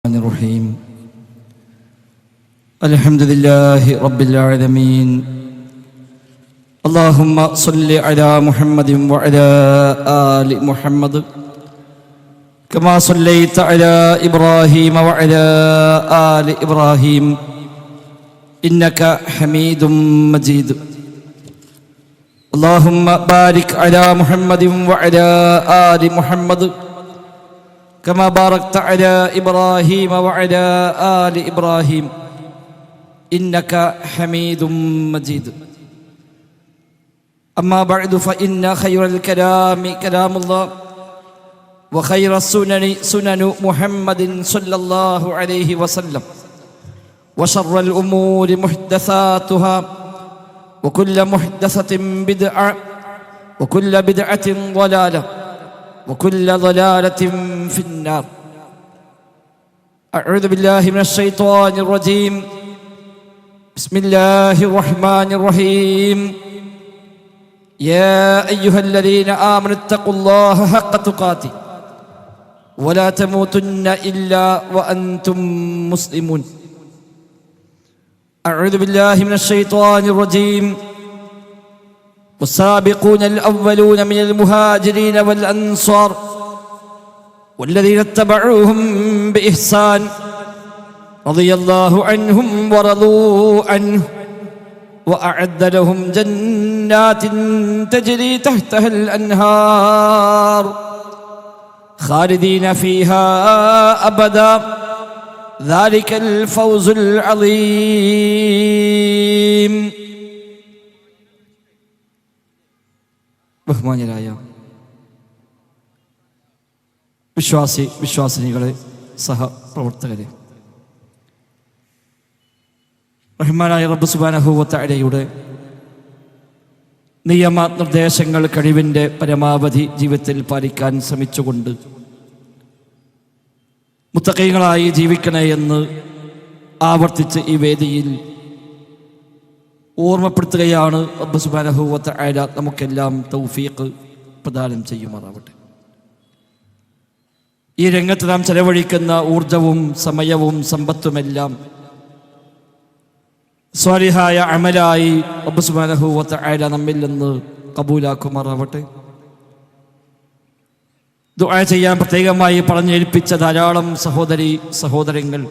الرحمن الرحيم الحمد لله رب العالمين اللهم صل على محمد وعلى آل محمد كما صليت على إبراهيم وعلى آل إبراهيم إنك حميد مجيد اللهم بارك على محمد وعلى آل محمد كما باركت على إبراهيم وعلى آل إبراهيم إنك حميد مجيد أما بعد فإن خير الكلام كلام الله وخير السنن سنن محمد صلى الله عليه وسلم وشر الأمور محدثاتها وكل محدثة بدعة وكل بدعة ضلالة وكل ضلالة في النار. أعوذ بالله من الشيطان الرجيم. بسم الله الرحمن الرحيم. يا أيها الذين آمنوا اتقوا الله حق تقاته ولا تموتن إلا وأنتم مسلمون. أعوذ بالله من الشيطان الرجيم. والسابقون الأولون من المهاجرين والأنصار والذين اتبعوهم بإحسان رضي الله عنهم ورضوا عنه وأعد لهم جنات تجري تحتها الأنهار خالدين فيها أبدا ذلك الفوز العظيم. ബഹുമാന്യരായ വിശ്വാസിനികളെ, സഹപ്രവർത്തകരെ, റഹ്മാനായ റബ്ബ് സുബ്ഹാനഹു വ തആലയുടെ നിയമനിർദ്ദേശങ്ങൾ കഴിവിൻ്റെ പരമാവധി ജീവിതത്തിൽ പാലിക്കാൻ ശ്രമിച്ചുകൊണ്ട് മുത്തഖീങ്ങളായി ജീവിക്കണേ എന്ന് ആവർത്തിച്ച് ഈ വേദിയിൽ ഓർമ്മപ്പെടുത്തുകയാണ്. റബ്ബ് സുബ്ഹാനഹു വ തആല നമുക്കെല്ലാം തൗഫീഖ് പ്രദാനം ചെയ്യുമാറാവട്ടെ. ഈ രംഗത്ത് നാം ചെലവഴിക്കുന്ന ഊർജവും സമയവും സമ്പത്തുമെല്ലാം സ്വാലിഹായ അമലായി റബ്ബ് സുബ്ഹാനഹു വ തആല നമ്മിൽ നിന്ന് കബൂലാക്കുമാറാവട്ടെ. ദുആ ചെയ്യാൻ പ്രത്യേകമായി പറഞ്ഞേൽപ്പിച്ച ധാരാളം സഹോദരങ്ങൾ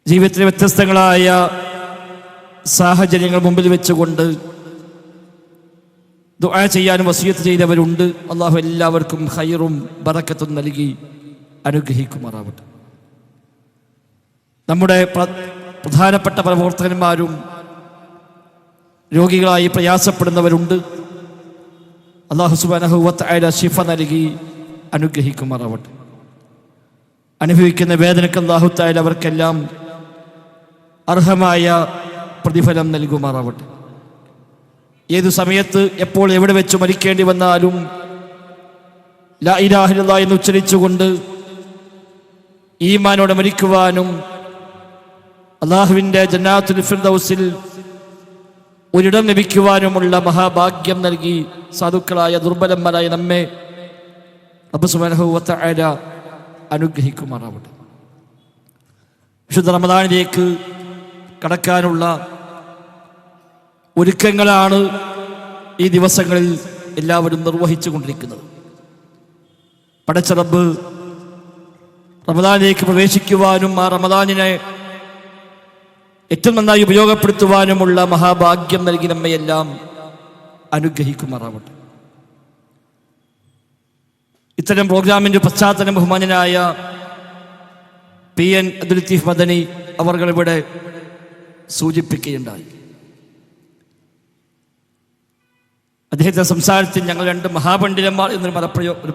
ജീവിതത്തിലെ വ്യത്യസ്തങ്ങളായ സാഹചര്യങ്ങൾ മുമ്പിൽ വെച്ചുകൊണ്ട് ദുആ ചെയ്യാനും വസിയത്ത് ചെയ്തവരുണ്ട്. അള്ളാഹു എല്ലാവർക്കും ഖൈറും ബറക്കത്തും നൽകി അനുഗ്രഹിക്കുമാറാവട്ടെ. നമ്മുടെ പ്രധാനപ്പെട്ട പ്രവർത്തകന്മാരും രോഗികളായി പ്രയാസപ്പെടുന്നവരുണ്ട്. അല്ലാഹു സുബ്ഹാനഹു വ തആല ശിഫ നൽകി അനുഗ്രഹിക്കുമാറാവട്ടെ. അനുഭവിക്കുന്ന വേദനയ്ക്ക് അല്ലാഹു തആല അവർക്കെല്ലാം അർഹമായ പ്രതിഫലം നൽകുമാറാവട്ടെ. ഏതു സമയത്ത് എപ്പോൾ എവിടെ വെച്ച് മരിക്കേണ്ടി വന്നാലും ലാ ഇലാഹ ഇല്ലല്ലാഹ് എന്ന് ഉച്ചരിച്ചുകൊണ്ട് ഈമാനോടെ മരിക്കുവാനും അല്ലാഹുവിൻ്റെ ജന്നാത്തുൽ ഫിർദൗസിൽ ഒരിടം ലഭിക്കുവാനുമുള്ള മഹാഭാഗ്യം നൽകി സാധുക്കളായ ദുർബലന്മാരായ നമ്മെ റബ്ബ് സുബ്ഹാനഹു വ തആല അനുഗ്രഹിക്കുമാറാവട്ടെ. വിശുദ്ധ റമദാനിലേക്ക് കടക്കാനുള്ള ഒരുക്കങ്ങളാണ് ഈ ദിവസങ്ങളിൽ എല്ലാവരും നിർവഹിച്ചു കൊണ്ടിരിക്കുന്നത്. പടച്ച റബ്ബ് റമദാനിലേക്ക് പ്രവേശിക്കുവാനും ആ റമദാനിനെ ഏറ്റവും നന്നായി ഉപയോഗപ്പെടുത്തുവാനുമുള്ള മഹാഭാഗ്യം നൽകി നമ്മയെല്ലാം അനുഗ്രഹിക്കുമാറാവട്ടെ. ഇത്തരം പ്രോഗ്രാമിൻ്റെ പശ്ചാത്തലം ബഹുമാന്യനായ PN അബ്ദുൽ ലത്തീഫ് മദനി അവർ ഇവിടെ സൂചിപ്പിക്കുകയുണ്ടായി. അദ്ദേഹത്തെ സംസാരത്തിൽ ഞങ്ങൾ രണ്ട് മഹാപണ്ഡിതന്മാർ എന്നൊരു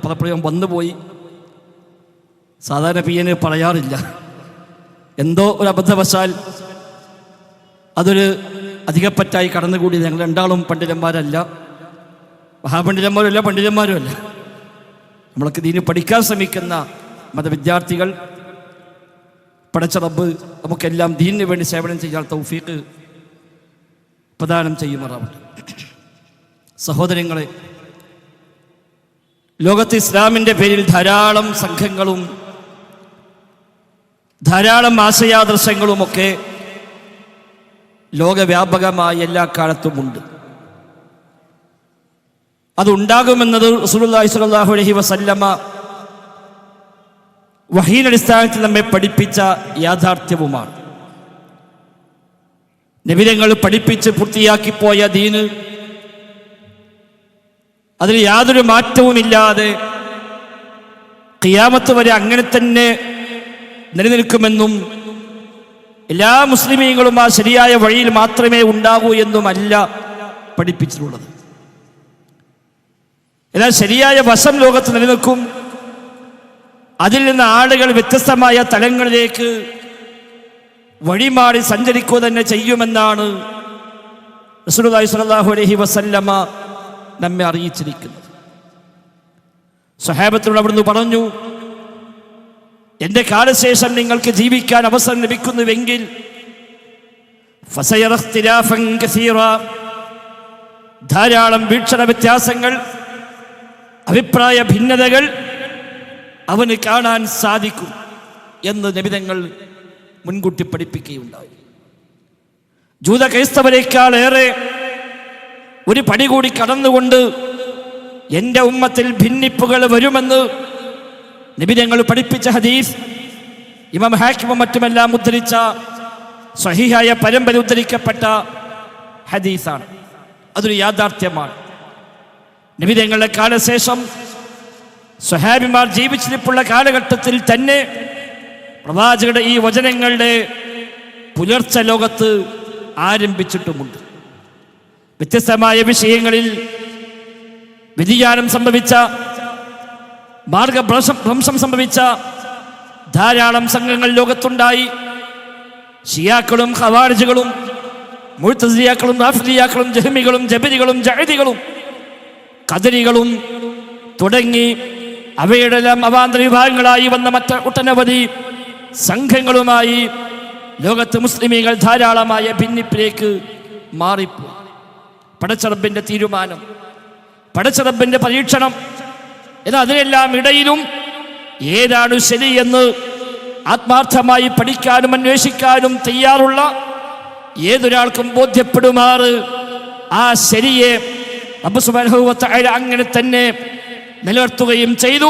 പദപ്രയോഗം വന്നുപോയി. സാധാരണ PN പറയാറില്ല. എന്തോ ഒരു അബദ്ധവശാൽ അതൊരു അധികപ്പറ്റായി കടന്നുകൂടി. ഞങ്ങൾ രണ്ടാളും പണ്ഡിതന്മാരല്ല, മഹാപണ്ഡിതന്മാരുമല്ല, പണ്ഡിതന്മാരുമല്ല. നമ്മളൊക്കെ ദീന് പഠിക്കാൻ ശ്രമിക്കുന്ന മതവിദ്യാർത്ഥികൾ. പടച്ച റബ്ബ് നമുക്കെല്ലാം ദീനിന് വേണ്ടി സേവനം ചെയ്യാൻ തൗഫീഖ് പ്രദാനം ചെയ്യുമാറാവട്ടെ. സഹോദരങ്ങളെ, ലോകത്ത് ഇസ്ലാമിൻ്റെ പേരിൽ ധാരാളം സംഘങ്ങളും ധാരാളം ആശയാദർശങ്ങളുമൊക്കെ ലോകവ്യാപകമായി എല്ലാ കാലത്തുമുണ്ട്. അതുണ്ടാകുമെന്നത് റസൂലുള്ളാഹി സ്വല്ലല്ലാഹു അലൈഹി വസല്ലമ വഹീയുടെ അടിസ്ഥാനത്തിൽ നമ്മെ പഠിപ്പിച്ച യാഥാർത്ഥ്യവുമാണ്. നബിതങ്ങൾ പഠിപ്പിച്ച് പൂർത്തിയാക്കിപ്പോയ ദീന് അതിൽ യാതൊരു മാറ്റവുമില്ലാതെ ഖിയാമത്ത് വരെ അങ്ങനെ തന്നെ നിലനിൽക്കുമെന്നും എല്ലാ മുസ്ലിമീങ്ങളും ആ ശരിയായ വഴിയിൽ മാത്രമേ ഉണ്ടാകൂ എന്നുമല്ല പഠിപ്പിച്ചിട്ടുള്ളത്. എന്നാൽ ശരിയായ വശം ലോകത്ത് നിലനിൽക്കും. അതിൽ നിന്ന് ആളുകൾ വ്യത്യസ്തമായ തലങ്ങളിലേക്ക് വഴിമാറി സഞ്ചരിക്കുക തന്നെ ചെയ്യുമെന്നാണ് റസൂലുള്ളാഹി സ്വല്ലല്ലാഹു അലൈഹി വസല്ലമ നമ്മെ അറിയിച്ചിരിക്കുന്നത്. സ്വഹാബത്തിനോട് അവിടുന്ന് പറഞ്ഞു, എൻ്റെ കാലശേഷം നിങ്ങൾക്ക് ജീവിക്കാൻ അവസരം ലഭിക്കുന്നുവെങ്കിൽ ഫസയറ ഇഖ്തിലാഫൻ കസീറാ, ധാരാളം വീക്ഷണ വ്യത്യാസങ്ങൾ, അഭിപ്രായ ഭിന്നതകൾ അവന് കാണാൻ സാധിക്കും എന്ന് നബിതങ്ങൾ മുൻകൂട്ടി പഠിപ്പിക്കുകയുണ്ടായി. ജൂത ക്രൈസ്തവരെക്കാൾ ഏറെ ഒരു പടി കൂടി കടന്നുകൊണ്ട് എൻ്റെ ഉമ്മത്തിൽ ഭിന്നിപ്പുകൾ വരുമെന്ന് നബിതങ്ങൾ പഠിപ്പിച്ച ഹദീസ് ഇമാം ഹാക്കിമും മറ്റുമെല്ലാം ഉദ്ധരിച്ച സ്വഹീഹായ പരമ്പര ഉദ്ധരിക്കപ്പെട്ട ഹദീസാണ്. അതൊരു യാഥാർത്ഥ്യമാണ്. നബിതങ്ങളുടെ കാലശേഷം സ്വഹാബിമാർ ജീവിച്ചിരിപ്പുള്ള കാലഘട്ടത്തിൽ തന്നെ പ്രവാചകരുടെ ഈ വചനങ്ങളുടെ പുലർച്ച ലോകത്ത് ആരംഭിച്ചിട്ടുമുണ്ട്. വ്യത്യസ്തമായ വിഷയങ്ങളിൽ വ്യതിയാനം സംഭവിച്ച, മാർഗഭ്രംശം സംഭവിച്ച ധാരാളം സംഘങ്ങൾ ലോകത്തുണ്ടായി. ഷിയാക്കളും ഖവാരിജുകളും മുഅ്തസിലിയാക്കളും റാഫിദിയാക്കളും ജഹ്മികളും ജബരികളും ജഅദികളും ഖദരികളും തുടങ്ങി അവയുടെ എല്ലാം അവാന്തര വിഭാഗങ്ങളായി വന്ന ഒട്ടനവധി സംഘങ്ങളുമായി ലോകത്ത് മുസ്ലിമീങ്ങൾ ധാരാളമായ ഭിന്നിപ്പിലേക്ക് മാറിപ്പോയി. പടച്ചറബിൻ്റെ തീരുമാനം, പടച്ചറബിൻ്റെ പരീക്ഷണം. എന്നാൽ അതിനെല്ലാം ഇടയിലും ഏതാണ് ശരിയെന്ന് ആത്മാർത്ഥമായി പഠിക്കാനും അന്വേഷിക്കാനും തയ്യാറുള്ള ഏതൊരാൾക്കും ബോധ്യപ്പെടുമാറ് ആ ശരിയെ റബ്ബ് സുബ്ഹാനഹു വ തആല അങ്ങനെ തന്നെ നിലനിർത്തുകയും ചെയ്തു.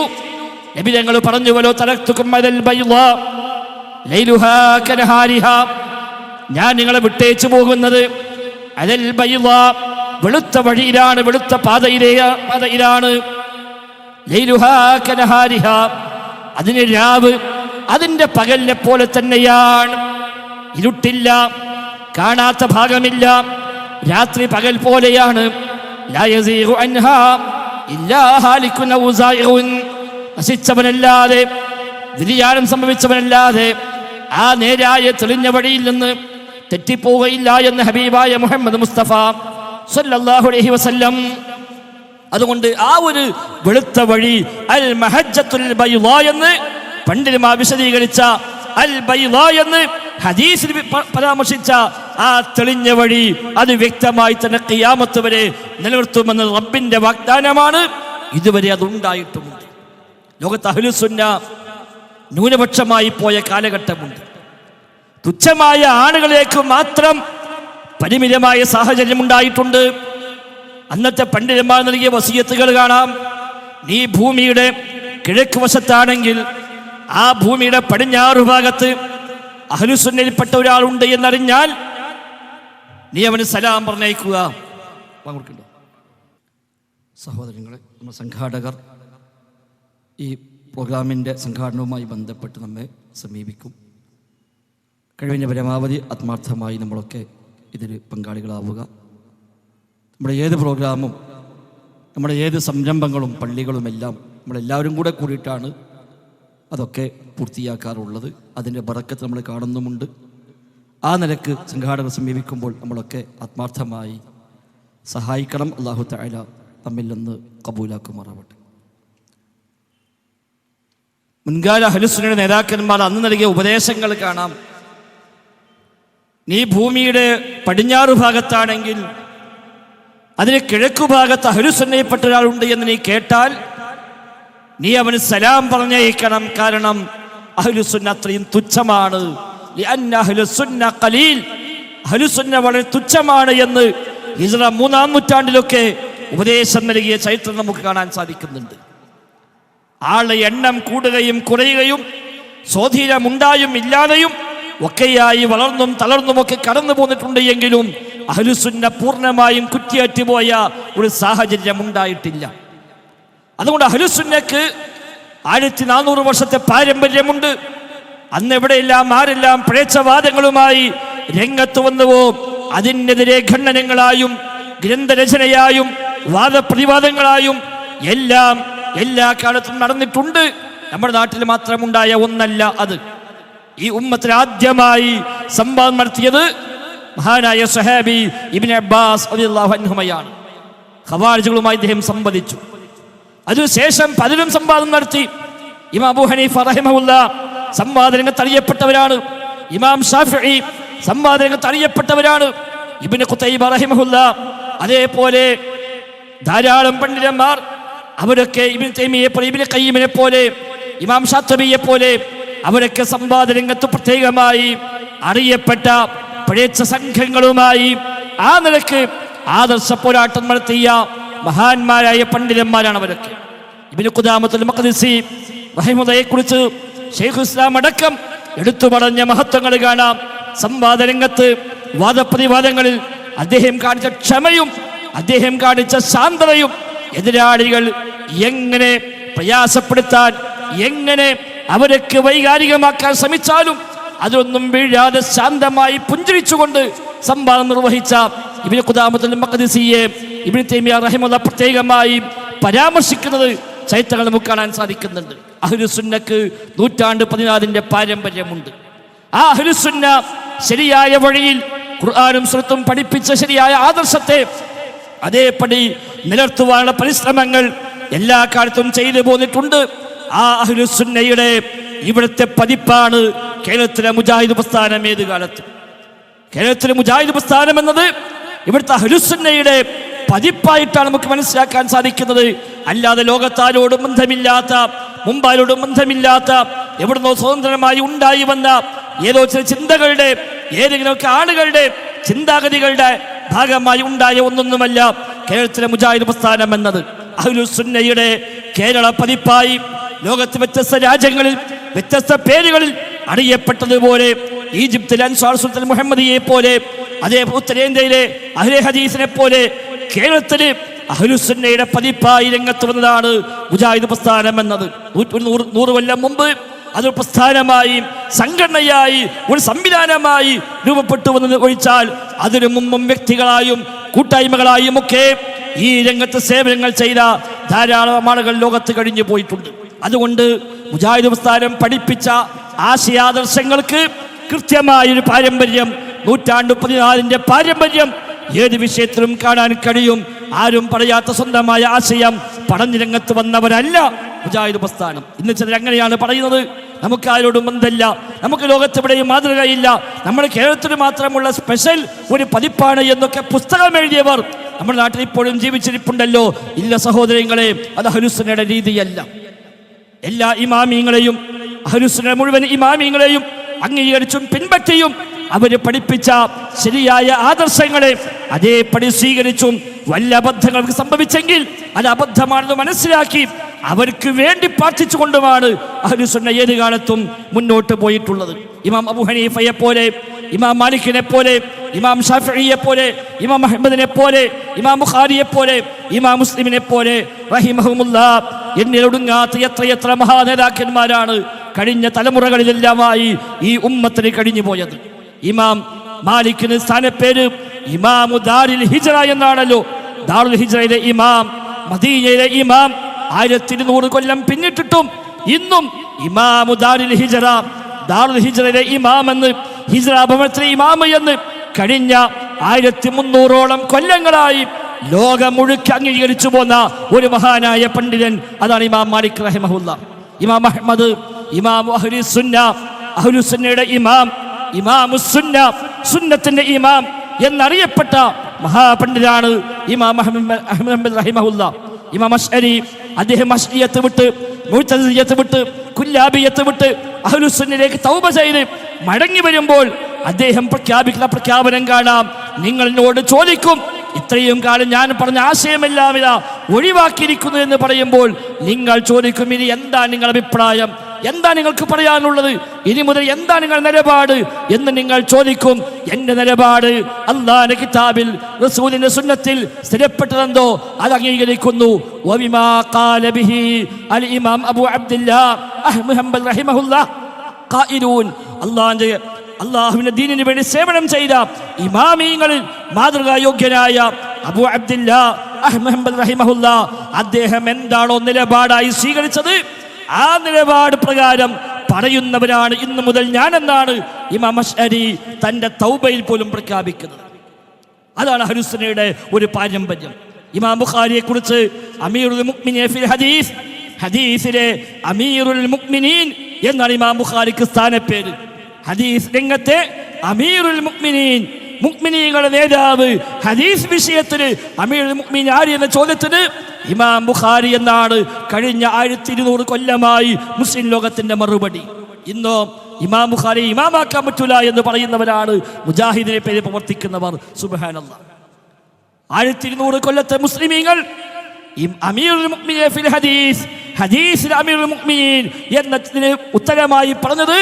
നബി തങ്ങൾ പറഞ്ഞു, വലോ തറക്തുകും അലൽ ബൈളാ ലൈലുഹാ കനഹാരിഹാ, ഞാൻ നിങ്ങളെ വിട്ടേച്ചു പോകുന്നത് അലൽ ബൈളാ, വെളുത്ത വഴിയിലാണ്, വെളുത്ത പാതയിലാണ്. ലൈലുഹാ കനഹാരിഹാ, അതിന് രാവ് അതിൻ്റെ പകലിനെ പോലെ തന്നെയാണ്. ഇരുട്ടില്ല, കാണാത്ത ഭാഗമില്ല, രാത്രി പകൽ പോലെയാണ്. ലാ യസീഗു അൻഹാ ഇല്ലാ ഹാലികുൻ ഔ സായിഉൻ, നശിച്ചവനല്ലാതെ വ്യതിയാനം സംഭവിച്ചവനല്ലാതെ ആ നേരായ തെളിഞ്ഞ വഴിയിൽ നിന്ന് തെറ്റിപ്പോവുകയില്ല എന്ന് ഹബീബായ മുഹമ്മദ് മുസ്തഫ സല്ലല്ലാഹു അലൈഹി വസല്ലം. അതുകൊണ്ട് ആ ഒരു വെളുത്ത വഴി അൽ മഹജ്ജത്തുൽ ബൈളാ എന്ന് പണ്ഡിതന്മാർ വിശദീകരിച്ച അൽ ബൈളാ എന്ന് ഹദീസിൽ പരാമർശിച്ച ആ തെളിഞ്ഞ വഴി അത് വ്യക്തമായി തന്നെ ഖിയാമത്ത് വരെ നിലനിർത്തുമെന്ന് റബ്ബിന്റെ വാഗ്ദാനമാണ്. ഇതുവരെ അതുണ്ടായിട്ടുമുണ്ട്. ലോകത്ത് അഹ്ലുസുന്ന ന്യൂനപക്ഷമായി പോയ കാലഘട്ടമുണ്ട്. തുച്ഛമായ ആളുകളിലേക്ക് മാത്രം പരിമിതമായ സാഹചര്യം ഉണ്ടായിട്ടുണ്ട്. അന്നത്തെ പണ്ഡിതന്മാർ നൽകിയ വസിയത്തുകൾ കാണാം. നീ ഭൂമിയുടെ കിഴക്ക് വശത്താണെങ്കിൽ ആ ഭൂമിയുടെ പടിഞ്ഞാറ് ഭാഗത്ത് അഹ്ലുസുന്നയിൽപ്പെട്ട ഒരാളുണ്ട് എന്നറിഞ്ഞാൽ നീ അവന് സലാം പറഞ്ഞയക്കുക. സഹോദരങ്ങളെ, നമ്മുടെ സംഘാടകർ ഈ പ്രോഗ്രാമിൻ്റെ സംഘാടനവുമായി ബന്ധപ്പെട്ട് നമ്മെ സമീപിക്കും. കഴിവിൻ്റെ പരമാവധി ആത്മാർത്ഥമായി നമ്മളൊക്കെ ഇതിൽ പങ്കാളികളാവുക. നമ്മുടെ ഏത് പ്രോഗ്രാമും നമ്മുടെ ഏത് സംരംഭങ്ങളും പള്ളികളുമെല്ലാം നമ്മളെല്ലാവരും കൂടെ കൂടിയിട്ടാണ് അതൊക്കെ പൂർത്തിയാക്കാറുള്ളത്. അതിൻ്റെ ബറക്കത്ത് നമ്മൾ കാണുന്നുമുണ്ട്. ആ നിലക്ക് സംഘാടകർ സമീപിക്കുമ്പോൾ നമ്മളൊക്കെ ആത്മാർത്ഥമായി സഹായിക്കണം. അല്ലാഹു തആല നമ്മിൽ നിന്ന് കബൂലാക്കുമാറാവട്ടെ. മുൻകാല അഹ്ലുസുന്നയുടെ നേതാക്കന്മാർ അന്ന് നൽകിയ ഉപദേശങ്ങൾ കാണാം. നീ ഭൂമിയുടെ പടിഞ്ഞാറ് ഭാഗത്താണെങ്കിൽ അതിന് കിഴക്കു ഭാഗത്ത് അഹ്ലുസുന്നയിൽപ്പെട്ട ഒരാളുണ്ട് എന്ന് നീ കേട്ടാൽ നീ അവന് സലാം പറഞ്ഞയക്കണം. കാരണം അഹ്ലുസുന്ന അത്രയും തുച്ഛമാണ്. ലിഅന്ന അഹ്ലുസുന്ന ഖലീൽ, അഹ്ലുസുന്ന വളരെ തുച്ഛമാണ് എന്ന് ഹിജ്റ 3-ാം നൂറ്റാണ്ടിലൊക്കെ ഉപദേശം നൽകിയ ചരിത്രം നമുക്ക് കാണാൻ സാധിക്കുന്നുണ്ട്. ആളുടെ എണ്ണം കൂടുകയും കുറയുകയും സ്വാധീനമുണ്ടായും ഇല്ലാതെയും ഒക്കെയായി വളർന്നും തളർന്നുമൊക്കെ കടന്നു പോന്നിട്ടുണ്ട്. എങ്കിലും അഹ്ലുസുന്ന പൂർണ്ണമായും കുറ്റിയേറ്റുപോയ ഒരു സാഹചര്യം ഉണ്ടായിട്ടില്ല. അതുകൊണ്ട് അഹ്ലുസുന്നക്ക് 1400 വർഷത്തെ പാരമ്പര്യമുണ്ട്. അന്ന് എവിടെയെല്ലാം ആരെല്ലാം പിഴച്ചവാദങ്ങളുമായി രംഗത്ത് വന്നുവോ അതിനെതിരെ ഖണ്ഡനങ്ങളായും ഗ്രന്ഥരചനയായും വാദപ്രതിവാദങ്ങളായും എല്ലാം എല്ലാ കാലത്തും നടന്നിട്ടുണ്ട്. നമ്മുടെ നാട്ടിൽ മാത്രമുണ്ടായ ഒന്നല്ല അത്. ഈ ഉമ്മത്തിൽ ആദ്യമായി സംവാദം നടത്തിയത് മഹാനായ സഹാബി ഇബ്നു അബ്ബാസ് റളിയല്ലാഹു അൻഹുമയാണ്. ഖവാരിജുകളുമായി ഇദ്ദേഹം സംവദിച്ചു. അതിനുശേഷം പലരും സംവാദം നടത്തി. ഇമാം അബൂ ഹനീഫ റഹിമഹുല്ലാ സംവാദ രംഗത്ത് അറിയപ്പെട്ടവരാണ്. ഇമാം ഷാഫിഈ സംവാദ രംഗത്ത് അറിയപ്പെട്ടവരാണ്. ഇബ്നു ഖുതൈബ റഹിമഹുല്ലാ, അതേപോലെ ധാരാളം പണ്ഡിതന്മാർ, അവരൊക്കെ ഇബ്നു തൈമിയ്യയെ പോലെ, ഇബ്നു ഖയ്യിമിനെ പോലെ, ഇമാം ശാത്തിബിയെ പോലെ അവരൊക്കെ സംവാദ രംഗത്ത് പ്രത്യേകമായി അറിയപ്പെട്ട പിഴച്ച സംഘങ്ങളുമായി ആ നിലക്ക് ആദർശ പോരാട്ടം നടത്തിയ മഹാന്മാരായ പണ്ഡിതന്മാരാണ് അവരൊക്കെ. ഇബ്നു ഖുദാമത്തുൽ മഖ്ദിസി റഹിമഹുള്ളയെ കുറിച്ച് ശൈഖുൽ ഇസ്ലാം അടക്കം എടുത്തു പറഞ്ഞ മഹത്വങ്ങൾ കാണാം. സംവാദ രംഗത്ത് വാദപ്രതിവാദങ്ങളിൽ അദ്ദേഹം കാണിച്ച ക്ഷമയും അദ്ദേഹം കാണിച്ച ശാന്തതയും, എതിരാളികൾ എങ്ങനെ പ്രയാസപ്പെടുത്താൻ, എങ്ങനെ അവരൊക്കെ വൈകാരികമാക്കാൻ ശ്രമിച്ചാലും അതൊന്നും വീഴാതെ ശാന്തമായി പുഞ്ചിരിച്ചുകൊണ്ട് സംവാദം നിർവഹിച്ച ഇബ്നു ഖുദാമത്തുൽ മഖ്ദിസിയെ ഇബ്നു തൈമിയ്യ റഹിമഹുല്ലാഹ് പ്രത്യേകമായി പരാമർശിക്കുന്നത് ചരിത്രങ്ങൾ നമുക്ക് കാണാൻ സാധിക്കുന്നുണ്ട്. അഹ്ലുസുന്നക്ക് 14 പാരമ്പര്യമുണ്ട്. ആ അഹ്ലുസുന്ന ശരിയായ വഴിയിൽ ഖുർആനും സുന്നത്തും പഠിപ്പിച്ച ശരിയായ ആദർശത്തെ അതേപടി നിലർത്തുവാനുള്ള പരിശ്രമങ്ങൾ എല്ലാ കാലത്തും ചെയ്തു പോന്നിട്ടുണ്ട്. ആ അഹ്ലുസുന്നയുടെ ഇവിടുത്തെ പതിപ്പാണ് കേരളത്തിലെ മുജാഹിദ് പ്രസ്ഥാനം. ഏത് കാലത്ത് കേരളത്തിലെ മുജാഹിദ് പ്രസ്ഥാനം എന്നത് ഇവിടുത്തെ അഹ്ലുസുന്നയുടെ പതിപ്പായിട്ടാണ് നമുക്ക് മനസ്സിലാക്കാൻ സാധിക്കുന്നത്. അല്ലാതെ ലോകത്താരോടും ബന്ധമില്ലാത്ത, മുമ്പാരോടും ബന്ധമില്ലാത്ത, എവിടുന്നോ സ്വതന്ത്രമായി ഉണ്ടായി വന്ന ഏതോ ചില ചിന്തകളുടെ, ഏതെങ്കിലുമൊക്കെ ആളുകളുടെ ചിന്താഗതികളുടെ ഭാഗമായി ഉണ്ടായ ഒന്നൊന്നുമല്ല കേരളത്തിലെ മുജാഹിദ് പ്രസ്ഥാനം എന്നത്. അഹ്ലുസുന്നയുടെ കേരള പതിപ്പായി ലോകത്ത് വ്യത്യസ്ത രാജ്യങ്ങളിൽ വ്യത്യസ്ത പേരുകളിൽ അറിയപ്പെട്ടതുപോലെ ഈജിപ്തിലെ അൻസാർ സുൽത്താൻ മുഹമ്മദിയെ പോലെ, അതേ ഉത്തരേന്ത്യയിലെ അഹ്ലെ ഹദീസിനെ പോലെ കേരളത്തില് അഹ്ലുസുന്നയുടെ പതിപ്പായി രംഗത്ത് വന്നതാണ് മുജാഹിദ് പ്രസ്ഥാനം എന്നത്. 100 കൊല്ലം മുമ്പ് അതൊരു പ്രസ്ഥാനമായി, സംഘടനയായി, ഒരു സംവിധാനമായി രൂപപ്പെട്ടു വന്നത് ഒഴിച്ചാൽ അതിനു മുമ്പും വ്യക്തികളായും കൂട്ടായ്മകളായും ഒക്കെ ഈ രംഗത്ത് സേവനങ്ങൾ ചെയ്ത ധാരാളം ആളുകൾ ലോകത്ത് കഴിഞ്ഞു പോയിട്ടുണ്ട്. അതുകൊണ്ട് മുജാഹിദ് പ്രസ്ഥാനം പഠിപ്പിച്ച ആശയാദർശങ്ങൾക്ക് കൃത്യമായൊരു പാരമ്പര്യം, 14 പാരമ്പര്യം ഏത് വിഷയത്തിലും കാണാൻ കഴിയും. ആരും പറയാത്ത സ്വന്തമായ ആശയം പഠന രംഗത്ത് വന്നവരല്ല മുജാഹിദ് പ്രസ്ഥാനം. ഇന്ന് ചിലർ അങ്ങനെയാണ് പറയുന്നത്. നമുക്ക് ആരോടും ബന്ധമില്ല, നമുക്ക് ലോകത്തെവിടെയും മാതൃകയില്ല, നമ്മുടെ കേരളത്തിന് മാത്രമുള്ള സ്പെഷ്യൽ ഒരു പതിപ്പാണ് എന്നൊക്കെ പുസ്തകം എഴുതിയവർ നമ്മുടെ നാട്ടിൽ ഇപ്പോഴും ജീവിച്ചിരിപ്പുണ്ടല്ലോ. ഇല്ല സഹോദരങ്ങളെ, അത് അഹ്ലുസുന്നയുടെ രീതിയല്ല. എല്ലാ ഇമാമിങ്ങളെയും, അഹ്ലുസുന്ന മുഴുവൻ ഇമാമിങ്ങളെയും അംഗീകരിച്ചും പിൻപറ്റിയും അവര് പഠിപ്പിച്ച ശരിയായ ആദർശങ്ങളെ അതേപടി സ്വീകരിച്ചും വല്ല അബദ്ധങ്ങൾക്ക് സംഭവിച്ചെങ്കിൽ അത് അബദ്ധമാണെന്ന് മനസ്സിലാക്കി അവർക്ക് വേണ്ടി പ്രാർത്ഥിച്ചുകൊണ്ടുമാണ് അഹ്ലുസുന്ന ഏത് കാലത്തും മുന്നോട്ട് പോയിട്ടുള്ളത്. ഇമാം അബൂ ഹനീഫയെ പോലെ, ഇമാം മാലിക്കിനെ പോലെ, ഇമാം ഷാഫിഈയെ പോലെ, ഇമാം അഹ്മദിനെ പോലെ, ഇമാം ബുഖാരിയെ പോലെ, ഇമാം മുസ്ലിമിനെ പോലെ റഹിമഹുമുല്ലാഹ് എന്നിലൊടുങ്ങാത്ത എത്രയെത്ര മഹാനേതാക്കന്മാരാണ് കഴിഞ്ഞ തലമുറകളിലെല്ലാമായി ഈ ഉമ്മത്തിന് കഴിഞ്ഞു പോയത്. ഇമാം മാലിക്കിന് സ്ഥാനപ്പേര് ഇമാമു ദാറുൽ ഹിജ്റ എന്നാണല്ലോ. ദാറുൽ ഹിജ്റയിലെ ഇമാം, മദീനയിലെ ഇമാം 1200 കൊല്ലം പിന്നിട്ടിട്ടും ഇന്നും ഇമാമു ദാറുൽ ഹിജ്റ, ദാറുൽ ഹിജ്റയിലെ ഇമാം എന്ന്, ഹിജ്റ ഭവനത്തിലെ ഇമാം എന്ന് കഴിഞ്ഞ 1300ഓളം കൊല്ലങ്ങളായി ലോകം മുഴുക്കെ അംഗീകരിച്ചു പോന്ന ഒരു മഹാനായ പണ്ഡിതൻ, അതാണ് ഇമാം മാലിക് റഹിമഹുല്ലാഹ്. ഇമാം അഹ്മദ്, ഇമാം അഹ്ലുസുന്ന, അഹ്ലുസുന്നയുടെ ഇമാം, ഇമാമുസുന്ന, സുന്നത്തിന്റെ ഇമാം എന്നറിയപ്പെട്ട മഹാപണ്ഡിതനാണ് ഇമാം അഹ്മദ് റഹിമഹുല്ലാഹ്. ഇമാം അശ്അരി, അദ്ദേഹം അശ്അരിയത്ത് വിട്ട്, മുഅ്തസിലിയത്ത് വിട്ട്, കുല്ലാബിയത്ത് വിട്ട് അഹ്ലുസുന്നയിലേക്ക് തൗബ ചെയ്ത് മടങ്ങി വരുമ്പോൾ അദ്ദേഹം പ്രഖ്യാപിക്കുന്ന പ്രഖ്യാപനം കാണാം. നിങ്ങൾ എന്നോട് ചോദിക്കും, ഇത്രയും കാലം ഞാൻ പറഞ്ഞ ആശയമെല്ലാം ഇതാ ഒഴിവാക്കിയിരിക്കുന്നു എന്ന് പറയുമ്പോൾ നിങ്ങൾ ചോദിക്കും, ഇനി എന്താ നിങ്ങളുടെ അഭിപ്രായം, എന്താ നിങ്ങൾക്ക് പറയാനുള്ളത്, ഇനി മുതൽ എന്താ നിങ്ങളുടെ നിലപാട് എന്ന് നിങ്ങൾ ചോദിക്കും. എൻ്റെ നിലപാട് അല്ലാഹുവിന്റെ കിതാബിൽ റസൂലിന്റെ സുന്നത്തിൽ സ്ഥിരപ്പെട്ടതെന്തോ അത് അംഗീകരിക്കുന്നു. വബിമാ ഖാല ബിഹി അൽ ഇമാം അബൂ അബ്ദുല്ലാഹ് അഹ്മദ് ഹംബൽ റഹിമഹുല്ലാഹ് ഖായിലൂൻ. അള്ളാഹുവിന്റെ ദീനിന് വേണ്ടി സേവനം ചെയ്ത ഇമാമീങ്ങളിൽ മാതൃകായോഗ്യനായ അബൂ അബ്ദുല്ലാഹ് അഹ്മദ് ഹംബൽ റഹിമഹുല്ലാഹ് അദ്ദേഹം എന്താണോ നിലപാടായി സ്വീകരിച്ചത് ആ നിലപാട് പ്രകാരം പറയുന്നവരാണ് ഇന്നു മുതൽ ഞാനെന്നാണ് ഇമാം അശ്അരി തന്റെ തൗബയിൽ പോലും പ്രഖ്യാപിക്കുന്നത്. അതാണ് അഹ്ലുസുന്നയുടെ ഒരു പാരമ്പര്യം. ഇമാം ബുഖാരിയെ കുറിച്ച് അമീറുൽ മുഅ്മിനീൻ ഫിൽ ഹദീസ്, ഹദീസിലെ അമീറുൽ മുഅ്മിനീൻ എന്നാണ് ഇമാം ബുഖാരിക്ക് സ്ഥാനപ്പേര്. ഹദീസ് രംഗത്തെ അമീറുൽ മുഅ്മിനീൻ, മുഅ്മിനീങ്ങളുടെ നേതാവ്. ഹദീസ് വിഷയത്തിന് അമീറുൽ മുഅ്മിനീൻ ആര് എന്ന ചോദ്യത്തിന് ഇമാം ബുഖാരി എന്നാണ് കഴിഞ്ഞ 1200 കൊല്ലമായി മുസ്ലിം ലോകത്തിന്റെ മറുപടി. ഇന്നോ ഇമാം ബുഖാരി ഇമാമാക്കാൻ പറ്റൂല എന്ന് പറയുന്നവരാണ് മുജാഹിദിനെ പേര് പ്രവർത്തിക്കുന്നവർ. സുബ്ഹാനല്ലാഹ്, 1200 കൊല്ലത്തെ മുസ്ലിമീങ്ങൾ അമീറുൽ മുഅ്മിനീൻ ഫിൽ ഹദീസ്, ഹദീസിൽ അമീറുൽ മുഅ്മിനീൻ എന്നതിന് ഉത്തരമായി പറഞ്ഞത്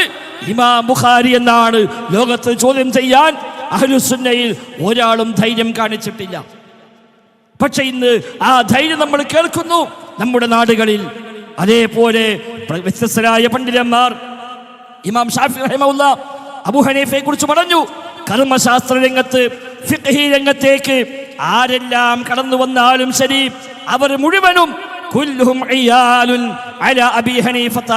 ഇമാം ബുഖാരി എന്നാണ്. ലോകത്ത് ചോദ്യം ചെയ്യാൻ അഹ്ലുസുന്നയിൽ ഒരാളും ധൈര്യം കാണിച്ചിട്ടില്ല. പക്ഷെ ഇന്ന് ആ ധൈര്യം നമ്മൾ കേൾക്കുന്നു നമ്മുടെ നാടുകളിൽ. അതേപോലെ വ്യത്യസ്തരായ പണ്ഡിതന്മാർ ഇമാം ഷാഫി റഹിമഹുല്ലാഹ് അബൂ ഹനീഫയെ കുറിച്ച് പറഞ്ഞു, കർമ്മശാസ്ത്ര രംഗത്ത് ഫിഖ്ഹി രംഗത്തേക്ക് ആരെല്ലാം കടന്നു വന്നാലും ശരി അവർ മുഴുവനും കുല്ലുഹും ഇയാലുൻ അലാ അബീ ഹനീഫത,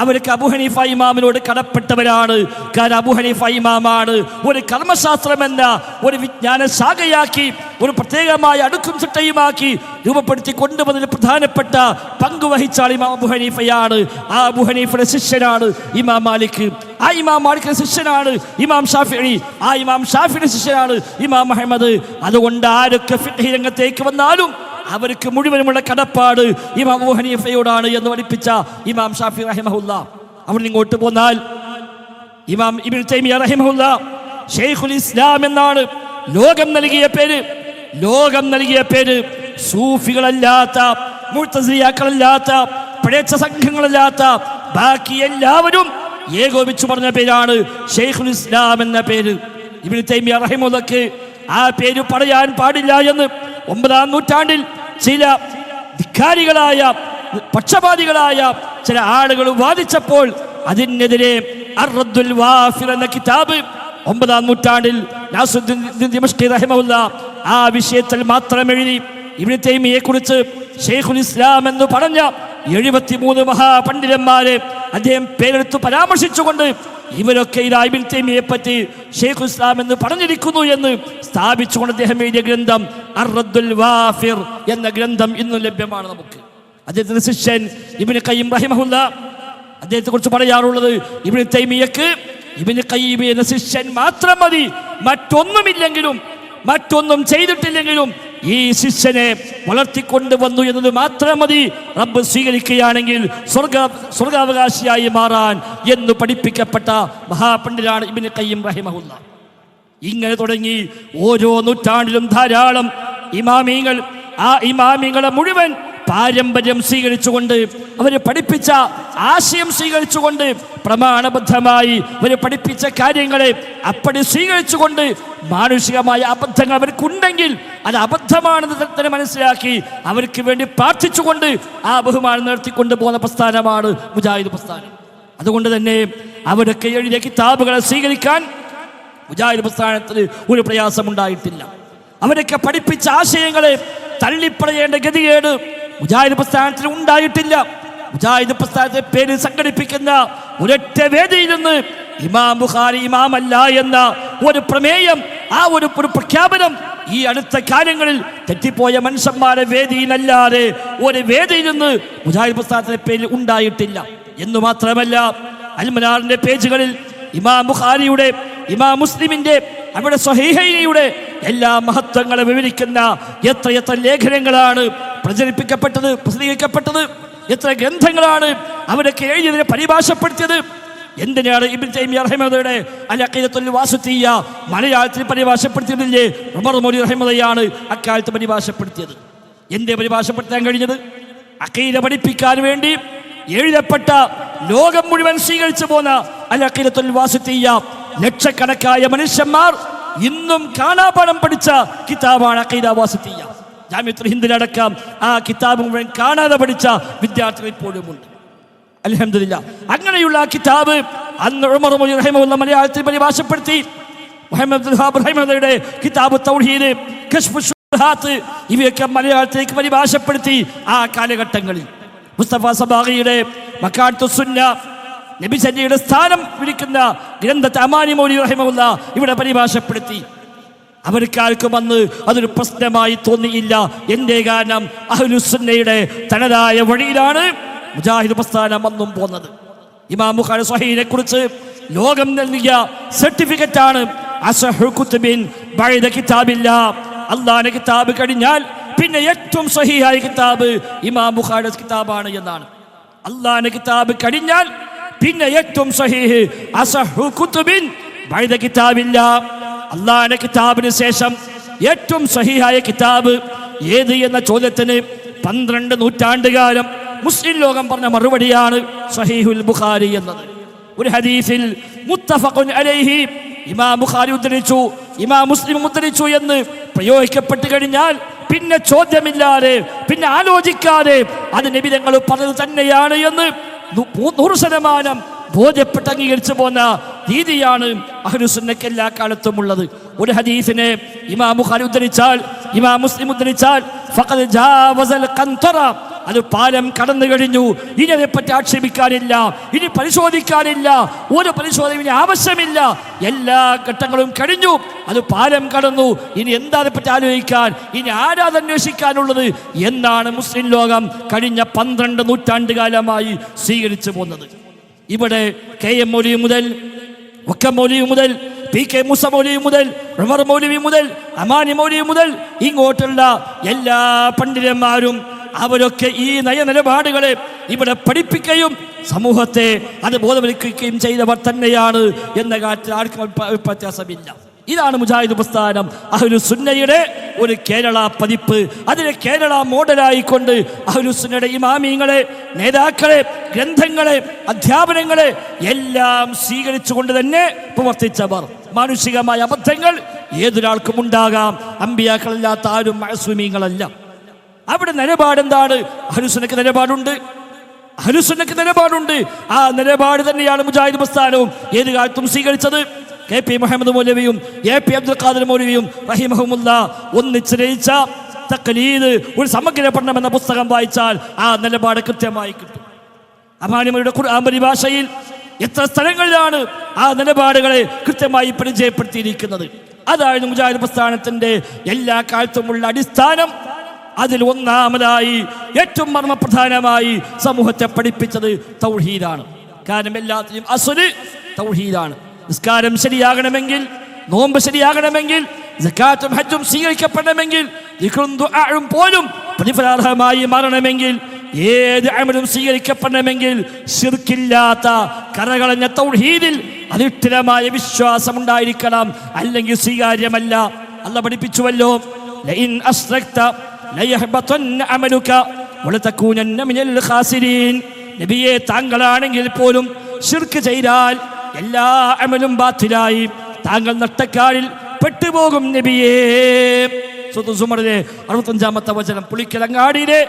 അവർക്ക് അബൂ ഹനീഫ ഇമാമിനോട് കടപ്പെട്ടവരാണ്. കാരണം അബൂ ഹനീഫ ഇമാമാണ് ഒരു കർമ്മശാസ്ത്രമെന്ന ഒരു വിജ്ഞാന ശാഖയാക്കി ഒരു പ്രത്യേകമായ അടുക്കും ചിട്ടയുമാക്കി രൂപപ്പെടുത്തി കൊണ്ടുവന്നതിൽ പ്രധാനപ്പെട്ട പങ്കുവഹിച്ചാൽ ഇമാം അബൂ ഹനീഫയാണ്. ആ അബൂ ഹനീഫയുടെ ശിഷ്യനാണ് ഇമാം മാലിക്, ആ ഇമാം മാലിക്കിന്റെ ശിഷ്യനാണ് ഇമാം ഷാഫിഈ, ആ ഇമാം ഷാഫിയുടെ ശിഷ്യനാണ് ഇമാം അഹ്മദ്. അതുകൊണ്ട് ആരൊക്കെ ഫിഖ്ഹി രംഗത്തേക്ക് വന്നാലും അവർക്ക് മുഴുവനുമുള്ള കടപ്പാട് ഇമാം അബൂ ഹനീഫയോടാണ് എന്ന് പഠിപ്പിച്ച ഇമാം ഷാഫി റഹിമഹുല്ലാഹ്. അവിടെ ഇങ്ങോട്ട് പോന്നാൽ ഇമാം ഇബ്നു തൈമിയ്യ റഹിമഹുല്ലാഹ് ശൈഖുൽ ഇസ്ലാം എന്നാണ് ലോകം നൽകിയ പേര്. ലോകം നൽകിയ പേര് സൂഫികളല്ലാത്ത, മുഅ്തസിലിയാക്കളല്ലാത്ത, പിഴച്ച സംഘങ്ങളല്ലാത്ത ബാക്കി എല്ലാവരും ഏകോപിച്ചു പറഞ്ഞ പേരാണ് ശൈഖുൽ ഇസ്ലാം എന്ന പേര്. ഇബ്നു തൈമിയ്യ റഹിമഹുല്ലാഹ് ആ പേര് പറയാൻ പാടില്ല എന്ന് 9-ാം നൂറ്റാണ്ടിൽ ചില ധിക്കാരികളായ പക്ഷപാതികളായ ചില ആളുകൾ വാദിച്ചപ്പോൾ അതിനെതിരെ അർ-റദ്ദുൽ വാഫിർ എന്ന കിതാബ് 9-ാം നൂറ്റാണ്ടിൽ നാസിറുദ്ദീൻ ദിമശ്കി റഹിമഹുല്ലാഹ് ആ വിഷയത്തിൽ മാത്രം എഴുതി. ഇബ്നു തൈമിയ്യയെ കുറിച്ച് ശൈഖുൽ ഇസ്ലാം എന്ന് പറഞ്ഞ 73 മഹാപണ്ഡിതന്മാരെ അദ്ദേഹം പേരെടുത്ത് പരാമർശിച്ചുകൊണ്ട് ഇവരൊക്കെ ഇതാ ഇബ്നു തൈമിയ്യയെ പറ്റി ശൈഖുൽ ഇസ്ലാം എന്ന് പറഞ്ഞിരിക്കുന്നു എന്ന് സ്ഥാപിച്ചുകൊണ്ട് അദ്ദേഹം എഴുതിയ ഗ്രന്ഥം അർ-റദ്ദുൽ വാഫിർ എന്ന ഗ്രന്ഥം ഇന്നും ലഭ്യമാണ് നമുക്ക്. അദ്ദേഹത്തിന്റെ ശിഷ്യൻ ഇബ്നു ഖയ്യിം റഹിമഹുല്ലാഹ് അദ്ദേഹത്തെ കുറിച്ച് പറയാറുള്ളത്, ഇബ്നു തൈമിയ്യക്ക് ഇബ്നു ഖയ്യിം എന്ന ശിഷ്യൻ മാത്രം മതി, മറ്റൊന്നുമില്ലെങ്കിലും മറ്റൊന്നും ചെയ്തിട്ടില്ലെങ്കിലും ഈ ശിഷ്യനെ വളർത്തിക്കൊണ്ടുവന്നു എന്നത് മാത്രം മതി റബ്ബ് സ്വീകരിക്കുകയാണെങ്കിൽ സ്വർഗാവകാശിയായി മാറാൻ എന്ന് പഠിപ്പിക്കപ്പെട്ട മഹാപണ്ഡിതനാണ് ഇബ്നു ഖയ്യിം റഹിമഹുല്ലാഹ്. ഇങ്ങനെ തുടങ്ങി ഓരോ നൂറ്റാണ്ടിലും ധാരാളം ഇമാമിങ്ങൾ, ആ ഇമാമിങ്ങളെ മുഴുവൻ പാരമ്പര്യം സ്വീകരിച്ചുകൊണ്ട് അവർ പഠിപ്പിച്ച ആശയം സ്വീകരിച്ചുകൊണ്ട് പ്രമാണബദ്ധമായി അവർ പഠിപ്പിച്ച കാര്യങ്ങളെ അപ്പടി സ്വീകരിച്ചുകൊണ്ട് മാനുഷികമായ അബദ്ധങ്ങൾ അവർക്കുണ്ടെങ്കിൽ അത് അബദ്ധമാണെന്ന് തന്നെ മനസ്സിലാക്കി അവർക്ക് വേണ്ടി പ്രാർത്ഥിച്ചുകൊണ്ട് ആ ബഹുമാനം നിർത്തിക്കൊണ്ട് പോകുന്ന പ്രസ്ഥാനമാണ് മുജാഹിദ് പ്രസ്ഥാനം. അതുകൊണ്ട് തന്നെ അവരൊക്കെ എഴുതിയ കിതാബുകളെ സ്വീകരിക്കാൻ മുജാഹിദ് പ്രസ്ഥാനത്തിന് ഒരു പ്രയാസമുണ്ടായിട്ടില്ല. അവരൊക്കെ പഠിപ്പിച്ച ആശയങ്ങളെ തള്ളിപ്പറയേണ്ട ഗതികേട് മുജാഹിദ് പ്രസ്ഥാനത്തിന് ഉണ്ടായിട്ടില്ല. മുജാഹിദ് പ്രസ്ഥാനത്തെ പേര് സംഘടിപ്പിക്കുന്ന ഒരൊറ്റ വേദിയിൽ നിന്ന് ഇമാം ബുഖാരി ഇമാമല്ല എന്ന ഒരു പ്രമേയം, ആ ഒരു പ്രഖ്യാപനം ഈ അടുത്ത കാലങ്ങളിൽ തെറ്റിപ്പോയ മനുഷ്യന്മാരെ വേദിയിലല്ലാതെ ഒരു വേദിയിൽ നിന്ന് മുജാഹിദ് പ്രസ്ഥാനത്തിന്റെ പേരിൽ ഉണ്ടായിട്ടില്ല എന്ന് മാത്രമല്ല, അൽ-മനാറിന്റെ പേജുകളിൽ ഇമാം ബുഖാരിയുടെ, ഇമാം മുസ്ലിമിന്റെ, അവിടെ സ്വഹീഹൈനിയുടെ എല്ലാ മഹത്വങ്ങളെ വിവരിക്കുന്ന എത്ര ലേഖനങ്ങളാണ് പ്രചരിപ്പിക്കപ്പെട്ടത്, പ്രസിദ്ധീകരിക്കപ്പെട്ടത്, എത്ര ഗ്രന്ഥങ്ങളാണ് അവരൊക്കെ എഴുതിയതിനെ പരിഭാഷപ്പെടുത്തിയത്. എന്തിനാണ് ഇബ്നു തൈമിയ്യ റഹിമഹുള്ളയുടെ അൽ അഖീദത്തുൽ വാസിത്തിയ്യ മലയാളത്തിൽ പരിഭാഷപ്പെടുത്തിയതില്ലേ? ഉമർ മൗലവി റഹിമഹുള്ളയാണ് അക്കാലത്ത് പരിഭാഷപ്പെടുത്തിയത്. എന്തേ പരിഭാഷപ്പെടുത്താൻ കഴിഞ്ഞത്? അഖീദ പഠിപ്പിക്കാൻ വേണ്ടി എഴുതപ്പെട്ട, ലോകം മുഴുവൻ സ്വീകരിച്ചു പോന്ന അൽ അഖീദത്തുൽ വാസിത്തിയ്യ ലക്ഷക്കണക്കായ മനുഷ്യന്മാർ ഇന്നും കാണാപാഠം പഠിച്ച കിതാബാണ് അഖീദ വാസിത്തിയ്യ. ജാമിഅത്തുൽ ഹിന്ദിലടക്കം ആ കിതാബ് മുഴുവൻ കാണാതെ പഠിച്ച വിദ്യാർത്ഥികൾ ഇപ്പോഴും ഉണ്ട്. അൽഹംദുലില്ലാഹ്. അങ്ങനെയുള്ള ആ കിതാബ് അന്ന് ഉമർ മൗലവി റഹിമഹുള്ള മലയാളത്തിൽ പരിഭാഷപ്പെടുത്തി. മുഹമ്മദ് അബ്ദുൽ വഹാബ് റഹിമഹുള്ളയുടെ കിതാബ് തൗഹീദ്, കശ്ഫുശ് ശുബ്ഹാത്ത് ഇവയൊക്കെ മലയാളത്തിലേക്ക് പരിഭാഷപ്പെടുത്തി. ആ കാലഘട്ടങ്ങളിൽ മുസ്തഫ സബാഗിയുടെ മക്കാത്തുസ് സുന്ന, നബിചര്യയുടെ സ്ഥാനം വിളിക്കുന്ന ഗ്രന്ഥത്തെ അമാനി മൗലവി റഹിമഹുള്ള ഇവിടെ പരിഭാഷപ്പെടുത്തി. അവർക്കാർക്കും അന്ന് അതൊരു പ്രശ്നമായി തോന്നിയില്ല. എന്റെ കാരണം അഹ്ലുസുന്നയുടെ തനതായ വഴിയിലാണ് മുജാഹിദ് പ്രസ്ഥാനം അന്നും പോന്നത്. ഇമാം ബുഖാരി സ്വഹീഹിനെ കുറിച്ച് ലോകം നൽകിയ സർട്ടിഫിക്കറ്റ് ആണ് അസ്ഹഹു കുതുബിൻ ബഅദ കിതാബില്ലാ. അല്ലാഹുവിന്റെ കിതാബ് കഴിഞ്ഞാൽ പിന്നെ ഏറ്റവും സ്വഹീഹായ കിതാബ് ഇമാം ബുഖാരിയുടെ കിതാബാണ് എന്നാണ്. അല്ലാഹുവിന്റെ കിതാബ് കഴിഞ്ഞാൽ പിന്നെ ഏറ്റവും സ്വഹീഹ് അസ്ഹഹു കുതുബിൻ ബഅദ കിതാബില്ലാ. അല്ലാഹുവിന്റെ കിതാബിന് ശേഷം ഏറ്റവും സ്വഹീഹായ കിതാബ് ഏത് എന്ന ചോദ്യത്തിന് 12 നൂറ്റാണ്ടുകാലം മുസ്ലിം ലോകം പറഞ്ഞ മറുപടിയാണ് സ്വഹീഹുൽ ബുഖാരി എന്നത്. ഒരു ഹദീസിൽ മുത്തഫഖുൻ അലൈഹി ഇമാം ബുഖാരി ഉദ്ധരിച്ചു, ഇമാം മുസ്ലിം ഉദ്ധരിച്ചു എന്ന് പ്രയോഗിക്കപ്പെട്ട് കഴിഞ്ഞാൽ പിന്നെ ചോദ്യമില്ലാതെ, പിന്നെ ആലോചിക്കാതെ അത് നബി തങ്ങൾ പറഞ്ഞത് തന്നെയാണ് എന്ന് 100% ബോധ്യപ്പെട്ട് അംഗീകരിച്ചു പോന്ന രീതിയാണ് അഹ്ലുസുന്നക്ക് എല്ലാ കാലത്തും ഉള്ളത്. ഒരു ഹദീസിനെ ഇമാം ബുഖാരി ഉദ്ധരിച്ചാൽ, ഇമാം മുസ്ലിം ഉദ്ധരിച്ചാൽ ഫഖദ് ജാവസൽ ഖന്തറ, അത് പാലം കടന്നു കഴിഞ്ഞു, ഇനി അതേപ്പറ്റി ആക്ഷേപിക്കാനില്ല, ഇനി പരിശോധിക്കാനില്ല, ഒരു പരിശോധന ആവശ്യമില്ല, എല്ലാ ഘട്ടങ്ങളും കഴിഞ്ഞു, അത് പാലം കടന്നു, ഇനി എന്താ അതേപ്പറ്റി ആലോചിക്കാൻ, ഇനി ആരാധന്വേഷിക്കാനുള്ളത് എന്നാണ് മുസ്ലിം ലോകം കഴിഞ്ഞ 12 നൂറ്റാണ്ടുകാലമായി സ്വീകരിച്ചു പോകുന്നത്. ഇവിടെ കെ എം മൗലവി മുതൽ, വക്കം മൗലവി മുതൽ, പി കെ മൂസ മൗലവി മുതൽ, ഉമർ മൗലവി മുതൽ, അമാനി മൗലവി മുതൽ ഇങ്ങോട്ടുള്ള എല്ലാ പണ്ഡിതന്മാരും അവരൊക്കെ ഈ നയനിലപാടുകളെ ഇവിടെ പഠിപ്പിക്കുകയും സമൂഹത്തെ അത് ബോധവൽക്കരിക്കുകയും ചെയ്തവർ തന്നെയാണ് എന്ന കാര്യത്തിൽ ആർക്കും വ്യത്യാസമില്ല. ഇതാണ് മുജാഹിദ് പ്രസ്ഥാനം, അഹ്ലുസുന്നയുടെ ഒരു കേരള പതിപ്പ്. അതിനെ കേരള മോഡലായിക്കൊണ്ട് അഹ്ലുസുന്നയുടെ ഇമാമിങ്ങളെ, നേതാക്കളെ, ഗ്രന്ഥങ്ങളെ, അധ്യാപനങ്ങളെ എല്ലാം സ്വീകരിച്ചുകൊണ്ട് തന്നെ പ്രവർത്തിച്ചവർ. മാനുഷികമായ അബദ്ധങ്ങൾ ഏതൊരാൾക്കും ഉണ്ടാകാം, അമ്പിയാക്കളല്ലാത്ത ആരും മഅസൂമീങ്ങളല്ല. അവിടെ നിലപാടെന്താണ്? അഹ്ലുസുന്നക്ക് നിലപാടുണ്ട്, അഹ്ലുസുന്നക്ക് നിലപാടുണ്ട്. ആ നിലപാട് തന്നെയാണ് മുജാഹിദ് പ്രസ്ഥാനവും ഏത് കാലത്തും സ്വീകരിച്ചത്. കെ പി മുഹമ്മദ് മൗലവിയും എ പി അബ്ദുൽ ഖാദിർ മൗലവിയും റഹിമഹുമുല്ലാ ഒന്നിച്ച് രചിച്ച തഖ്ലീദ്, ഒരു സമഗ്ര പഠനം എന്ന പുസ്തകം വായിച്ചാൽ ആ നിലപാട് കൃത്യമായി കിട്ടും. അമാനിമയുടെ ഖുർആൻ പരിഭാഷയിൽ എത്ര സ്ഥലങ്ങളിലാണ് ആ നിലപാടുകളെ കൃത്യമായി പരിചയപ്പെടുത്തിയിരിക്കുന്നത്. അതായിരുന്നു മുജാഹിദ് പ്രസ്ഥാനത്തിന്റെ എല്ലാ കാലത്തുമുള്ള അടിസ്ഥാനം. അതിൽ ഒന്നാമതായി ഏറ്റവും മർമ്മപ്രധാനമായി സമൂഹത്തെ പഠിപ്പിച്ചത് തൗഹീദാണ്. കാരണം എല്ലാത്തിനും അസ്ല് തൗഹീദാണ്. നിസ്കാരം ശരിയാകണമെങ്കിൽ, നോമ്പ് ശരിയാകണമെങ്കിൽ, സകാത്തും ഹജ്ജും സ്വീകരിക്കപ്പെടണമെങ്കിൽ, ദിക്റും ദുആഉം പോലും പ്രതിഫലാർഹമായി മാറണമെങ്കിൽ, ഏത് അമലും സ്വീകരിക്കപ്പെടണമെങ്കിൽ ശിർക്കില്ലാത്ത കറകളഞ്ഞ തൗഹീദിൽ അധിഷ്ഠിതമായ വിശ്വാസം ഉണ്ടായിരിക്കണം, അല്ലെങ്കിൽ സ്വീകാര്യമല്ല. അല്ലാഹു പഠിപ്പിച്ചുവല്ലോ, ലഇൻ അശ്റക്ത ലയഹ്ബതന്ന അമലുക വലതകൂനന്ന മിനൽ ഖാസിരീൻ. നബിയെ, താങ്കളാണെങ്കിൽ പോലും ശിർക്ക് ചെയ്താൽ എല്ലാ അമലും ബാത്തിലായി, താങ്കൾ നഷ്ടക്കാരിൽ പെട്ടുപോകും നബിയേ. സൂറത്തുൽ സുമറിലെ 65-ാമത്തെ വചനം. പുളിക്കലങ്ങാടിയിലെ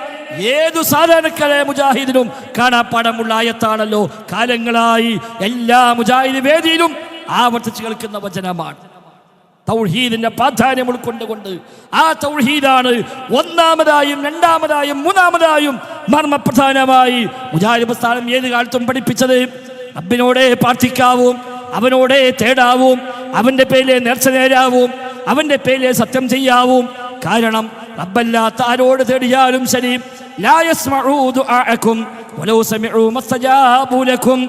ഏതു സാധാരണക്കാരായ മുജാഹിദിനും കാണാപ്പാടമുള്ള ആയത്താണല്ലോ. കാലങ്ങളായി എല്ലാ മുജാഹിദ് വേദിയിലും ആവർത്തിച്ച് കേൾക്കുന്ന വചനമാണ്. തൗഹീദിന്റെ പ്രാധാന്യം ഉൾക്കൊണ്ടുകൊണ്ട് ആ തൗഹീദാണ് ഒന്നാമതായും രണ്ടാമതായും മൂന്നാമതായും മർമ്മപ്രധാനമായി മുജാഹിദ് പ്രസ്ഥാനം ഏത് കാലത്തും പഠിപ്പിച്ചത്. റബ്ബിനോടെ പ്രാർത്ഥിക്കാവും, അവനോടെ തേടാവും, അവന്റെ പേരിലെ നേർച്ച നേരാവും, അവന്റെ പേരിലെ സത്യം ചെയ്യാവും. കാരണം റബ്ബല്ലാത്ത ആരോട് തേടിയാലും ശരി, ലാ യസ്മഉ ദുആഅകും വലൗ സമിഉ മസ്തജാബു ലക്കും,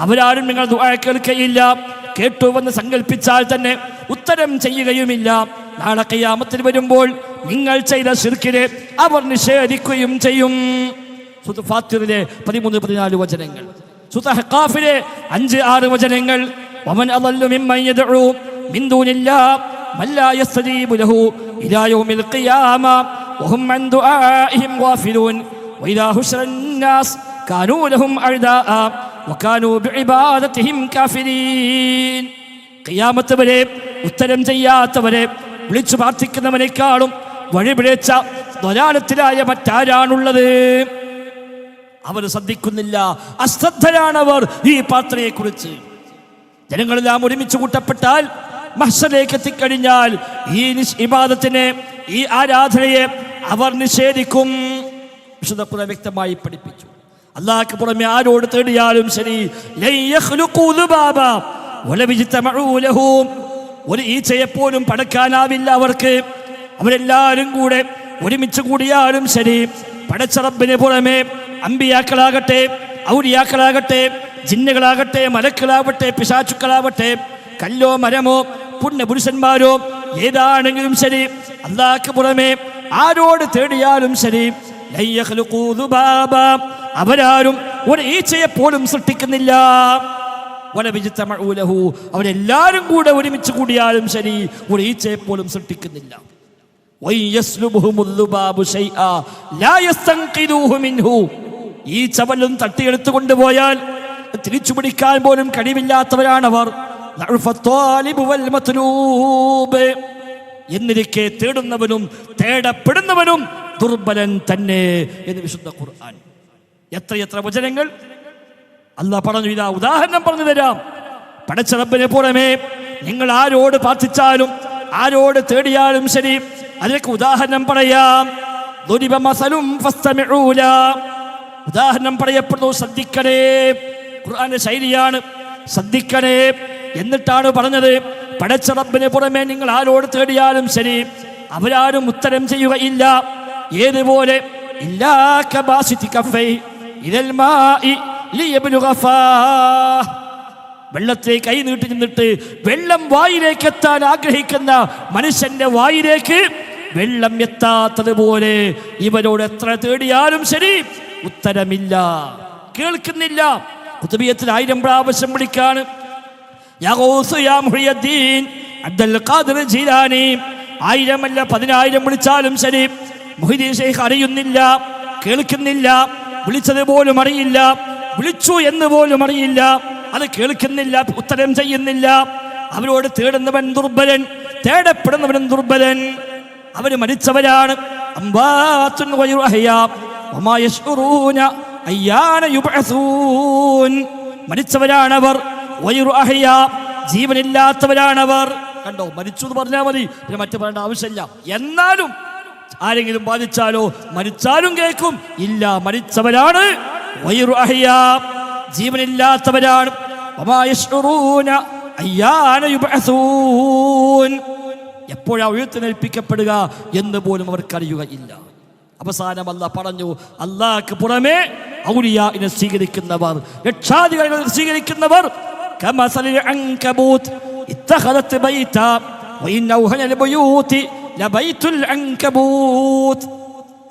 അവരാരും നിങ്ങൾ ദുആ കേൾക്കുകയില്ല, കേട്ടുവെന്ന് സങ്കല്പിച്ചാൽ തന്നെ ഉത്തരം ചെയ്യുകയുമില്ല. നാളെ ഖിയാമത്തിൽ വരുമ്പോൾ നിങ്ങൾ ചെയ്ത ശിർക്കിനെ അവർ നിഷേധിക്കുകയും ചെയ്യും. സൂറത്തുൽ ഫാത്തിറിലെ 13-14 വചനങ്ങൾ. സൂറത്ത് അഹ്ഖാഫിലെ 5-6 വചനങ്ങൾ. വമൻ അളല്ലു മിമ്മൻ യദ്ഉ മിൻ ദൂനില്ലാഹ് മൻ ലാ യസ്തജീബു ലഹു ഇലാ യൗമിൽ ഖിയാമ വഹും അൻ ദുആഇഹിം ഗാഫിലൂൻ വഇദാ ഹുശിറൻ നാസ് കാനൂ ലഹും അഅദാഅ വകാനൂ ബിഇബാദതിഹിം കാഫിരീൻ. ഖിയാമത്ത് വരെ ഉത്തരം ചെയ്യാത്തവരെ വിളിച്ചു പ്രാർത്ഥിക്കുന്നവനേക്കാളും വഴിപിഴച്ച ദ്വലാലത്തിലായ മറ്റാരാണുള്ളത്? അവർ ശ്രദ്ധിക്കുന്നില്ല, അശ്രദ്ധരാണവർ ഈ പ്രാർത്ഥനയെക്കുറിച്ച്. ജനങ്ങളെല്ലാം ഒരുമിച്ച് കൂട്ടപ്പെട്ടാൽ മഹ്ശറിലേക്ക് എത്തിക്കഴിഞ്ഞാൽ ഈ ഇബാദത്തിനെ, ഈ ആരാധനയെ അവർ നിഷേധിക്കും. വിശുദ്ധ ഖുർആൻ വ്യക്തമായി പഠിപ്പിച്ചു. അല്ലാഹുവിന് പുറമെ ആരോട് തേടിയാലും ശരി, ഒരു ഈച്ചയെപ്പോലും പടക്കാനാവില്ല അവർക്ക്. അവരെല്ലാവരും കൂടെ ഒരുമിച്ച് കൂടിയാലും ശരി, പടച്ച റബ്ബിന് പുറമെ അമ്പിയാക്കളാകട്ടെ, ഔലിയാക്കളാകട്ടെ, ജിന്നുകളാകട്ടെ, മലക്കളാവട്ടെ, പിശാചുക്കളാവട്ടെ, കല്ലോ മരമോ പുണ്യപുരുഷന്മാരോ ഏതാണെങ്കിലും ശരി, അല്ലാഹുവിന് പുറമെ ആരോട് തേടിയാലും ശരി, അവരാരും ഒരു ഈച്ചയെപ്പോലും സൃഷ്ടിക്കുന്നില്ല. അവരെല്ലാരും കൂടെ ഒരുമിച്ച് കൂടിയാലും ശരി, ഒരു ഈച്ചയെപ്പോലും സൃഷ്ടിക്കുന്നില്ല. ഈ ചവലും തട്ടിയെടുത്തു കൊണ്ടുപോയാൽ തിരിച്ചു പിടിക്കാൻ പോലും കഴിവില്ലാത്തവരാണവർ. എന്നിരിക്കെ തേടുന്നവനും തേടപ്പെടുന്നവനും ദുർബലൻ തന്നെ എന്ന് വിശുദ്ധ ഖുർആൻ. എത്രയെത്ര വചനങ്ങൾ അല്ലാഹ് പറഞ്ഞു. ഇതാ ഉദാഹരണം പറഞ്ഞു തരാം. പടച്ച റബ്ബിനെ പുറമെ നിങ്ങൾ ആരോട് പ്രാർത്ഥിച്ചാലും ആരോട് തേടിയാലും ശരി, അതിലേക്ക് ഉദാഹരണം പറയാം. ഉദാഹരണം പറയപ്പെടുന്നു, ശ്രദ്ധിക്കണേ. ഖുർആന്റെ ശൈലിയാണ്, ശ്രദ്ധിക്കണേ. എന്നിട്ടാണ് പറഞ്ഞത്, പടച്ച റബ്ബിനെ പുറമെ നിങ്ങൾ ആരോട് തേടിയാലും ശരി, അവരാരും ഉത്തരം ചെയ്യുകയില്ല. ഏതുപോലെ? വെള്ളത്തെ കൈ നീട്ടി നിന്നിട്ട് വെള്ളം വായിലേക്ക് എത്താൻ ആഗ്രഹിക്കുന്ന മനുഷ്യന്റെ വായിലേക്ക് വെള്ളം എത്താത്തതുപോലെ ഇവരോട് എത്ര തേടിയാലും ശരി ഉത്തരമില്ല, കേൾക്കുന്നില്ല. ഖുതുബിയത്തിൽ 1000 പ്രാവശ്യം വിളിക്കാണ്. യാ ഗൗസ് യാ മുഹ്യിദ്ദീൻ അബ്ദുൽ ഖാദിർ ജീലാനി. 1000 അല്ല 10000 വിളിച്ചാലും ശരി, മുഹ്യിദ്ദീൻ ശൈഖ് അറിയുന്നില്ല, കേൾക്കുന്നില്ല. വിളിച്ചത് പോലും അറിയില്ല, വിളിച്ചു എന്ന് പോലും അറിയില്ല, അത് കേൾക്കുന്നില്ല, ഉത്തരം ചെയ്യുന്നില്ല. അവരോട് തേടുന്നവൻ ദുർബലൻ, തേടപ്പെടുന്നവൻ ദുർബലൻ. അവര് മരിച്ചവരാണ്. മരിച്ചവരാണവർ. ജീവനില്ലാത്തവരാണവർ. കണ്ടോ, മരിച്ചു എന്ന് പറഞ്ഞാൽ മതി, പിന്നെ മറ്റു പറയേണ്ട ആവശ്യമില്ല. എന്നാലും ആരെങ്കിലും ബാധിച്ചാലോ മരിച്ചാലും കേൾക്കും. ഇല്ല, മരിച്ചവരാണ്, ജീവനില്ലാത്തവരാണ്. എപ്പോഴാ ഉയർത്തെഴുന്നേൽപ്പിക്കപ്പെടുക എന്ന് പോലും അവർക്കറിയുകയില്ല. അവസാനം അല്ലാഹ് പറഞ്ഞു, അല്ലാഹുവിന് പുറമെ ഔലിയാഇനെ സ്വീകരിക്കുന്നവർ, രക്ഷാധികാരികളെ സ്വീകരിക്കുന്നവർ കമസലിൽ അൻകബൂത്ത് ഇത്തഖദത് ബൈതാ വഇന്ന ഔഹനൽ ബുയൂതി ലബൈതുൽ അൻകബൂത്ത്.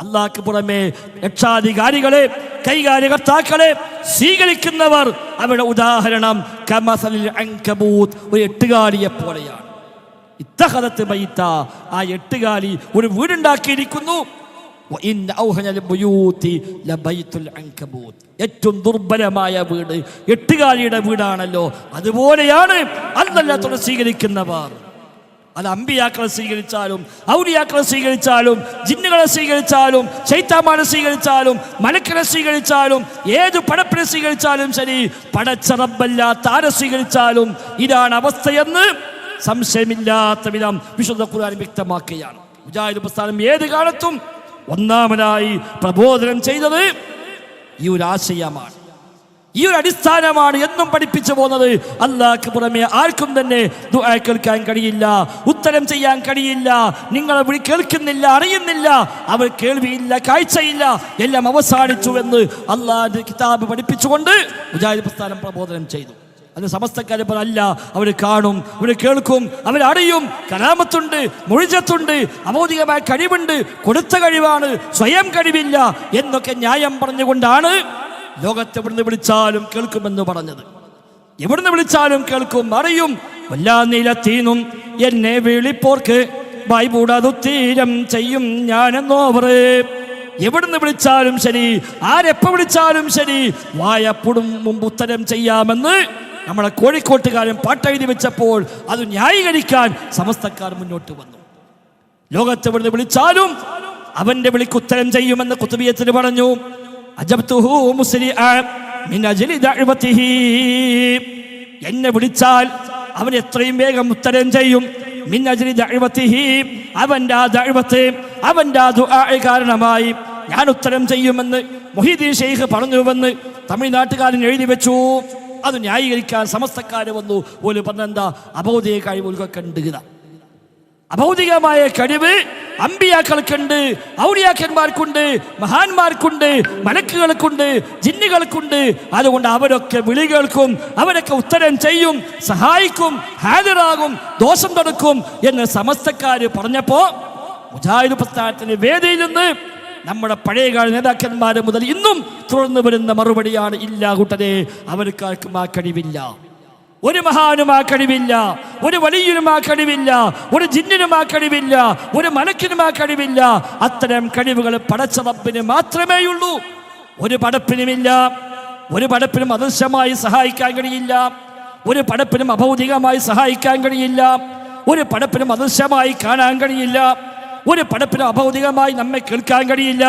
അല്ലാഹുവിന് പുറമെ രക്ഷാധികാരികളെ, കൈകാര്യകർത്താക്കളെ സ്വീകരിക്കുന്നവർ, അവരുടെ ഉദാഹരണം കമസലിൽ അൻകബൂത്ത്, ഒരു എട്ടുകാലിയെ പോലെയാണ്. ഇത്തഖദത് ബൈതാ, ആ എട്ടുകാലി ഒരു വീടുണ്ടാക്കിയിരിക്കുന്നു. ഏറ്റവും ദുർബലമായ വീട് എട്ടുകാലിയുടെ വീടാണല്ലോ. അതുപോലെയാണ് അല്ലാഹുവിനെ സ്വീകരിക്കുന്നവർ. അത് അമ്പിയാക്കളെ സ്വീകരിച്ചാലും ഔലിയാക്കളെ സ്വീകരിച്ചാലും ജിന്നുകളെ സ്വീകരിച്ചാലും ശൈത്താന്മാരെ സ്വീകരിച്ചാലും മലക്കിനെ സ്വീകരിച്ചാലും ഏത് പടപ്പിനെ സ്വീകരിച്ചാലും ശരി, പടച്ച റബ്ബല്ലാത്ത ആരെ സ്വീകരിച്ചാലും ഇതാണ് അവസ്ഥയെന്ന് സംശയമില്ലാത്ത വിധം വിശുദ്ധ ഖുർആൻ വ്യക്തമാക്കുകയാണ്. മുജാഹിദ് പ്രസ്ഥാനം ഏത് കാലത്തും ഒന്നാമനായി പ്രബോധനം ചെയ്തത് ഈ ഒരു ആശയമാണ്, ഈ ഒരു അടിസ്ഥാനമാണ് എന്നും പഠിപ്പിച്ചു പോകുന്നത്. അല്ലാഹുവിന് പുറമെ ആർക്കും തന്നെ ദുആ കേൾക്കാൻ കഴിയില്ല, ഉത്തരം ചെയ്യാൻ കഴിയില്ല. നിങ്ങളെ വിളി കേൾക്കുന്നില്ല, അറിയുന്നില്ല, അവർ കേൾവിയില്ല, കാഴ്ചയില്ല, എല്ലാം അവസാനിച്ചുവെന്ന് അല്ലാഹുവിന്റെ കിതാബ് പഠിപ്പിച്ചുകൊണ്ട് മുജാഹിദ് പ്രസ്ഥാനം പ്രബോധനം ചെയ്തു. അത് സമസ്തക്കാരെ അല്ല, അവർ കാണും, അവർ കേൾക്കും, അവരറിയും. കലാമത്തുണ്ട്, മുഴുജത്തുണ്ട്, അമോദികമായ കഴിവുണ്ട്, കൊടുത്ത കഴിവാണ്, സ്വയം കഴിവില്ല എന്നൊക്കെ ന്യായം പറഞ്ഞുകൊണ്ടാണ് ലോകത്തെവിടുന്ന് വിളിച്ചാലും കേൾക്കുമെന്ന് പറഞ്ഞത്. എവിടുന്ന് വിളിച്ചാലും കേൾക്കും, അറിയും. വല്ലാ നിലത്തീന്നും എന്നെ വിളിപ്പോർക്ക് ബൈബൂടതുത്തീരം ചെയ്യും ഞാനെന്നോവറ്. എവിടുന്ന് വിളിച്ചാലും ശരി, ആരെപ്പോ വിളിച്ചാലും ശരി, വായപ്പുടും മുമ്പ് ഉത്തരം ചെയ്യാമെന്ന് നമ്മളെ കോഴിക്കോട്ടുകാരൻ പാട്ടെഴുതി വെച്ചപ്പോൾ അത് ന്യായീകരിക്കാൻ സമസ്തക്കാർ മുന്നോട്ട് വന്നു. ലോകത്തെവിടുന്ന് വിളിച്ചാലും അവന്റെ വിളിക്ക് ഉത്തരം ചെയ്യുമെന്ന് ഖുതുബിയത്തിന് പറഞ്ഞു. അജബ്തുഹു മുസ്രിഅൻ മിൻ അജ്ലി ദഅവതിഹി. എന്നെ വിളിച്ചാൽ അവൻ എത്രയും വേഗം ഉത്തരം ചെയ്യും. മിൻ അജ്ലി ദഅവതിഹി, അവന്റെ ആ ദഅവത്ത്, അവന്റെ ആ ദുആ കാരണമായി ഞാൻ ഉത്തരം ചെയ്യുമെന്ന് മുഹീദ്ദീൻ ശൈഖ് പറഞ്ഞുവെന്ന് തമിഴ്നാട്ടുകാരൻ എഴുതി വെച്ചു. അത് ന്യായീകരിക്കാൻ സമസ്തക്കാര് വന്നു. ഓല് പറഞ്ഞെന്താ, അബൗദിക കഴിവ് ഓൽക്കൊക്കെ ഉണ്ട്. അഭൗതികമായ കഴിവ് അമ്പിയാക്കൾക്കുണ്ട്, ഔലിയാക്കന്മാർക്കുണ്ട്, മഹാന്മാർക്കുണ്ട്, മലക്കുകൾക്കുണ്ട്, ജിന്നുകൾക്കുണ്ട്. അതുകൊണ്ട് അവരൊക്കെ വിളി കേൾക്കും, അവരൊക്കെ ഉത്തരം ചെയ്യും, സഹായിക്കും, ഹാജരാകും, ദോഷം തടുക്കും എന്ന് സമസ്തക്കാര് പറഞ്ഞപ്പോ മുജാഹിദ് പ്രസ്ഥാനത്തിന്റെ വേദിയിൽ നിന്ന് നമ്മുടെ പഴയകാല നേതാക്കന്മാര് മുതൽ ഇന്നും തുടർന്ന് വരുന്ന മറുപടിയാണ്, ഇല്ല കൂട്ടരെ, അവർക്കാർക്കും ആ കഴിവില്ല. ഒരു മഹാനും ആ കഴിവില്ല, ഒരു വലിയനും ആ കഴിവില്ല, ഒരു ജിന്നിനും ആ കഴിവില്ല, ഒരു മലക്കിനും ആ കഴിവില്ല. അത്തരം കഴിവുകൾ പടച്ച റബ്ബിന് മാത്രമേയുള്ളൂ. ഒരു പടപ്പിനുമില്ല. ഒരു പടപ്പിനും അദൃശ്യമായി സഹായിക്കാൻ കഴിയില്ല. ഒരു പടപ്പിനും അഭൗതികമായി സഹായിക്കാൻ കഴിയില്ല. ഒരു പടപ്പിനും അദൃശ്യമായി കാണാൻ കഴിയില്ല. ഒരു പടപ്പിനും അഭൗതികമായി നമ്മെ കേൾക്കാൻ കഴിയില്ല.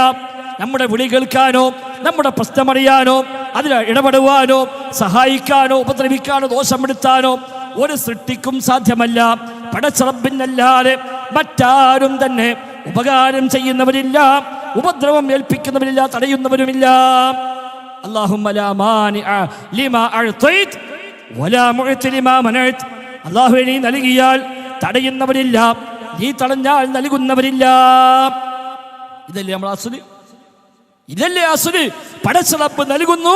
നമ്മുടെ വിളി കേൾക്കാനോ നമ്മുടെ പ്രശ്നമറിയാനോ അതിൽ ഇടപെടുവാനോ സഹായിക്കാനോ ഉപദ്രവിക്കാനോ ദോഷം വരുത്താനോ ഒരു സൃഷ്ടിക്കും സാധ്യമല്ല. പടച്ച റബ്ബിനല്ലാതെ മറ്റാരും തന്നെ ഉപകാരം ചെയ്യുന്നവരില്ല, ഉപദ്രവം ഏൽപ്പിക്കുന്നവരില്ല, തടയുന്നവരുമില്ല. അല്ലാഹുമ്മ ലാ മാനിഅ ലിമാ അഅ്തൈത വലാ മുഅ്തി ലിമാ മനഅത. അല്ലാഹുവേ, നീ നൽകിയാൽ തടയുന്നവരില്ല, നീ തടഞ്ഞാൽ നൽകുന്നവരില്ല. ഇതല്ലേ നമ്മൾ അസ്ലി, ഇതല്ലേ അസ്ലി. പടച്ച റബ്ബ് നൽകുന്നു,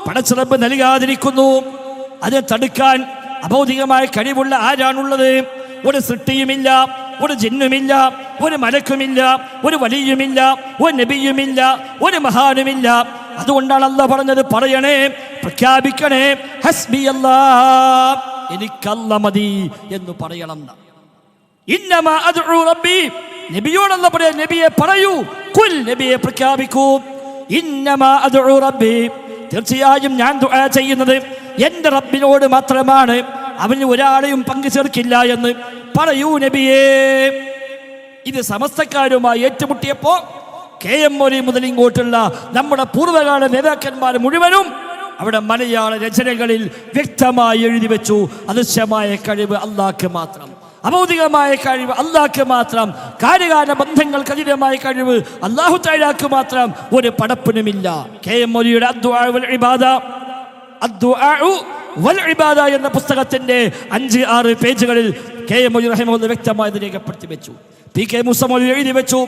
പടച്ച റബ്ബ് നൽകാതിരിക്കുന്നു. അത് തടുക്കാൻ അഭൗതികമായ കഴിവുള്ള ആരാണുള്ളത്? ഒരു സൃഷ്ടിയുമില്ല, ഒരു ജിന്നുമില്ല, ഒരു മലക്കുമില്ല, ഒരു വലിയുമില്ല, ഒരു നബിയുമില്ല, ഒരു മഹാനുമില്ല. അതുകൊണ്ടാണ് അല്ലാഹ് പറഞ്ഞത്, പറയണേ, പ്രഖ്യാപിക്കണേ, ഹസ്ബി അല്ലാഹ്, എനിക്കല്ല മതി എന്ന് പറയണം. ഇന്നമാ അദ്ഉ റബ്ബി, നബിയോടല്ല പറയാ, നബിയെ പറയൂ, ഖുൽ, നബിയെ പ്രഖ്യാപിക്കൂ, ഇന്നമാ അദ്ഉ റബ്ബി, തീർച്ചയായും ഞാൻ ദുആ ചെയ്യുന്നത് എൻ്റെ റബ്ബിനോട് മാത്രമാണ്, അവന് ഒരാളെയും പങ്കു ചേർക്കില്ല എന്ന് പറയൂ നബിയേ. ഇത് സമസ്തക്കാരുമായി ഏറ്റുമുട്ടിയപ്പോ KM മൗലവി മുതൽ ഇങ്ങോട്ടുള്ള നമ്മുടെ പൂർവ്വകാല നേതാക്കന്മാർ മുഴുവനും അവിടെ മലയാള രചനകളിൽ വ്യക്തമായി എഴുതി വെച്ചു, അദൃശ്യമായ കഴിവ് അല്ലാഹ്ക്ക് മാത്രം, അഭൗതികമായ കഴിവ് അല്ലാഹ്ക്ക് മാത്രം, കാര്യകാല ബന്ധങ്ങൾ കഠിനമായ കഴിവ് അല്ലാഹു തആലാക്ക് മാത്രം, ഒരു പടപ്പിനുമില്ല. KM മൗലവിയുടെ അദ്ദുആ വൽ ഇബാദ, അദ്ദുആ വൽ ഇബാദ എന്ന പുസ്തകത്തിന്റെ 5-6 പേജുകളിൽ KM മൗലവി റഹിമഹുല്ലാഹ് വ്യക്തമായി രേഖപ്പെടുത്തി വെച്ചു. PK മൂസ മൗലവി എഴുതി വെച്ചു.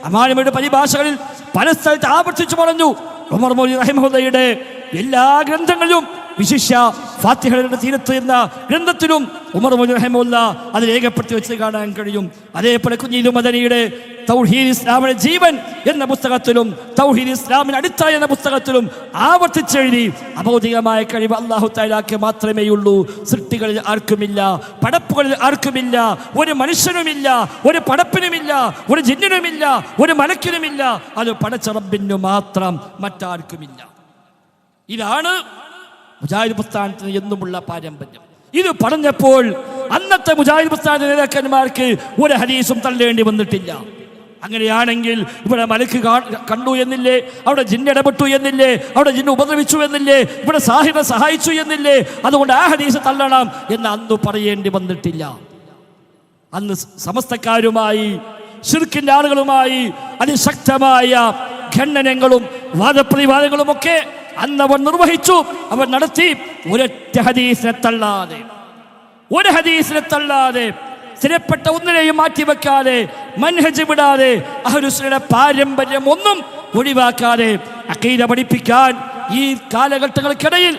അമാനിയുടെ പരിഭാഷകളിൽ പല സ്ഥലത്ത് ആവർത്തിച്ചു പറഞ്ഞു. ഉമർ മൗലവി റഹിമഹുല്ലാഹയുടെ എല്ലാ ഗ്രന്ഥങ്ങളിലും, വിശിഷ്യ ഫാത്തിഹയുടെ തീരത്ത് എന്ന ഗ്രന്ഥത്തിലും ഉമർ മൗലവി റഹിമഹുല്ലാഹ് അത് രേഖപ്പെടുത്തി വെച്ച് കാണാൻ കഴിയും. അതേപോലെ കുഞ്ഞീദ് മദനിയുടെ തൗഹീദ് ഇസ്ലാമിന്റെ ജീവൻ എന്ന പുസ്തകത്തിലും തൗഹീദ് ഇസ്ലാമിന് അടിത്തറ എന്ന പുസ്തകത്തിലും ആവർത്തിച്ചെഴുതി, അഭൗതികമായ കഴിവ് അല്ലാഹു തആലാക്ക് മാത്രമേയുള്ളൂ, സൃഷ്ടികളിൽ ആർക്കുമില്ല, പടപ്പുകളിൽ ആർക്കുമില്ല, ഒരു മനുഷ്യനുമില്ല, ഒരു പടപ്പിനുമില്ല, ഒരു ജിന്നിനുമില്ല, ഒരു മലക്കിനുമില്ല, അത് പടച്ച റബ്ബിനു മാത്രം, മറ്റാർക്കുമില്ല. ഇതാണ് മുജാഹിദ് പ്രസ്ഥാനത്തിന് എന്നുമുള്ള പാരമ്പര്യം. ഇത് പറഞ്ഞപ്പോൾ അന്നത്തെ മുജാഹിദ് പ്രസ്ഥാന നേതാക്കന്മാർക്ക് ഒരു ഹദീസും തള്ളേണ്ടി വന്നിട്ടില്ല. അങ്ങനെയാണെങ്കിൽ ഇവിടെ മലക്ക് കണ്ടു എന്നില്ലേ, അവിടെ ജിന്ന് ഇടപെട്ടു എന്നില്ലേ, അവിടെ ജിന്ന് ഉപദ്രവിച്ചു എന്നില്ലേ, ഇവിടെ സാഹിബ് സഹായിച്ചു എന്നില്ലേ, അതുകൊണ്ട് ആ ഹദീസ് തള്ളണം എന്ന് അന്ന് പറയേണ്ടി വന്നിട്ടില്ല. അന്ന് സമസ്തക്കാരുമായി ശിർക്കിന്റെ ആളുകളുമായി അതിശക്തമായ ഖണ്ഡനങ്ങളും വാദപ്രതിവാദങ്ങളും ഒക്കെ അന്നവർ നിർവഹിച്ചു, അവർ നടത്തി. ഒരൊറ്റ ഹദീസിനെ തള്ളാതെ, ഒരു ഹദീസിനെ തള്ളാതെ, സ്ഥിരപ്പെട്ട ഒന്നിനെയും മാറ്റിവെക്കാതെ, മൻഹജ് വിടാതെ, അഹ്ലുസുന്നയുടെ പാരമ്പര്യം ഒന്നും ഒഴിവാക്കാതെ അഖീദ പഠിപ്പിക്കാൻ ഈ കാലഘട്ടങ്ങൾക്കിടയിൽ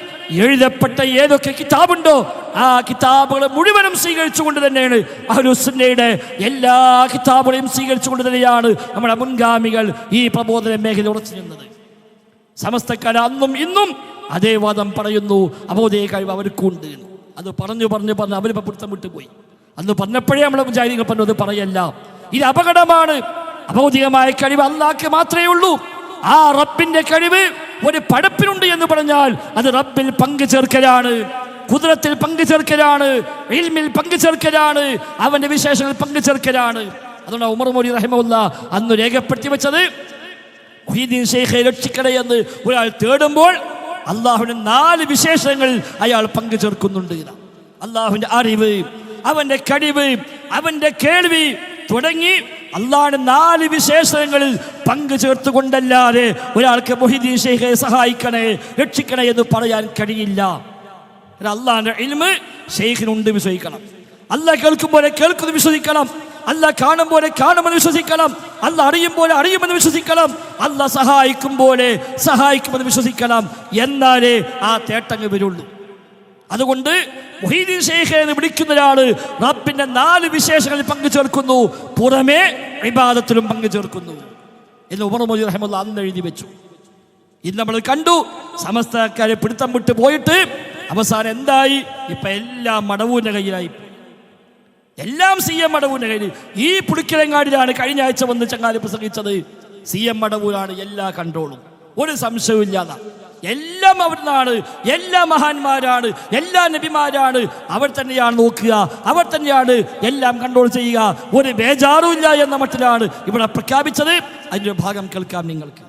എഴുതപ്പെട്ട ഏതൊക്കെ കിതാബുണ്ടോ ആ കിതാബുകൾ മുഴുവനും സ്വീകരിച്ചുകൊണ്ട് തന്നെയാണ്, അഹ്ലുസുന്നയുടെ എല്ലാ കിതാബുകളെയും സ്വീകരിച്ചുകൊണ്ട് തന്നെയാണ് നമ്മുടെ മുൻഗാമികൾ ഈ പ്രബോധന മേഖല ഉറച്ചു നിന്നത്. സമസ്തക്കാർ അന്നും ഇന്നും അതേ വാദം പറയുന്നു. അബോധയ കഴിവ് അവർക്കുണ്ട്. അത് പറഞ്ഞു അവരിപ്പോൾ പിടുത്തം വിട്ടുപോയി. അന്ന് പറഞ്ഞപ്പോഴേ നമ്മളെ മുജാഹിദീങ്ങൾ പറഞ്ഞു അത് പറയല്ല, ഇത് അപകടമാണ്. അബൗദികമായ കഴിവ് അല്ലാഹ്ക്ക് മാത്രമേ ഉള്ളൂ. ആ റബ്ബിന്റെ കഴിവ് ഒരു പടപ്പിനുണ്ട് എന്ന് പറഞ്ഞാൽ അത് റബ്ബിൽ പങ്കു ചേർക്കലാണ്, ഖുദ്റത്തിൽ പങ്കു ചേർക്കലാണ്, ഇൽമിൽ പങ്കു ചേർക്കലാണ്, അവന്റെ വിശേഷങ്ങളിൽ പങ്കു ചേർക്കലാണ്. അതുകൊണ്ട് ഉമർ മൗലവി റഹിമഹുല്ലാഹ് അന്ന് രേഖപ്പെടുത്തി വെച്ചത് മുഹീദ്ദീൻ ശൈഖെ രക്ഷിക്കണേ എന്ന് ഒരാൾ തേടുമ്പോൾ അള്ളാഹുവിന്റെ 4 വിശേഷങ്ങളിൽ അയാൾ പങ്കു ചേർക്കുന്നുണ്ട്. അള്ളാഹുവിന്റെ അറിവ്, അവന്റെ കഴിവ്, അവന്റെ കേൾവി തുടങ്ങി അള്ളാഹുവിന്റെ 4 വിശേഷങ്ങളിൽ പങ്കു ചേർത്തുകൊണ്ടല്ലാതെ ഒരാൾക്ക് മുഹീദ്ദീൻ ശൈഖെ സഹായിക്കണേ രക്ഷിക്കണേ എന്ന് പറയാൻ കഴിയില്ല. അള്ളാഹിന്റെ ഇൽമ് ശൈഖിനുണ്ട് വിശ്വസിക്കണം, അള്ളാഹ് കേൾക്കുമ്പോലെ കേൾക്കുന്നത് വിശ്വസിക്കണം, അള്ളാഹ് കാണും പോലെ കാണുമെന്ന് വിശ്വസിക്കണം, അള്ളാഹ് അറിയും പോലെ അറിയുമെന്ന് വിശ്വസിക്കണം, അള്ളാഹ് സഹായിക്കും പോലെ സഹായിക്കുമെന്ന് വിശ്വസിക്കണം. എന്നാലേ ആ തേട്ടങ്ങ് വരുള്ളൂ. അതുകൊണ്ട് മുഹീദ്ദീൻ ശൈഖെ എന്ന് വിളിക്കുന്ന ഒരാള് റബ്ബിന്റെ 4 വിശേഷങ്ങളിൽ പങ്കു ചേർക്കുന്നു, പുറമേ ഇബാദത്തിലും പങ്കു ചേർക്കുന്നു എന്ന് ഉമർ മൗലവി റഹിമഹുല്ലാഹ് അന്ന് എഴുതി വെച്ചു. ഇന്ന് നമ്മൾ കണ്ടു സമസ്തക്കാരെ പിടുത്തം വിട്ട് പോയിട്ട് അവസാനം എന്തായി? ഇപ്പൊ എല്ലാം മടവൂരിന്റെ കയ്യിലായി, എല്ലാം CM മടവൂരിന്റെ കയ്യിൽ. ഈ പുളിക്കലങ്ങാടിലാണ് കഴിഞ്ഞ ആഴ്ച വന്ന് ചങ്ങാതി പ്രസംഗിച്ചത്. CM മടവൂരാണ് എല്ലാ കൺട്രോളും, ഒരു സംശയവും ഇല്ലാതെ. എല്ലാം അവിടുന്നാണ്, എല്ലാ മഹാന്മാരാണ്, എല്ലാ നബിമാരാണ്, അവർ തന്നെയാണ് നോക്കുക, അവർ തന്നെയാണ് എല്ലാം കൺട്രോൾ ചെയ്യുക, ഒരു ബേജാറും ഇല്ല എന്ന മട്ടിലാണ് ഇവിടെ പ്രഖ്യാപിച്ചത്. അതിൻ്റെ ഭാഗം കേൾക്കാം നിങ്ങൾക്ക്.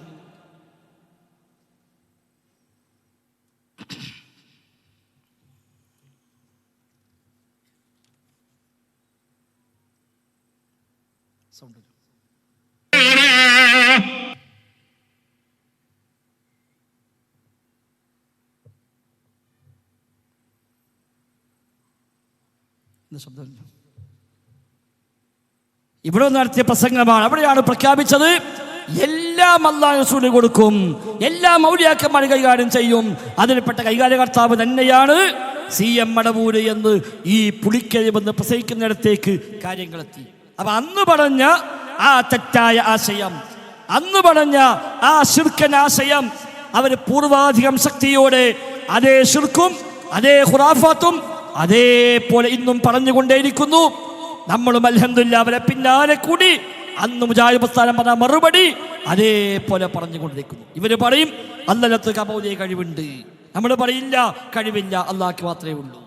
ഇവിടെ നടത്തിയ പ്രസംഗമാണ്. അവിടെയാണ് പ്രഖ്യാപിച്ചത് എല്ലാം അല്ലാഹു റസൂലിന് കൊടുക്കും, എല്ലാം ഔലിയാക്കന്മാർ കൈകാര്യം ചെയ്യും, അതിൽപ്പെട്ട കൈകാര്യകർത്താവ് തന്നെയാണ് CM മടവൂര് എന്ന് ഈ പുളിക്കഴിവെന്ന് പ്രസംഗിക്കുന്നിടത്തേക്ക് കാര്യങ്ങളെത്തി. അപ്പൊ അന്ന് പറഞ്ഞ ആ തെറ്റായ ആശയം, അന്ന് പറഞ്ഞ ആ ശിർക്കൻ ആശയം അവർ പൂർവാധികം ശക്തിയോടെ അതേ ശിർക്കും അതേ ഖുറാഫാത്തും അതേപോലെ ഇന്നും പറഞ്ഞുകൊണ്ടേയിരിക്കുന്നു. നമ്മളും അൽഹംദുലില്ലാ അവരെ പിന്നാലെ കൂടി അന്ന് മുജാഹിദ് പ്രസ്ഥാനം പറഞ്ഞ മറുപടി അതേപോലെ പറഞ്ഞുകൊണ്ടിരിക്കുന്നു. ഇവര് പറയും അല്ലാഹുവിന് അബൗദിയ കഴിവുണ്ട്, നമ്മൾ പറയില്ല കഴിവില്ല, അള്ളാഹ്ക്ക് മാത്രമേ ഉള്ളൂ.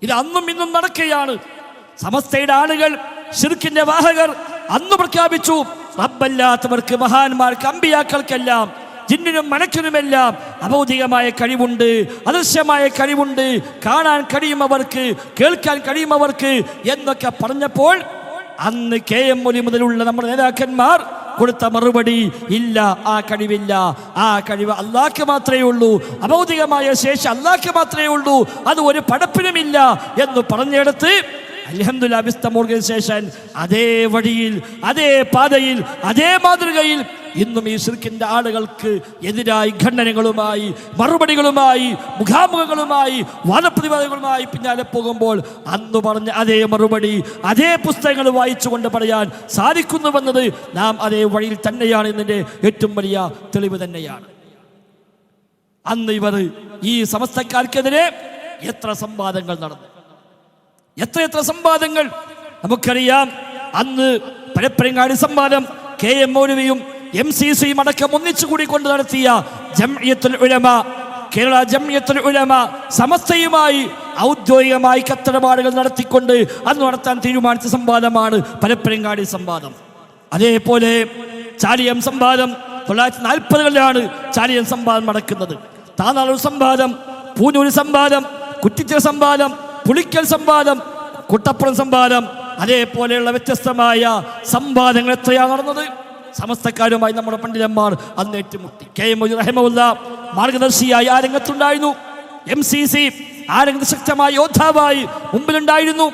ഇത് അന്നും ഇന്നും നടക്കുകയാണ്. സമസ്തയുടെ ആളുകൾ ശിർക്കിന്റെ വാഹകർ അന്ന് പ്രഖ്യാപിച്ചു റബ്ബല്ലാത്തവർക്ക്, മഹാന്മാർക്ക്, അമ്പിയാക്കൾക്കെല്ലാം, ജിന്നിനും മലക്കിനുമെല്ലാം അബൗദികമായ കഴിവുണ്ട്, അദൃശ്യമായ കഴിവുണ്ട്, കാണാൻ കഴിയുമവർക്ക്, കേൾക്കാൻ കഴിയുമവർക്ക് എന്നൊക്കെ പറഞ്ഞപ്പോൾ അന്ന് KM മൗലവി മുതലുള്ള നമ്മുടെ നേതാക്കന്മാർ കൊടുത്ത മറുപടി ഇല്ല, ആ കഴിവില്ല, ആ കഴിവ് അള്ളാഹ്ക്ക് മാത്രമേ ഉള്ളൂ, അബൗദികമായ ശേഷി അള്ളാഹ്ക്ക് മാത്രമേ ഉള്ളൂ, അത് ഒരു പടപ്പിനുമില്ല എന്ന് പറഞ്ഞെടുത്ത് അൽഹംദുലില്ലാഹ് വിസ്ഡം ഓർഗനൈസേഷൻ അതേ വഴിയിൽ, അതേ പാതയിൽ, അതേ മാതൃകയിൽ ഇന്നും ഈ ശിർക്കിന്റെ ആളുകൾക്ക് എതിരായി ഖണ്ഡനങ്ങളുമായി, മറുപടികളുമായി, മുഖാമുഖങ്ങളുമായി, വാദപ്രതിവാദങ്ങളുമായി പിന്നാലെ പോകുമ്പോൾ അന്ന് പറഞ്ഞ അതേ മറുപടി അതേ പുസ്തകങ്ങൾ വായിച്ചുകൊണ്ട് പറയാൻ സാധിക്കുന്നുവെന്നത് നാം അതേ വഴിയിൽ തന്നെയാണ് എന്നതിൻ്റെ ഏറ്റവും വലിയ തെളിവ് തന്നെയാണ്. അന്ന് ഇവർ ഈ സമസ്തക്കാർക്കെതിരെ എത്ര സംവാദങ്ങൾ നടന്നു, എത്ര സംവാദങ്ങൾ നമുക്കറിയാം. അന്ന് പരപ്പരങ്ങാടി സംവാദം KM മൗലവിയും MCCയും അടക്കം ഒന്നിച്ചുകൂടി കൊണ്ട് നടത്തിയ ജംഇയ്യത്തുൽ ഉലമ, കേരള ജംഇയ്യത്തുൽ ഉലമ സമസ്തയുമായി ഔദ്യോഗികമായി കത്തിടപാടുകൾ നടത്തിക്കൊണ്ട് അന്ന് നടത്താൻ തീരുമാനിച്ച സംവാദമാണ് പരപ്പരങ്ങാടി സംവാദം. അതേപോലെ ചാലിയം സംവാദം 1940-കളിലാണ് ചാലിയം സംവാദം നടക്കുന്നത്. താനാളൂർ സംവാദം, പൂനൂർ സംവാദം, കുറ്റിച്ചിറ സംവാദം, പുളിക്കൽ സംവാദം, കുട്ടപ്പുറം സംവാദം, അതേപോലെയുള്ള വ്യത്യസ്തമായ സംവാദങ്ങൾ എത്രയാണ് നടന്നത്. സമസ്തക്കാരുമായി നമ്മുടെ പണ്ഡിതന്മാർ അന്ന് ഏറ്റുമുട്ടി. KM മൗലവി റഹിമഹുല്ലാഹ് മാർഗദർശിയായി ആ രംഗത്തുണ്ടായിരുന്നു. MCC ആ രംഗത്ത് ശക്തമായ യോദ്ധാവായി മുമ്പിലുണ്ടായിരുന്നു.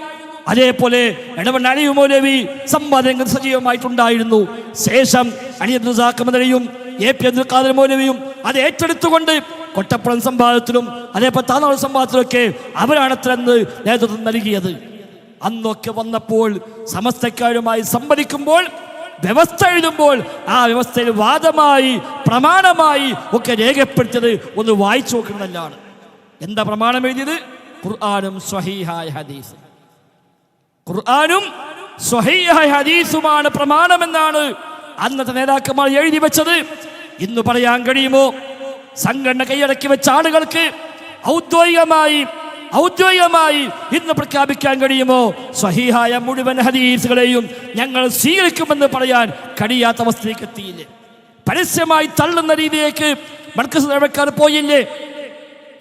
അതേപോലെ എടവണ്ണ അലി മൗലവി സംവാദ രംഗത്ത് സജീവമായിട്ടുണ്ടായിരുന്നു. ശേഷം അലി അബ്ദുൽ റസാഖ് മദനിയും AP അബ്ദുൽ ഖാദിർ മൗലവിയും അത് ഏറ്റെടുത്തുകൊണ്ട് കൊട്ടപ്പുറം സംവാദത്തിലും അതേപോലെ താനാളൂർ സംവാദത്തിലൊക്കെ അവരാണത്രന്ന് നേതൃത്വം നൽകിയത്. അന്നൊക്കെ വന്നപ്പോൾ സമസ്തക്കാരുമായി സംവദിക്കുമ്പോൾ വ്യവസ്ഥ എഴുതുമ്പോൾ ആ വ്യവസ്ഥയിൽ വാദമായി പ്രമാണമായി ഒക്കെ രേഖപ്പെടുത്തിയത് ഒന്ന് വായിച്ചു നോക്കുന്നതല്ലാണ്. എന്താ പ്രമാണം എഴുതിയത്? ഖുർആനും സ്വഹീഹായ ഹദീസ്. ഖുർആനും സ്വഹീഹായ ഹദീസുമാണ് പ്രമാണമെന്നാണ് അന്നത്തെ നേതാക്കന്മാർ എഴുതി വെച്ചത്. ഇന്ന് പറയാൻ കഴിയുമോ? സംഘടന കൈയടക്കി വെച്ച ആളുകൾക്ക് ഔദ്യോഗികമായി ഇന്ന് പ്രഖ്യാപിക്കാൻ കഴിയുമോ? സ്വഹീഹായ മുഴുവൻ ഹദീസുകളെയും ഞങ്ങൾ സ്വീകരിക്കുമെന്ന് പറയാൻ കഴിയാത്ത അവസ്ഥയിലേക്ക് എത്തിയില്ലേ? പരസ്യമായി തള്ളുന്ന രീതിയിലേക്ക് മർക്കസ് നടക്കാർ പോയില്ലേ?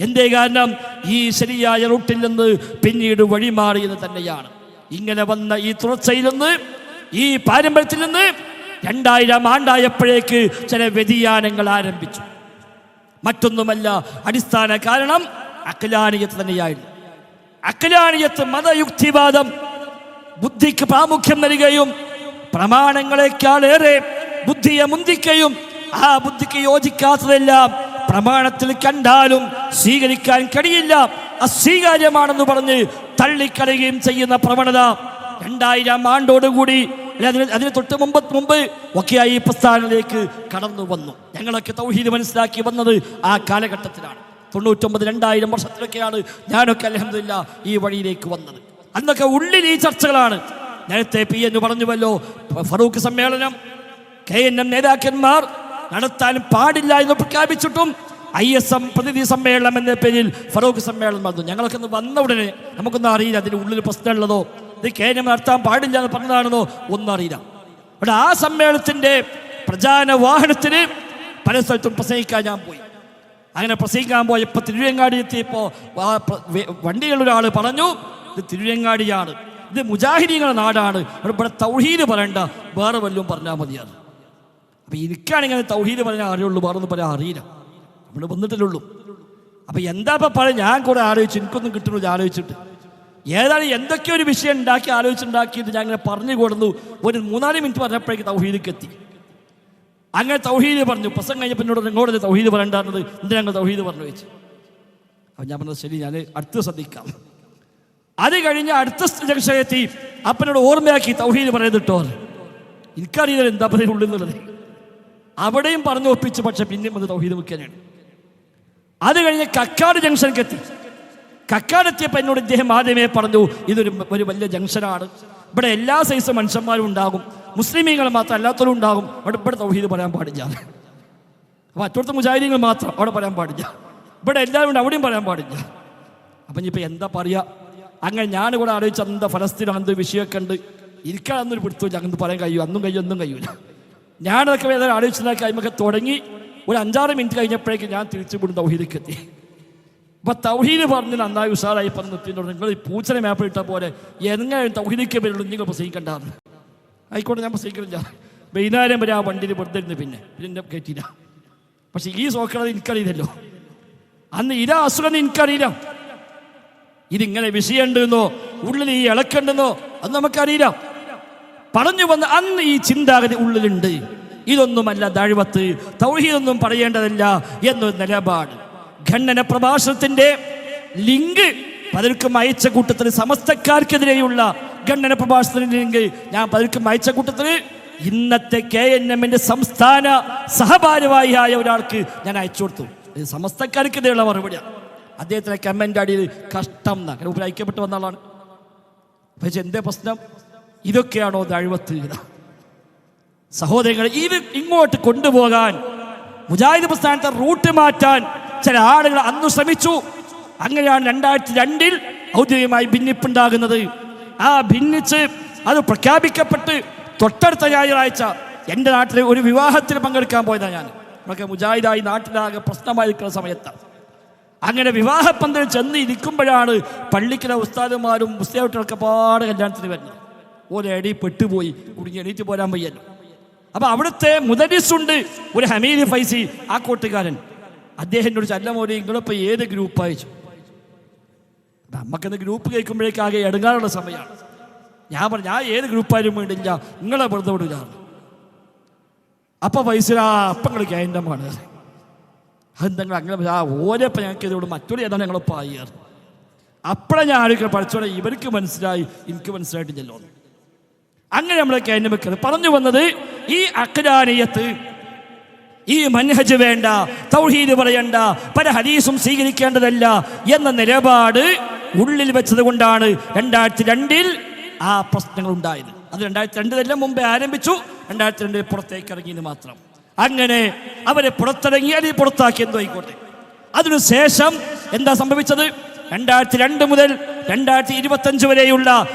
എന്തേ കാരണം? ഈ ശരിയായ റൂട്ടിൽ നിന്ന് പിന്നീട് വഴിമാറിയത് തന്നെയാണ്. ഇങ്ങനെ വന്ന ഈ തുടർച്ചയിൽ നിന്ന്, ഈ പാരമ്പര്യത്തിൽ നിന്ന് 2000 ആണ്ടായപ്പോഴേക്ക് ചില വ്യതിയാനങ്ങൾ ആരംഭിച്ചു. മറ്റൊന്നുമല്ല, അടിസ്ഥാന കാരണം അഖ്ലാനിയത്ത് തന്നെയായിരുന്നു. അഖ്ലാനിയത്ത്, മതയുക്തിവാദം, ബുദ്ധിക്ക് പ്രാമുഖ്യം നൽകുകയും പ്രമാണങ്ങളെക്കാളേറെ ബുദ്ധിയെ മുന്തിക്കുകയും ആ ബുദ്ധിക്ക് യോജിക്കാത്തതെല്ലാം പ്രമാണത്തിൽ കണ്ടാലും സ്വീകരിക്കാൻ കഴിയില്ല, അസ്വീകാര്യമാണെന്ന് പറഞ്ഞ് തള്ളിക്കളയുകയും ചെയ്യുന്ന പ്രവണത 2000 ആണ്ടോടുകൂടി അതിന് തൊട്ട് മുമ്പ് ഒക്കെയായി ഈ പ്രസ്ഥാനത്തിലേക്ക് കടന്നു വന്നു. ഞങ്ങളൊക്കെ തൗഹീദ് മനസ്സിലാക്കി വന്നത് ആ കാലഘട്ടത്തിലാണ്. 99, 2000 വർഷത്തിലൊക്കെയാണ് ഞാനൊക്കെ അൽഹംദുലില്ലാഹ് ഈ വഴിയിലേക്ക് വന്നത്. അന്നൊക്കെ ഉള്ളിൽ ഈ ചർച്ചകളാണ്. നേരത്തെ PN പറഞ്ഞുവല്ലോ, ഫറൂഖ് സമ്മേളനം KNM നേതാക്കന്മാർ നടത്താൻ പാടില്ല എന്ന് പ്രഖ്യാപിച്ചിട്ടും ISM പ്രതിനിധി സമ്മേളനം എന്ന പേരിൽ ഫറൂഖ് സമ്മേളനം വന്നു. ഞങ്ങളൊക്കെ വന്ന ഉടനെ നമുക്കൊന്നും അറിയില്ല അതിന് ഉള്ളിൽ പ്രശ്നമുള്ളതോ ഇത് KNM നടത്താൻ പാടില്ല എന്ന് പറഞ്ഞതാണെന്നോ ഒന്നും അറിയില്ല. അവിടെ ആ സമ്മേളനത്തിൻ്റെ പ്രചാരണ വാഹനത്തിന് പല സ്ഥലത്തും പ്രസംഗിക്കാൻ ഞാൻ പോയി. അങ്ങനെ പ്രസംഗിക്കാൻ പോയപ്പോൾ തിരുവങ്ങാടി എത്തിയപ്പോൾ വണ്ടികളൊരാൾ പറഞ്ഞു, ഇത് തിരുവങ്ങാടിയാണ്, ഇത് മുജാഹിദീങ്ങളുടെ നാടാണ്, ഇവിടെ തൗഹീദ് പറയണ്ട, വേറെ വല്ലതും പറഞ്ഞാൽ മതിയാണ്. അപ്പം എനിക്കാണെങ്കിൽ തൗഹീദ് പറഞ്ഞാൽ അറിയുള്ളൂ, വേറെ ഒന്നും പറയാൻ അറിയില്ല, നമ്മൾ വന്നിട്ടല്ലേ ഉള്ളൂ. അപ്പം എന്താ ഇപ്പം പറയാം? ഞാൻ കൂടെ ആലോചിച്ചു, എനിക്കൊന്നും കിട്ടുന്നില്ല ആലോചിച്ചിട്ട്. ഏതാണ് എന്തൊക്കെയോ ഒരു വിഷയം ആലോചിച്ചുണ്ടാക്കിയിട്ട് ഞാൻ അങ്ങനെ പറഞ്ഞു കൊടുന്നു. ഒരു 3-4 മിനിറ്റ് പറഞ്ഞപ്പോഴേക്ക് തൗഹീദിലേക്ക് എത്തി. അങ്ങനെ തൗഹീദ് പറഞ്ഞു. പ്രസംഗം കഴിഞ്ഞപ്പോൾ എന്നോട് നിങ്ങളോട് തൗഹീദ് പറയേണ്ടത് എന്തിനാ ഞങ്ങൾ തൗഹീദ് പറഞ്ഞു വെച്ച്. അപ്പം ഞാൻ പറഞ്ഞത് ശരി, ഞാൻ അടുത്ത് ശ്രദ്ധിക്കാം. അത് കഴിഞ്ഞ് അടുത്ത ജംഗ്ഷനെത്തി അപ്പനോട് ഓർമ്മയാക്കി തൗഹീദ് പറയുന്നിട്ടോ. എനിക്കറിയില്ല എന്താ പറയുക ഉള്ളിന്നുള്ളത്. അവിടെയും പറഞ്ഞു ഒപ്പിച്ച്, പക്ഷെ പിന്നെയും അത് തൗഹീദ് വെക്കാനാണ്. അത് കഴിഞ്ഞ് കക്കാട് ജംഗ്ഷനിലേക്ക് എത്തി. കക്കാടെത്തിയപ്പോൾ എന്നോട് ഇദ്ദേഹം ആദ്യമേ പറഞ്ഞു, ഇതൊരു വലിയ ജംഗ്ഷനാണ്, ഇവിടെ എല്ലാ സൈസ് മനുഷ്യന്മാരും ഉണ്ടാകും, മുസ്ലിമീങ്ങൾ മാത്രം അല്ലാത്തവരും ഉണ്ടാകും, ഇവിടെ തൗഹീദ് പറയാൻ പാടില്ല. അപ്പോൾ അറ്റോടത്തെ മുജാഹിദീങ്ങൾ മാത്രം അവിടെ പറയാൻ പാടില്ല, ഇവിടെ എല്ലാവരും ഉണ്ട്, അവിടെയും പറയാൻ പാടില്ല. അപ്പം ഇനിയിപ്പോൾ എന്താ പറയുക? അങ്ങനെ ഞാനിവിടെ ആലോചിച്ച് എന്താ ഫലസ്തീൻ അങ്ങനത്തെ വിഷയമൊക്കെ ഉണ്ട്, ഇരിക്കാനൊന്നൊരു പിടുത്തില്ല, അങ്ങനത്തെ പറയാൻ കഴിയും, ഒന്നും കഴിയില്ല. ഞാനതൊക്കെ വേദന ആലോചിച്ചതൊക്കെ അതിമൊക്കെ തുടങ്ങി. ഒരു 5-6 മിനിറ്റ് കഴിഞ്ഞപ്പോഴേക്കും ഞാൻ തിരിച്ചു വിടും തൗഹീദിലേക്ക് എത്തി. അപ്പം തൗഹീദ് പറഞ്ഞ് നന്നായി ഉഷാറായി പറഞ്ഞിട്ടുണ്ട്. നിങ്ങൾ ഈ പൂച്ചനെ മേപ്പിട്ട പോലെ എങ്ങനെ തൗഹീദിക്ക് വരുള്ളൂ, നിങ്ങൾ പ്രസംഗിക്കണ്ടാന്ന്. ആയിക്കോട്ടെ, ഞാൻ പ്രസംഗിക്കുന്നില്ല. വൈകുന്നേരം വരെ ആ വണ്ടിയിൽ വെറുതെ ഇരുന്ന് പിന്നെ കയറ്റിയില്ല. പക്ഷെ ഈ സോക്കണത് എനിക്കറിയില്ലല്ലോ, അന്ന് ഇതാ അസുഖം എനിക്കറിയില്ല. ഇതിങ്ങനെ വിഷയമുണ്ടെന്നോ ഉള്ളിൽ ഈ ഇളക്കുണ്ടെന്നോ അത് നമുക്കറിയില്ല. പറഞ്ഞു വന്ന് അന്ന് ഈ ചിന്താഗതി ഉള്ളിലുണ്ട്. ഇതൊന്നുമല്ല ദഅവത്ത്, തൗഹീദൊന്നും പറയേണ്ടതല്ല എന്നൊരു നിലപാട്. ഖണ്ഡന പ്രഭാഷണത്തിന്റെ ലിങ്ക് പലർക്കും അയച്ച കൂട്ടത്തിൽ, സമസ്തക്കാർക്കെതിരെയുള്ള ഖണ്ഡന പ്രഭാഷണത്തിന്റെ ലിങ്ക് ഞാൻ പലർക്കും അയച്ച കൂട്ടത്തിൽ ഇന്നത്തെ KNM സംസ്ഥാന സഹഭാരവാഹിയായ ഒരാൾക്ക് ഞാൻ അയച്ചു കൊടുത്തു. സമസ്തക്കാർക്കെതിരെയുള്ള മറുപടിയാണ്. അദ്ദേഹത്തിൻ്റെ കമൻ്റ് അടിയിൽ കഷ്ടം എന്നാ ഗ്രൂപ്പിൽ ഐക്യപ്പെട്ട് വന്ന ആളാണ്. പക്ഷെ എന്തേ പ്രശ്നം? ഇതൊക്കെയാണോ ദഅവത്ത്? സഹോദരങ്ങളെ, ഇത് ഇങ്ങോട്ട് കൊണ്ടുപോകാൻ, മുജാഹിദ് പ്രസ്ഥാനത്തെ റൂട്ട് മാറ്റാൻ ചില ആളുകൾ അന്ന് ശ്രമിച്ചു. അങ്ങനെയാണ് 2002 ഔദ്യോഗികമായി ഭിന്നിപ്പുണ്ടാകുന്നത്. ആ ഭിന്നിച്ച് അത് പ്രഖ്യാപിക്കപ്പെട്ട് തൊട്ടടുത്ത ഞായറാഴ്ച എൻ്റെ നാട്ടിലെ ഒരു വിവാഹത്തിൽ പങ്കെടുക്കാൻ പോയതാണ് ഞാൻ. നമ്മളൊക്കെ മുജാഹിദായി നാട്ടിലാകെ പ്രശ്നമായിരിക്കുന്ന സമയത്താണ്. അങ്ങനെ വിവാഹപ്പന്തൽ ചെന്ന് ഇരിക്കുമ്പോഴാണ് പള്ളിക്കിലെ ഉസ്താദുമാരും മുസ്ലിംകളൊക്കെ പാട് കല്യാണത്തിന് വരുന്നത്. ഒരടി പെട്ടുപോയി, കുടുങ്ങി എണീറ്റ് പോരാൻ വയ്യല്ലോ. അപ്പം അവിടുത്തെ മുദരിസുണ്ട്, ഒരു ഹമീദ് ഫൈസി, ആ കോട്ടുകാരൻ. അദ്ദേഹത്തിനോട് ചല്ലമോലി നിങ്ങളിപ്പോൾ ഏത് ഗ്രൂപ്പ് അയച്ചു? നമുക്കെന്ന് ഗ്രൂപ്പ് കേൾക്കുമ്പോഴേക്കും ആകെ എടുങ്ങാനുള്ള സമയമാണ്. ഞാൻ പറഞ്ഞു, ഞാൻ ഏത് ഗ്രൂപ്പായാലും വേണ്ടില്ല, നിങ്ങളെ വെറുതെ വിടില്ല. അപ്പം പൈസ അപ്പം നിങ്ങൾ കേന്ദ്രമാണ്. അതെന്തെങ്കിലും അങ്ങനെ ഓരപ്പം ഞങ്ങൾക്ക് ഇതോട് മറ്റൊരു ഏതാണ് ഞങ്ങളൊപ്പം ആയിരുന്നു. അപ്പോഴേ ഞാൻ ആലോചിക്കണം, പഠിച്ചോടെ ഇവർക്ക് മനസ്സിലായി, എനിക്ക് മനസ്സിലായിട്ടില്ലല്ലോ. അങ്ങനെ നമ്മളൊക്കെ അതിന് വെക്കുന്നത്. പറഞ്ഞു വന്നത് ഈ അഖ്ലാനിയത്ത്, ഈ മൻഹജ് വേണ്ട, തൗഹീദ് പറയണ്ട, പല ഹദീസും സ്വീകരിക്കേണ്ടതല്ല എന്ന നിലപാട് ഉള്ളിൽ വെച്ചത് കൊണ്ടാണ് 2002 ആ പ്രശ്നങ്ങൾ ഉണ്ടായത്. അത് 2002 മുമ്പേ ആരംഭിച്ചു, 2002 പുറത്തേക്ക് ഇറങ്ങിയത് മാത്രം. അങ്ങനെ അവരെ പുറത്തിറങ്ങി, അല്ലെങ്കിൽ പുറത്താക്കി, എന്തോ ആയിക്കോട്ടെ. അതിനുശേഷം എന്താ സംഭവിച്ചത്? 2002 മുതൽ 2025 വരെയുള്ള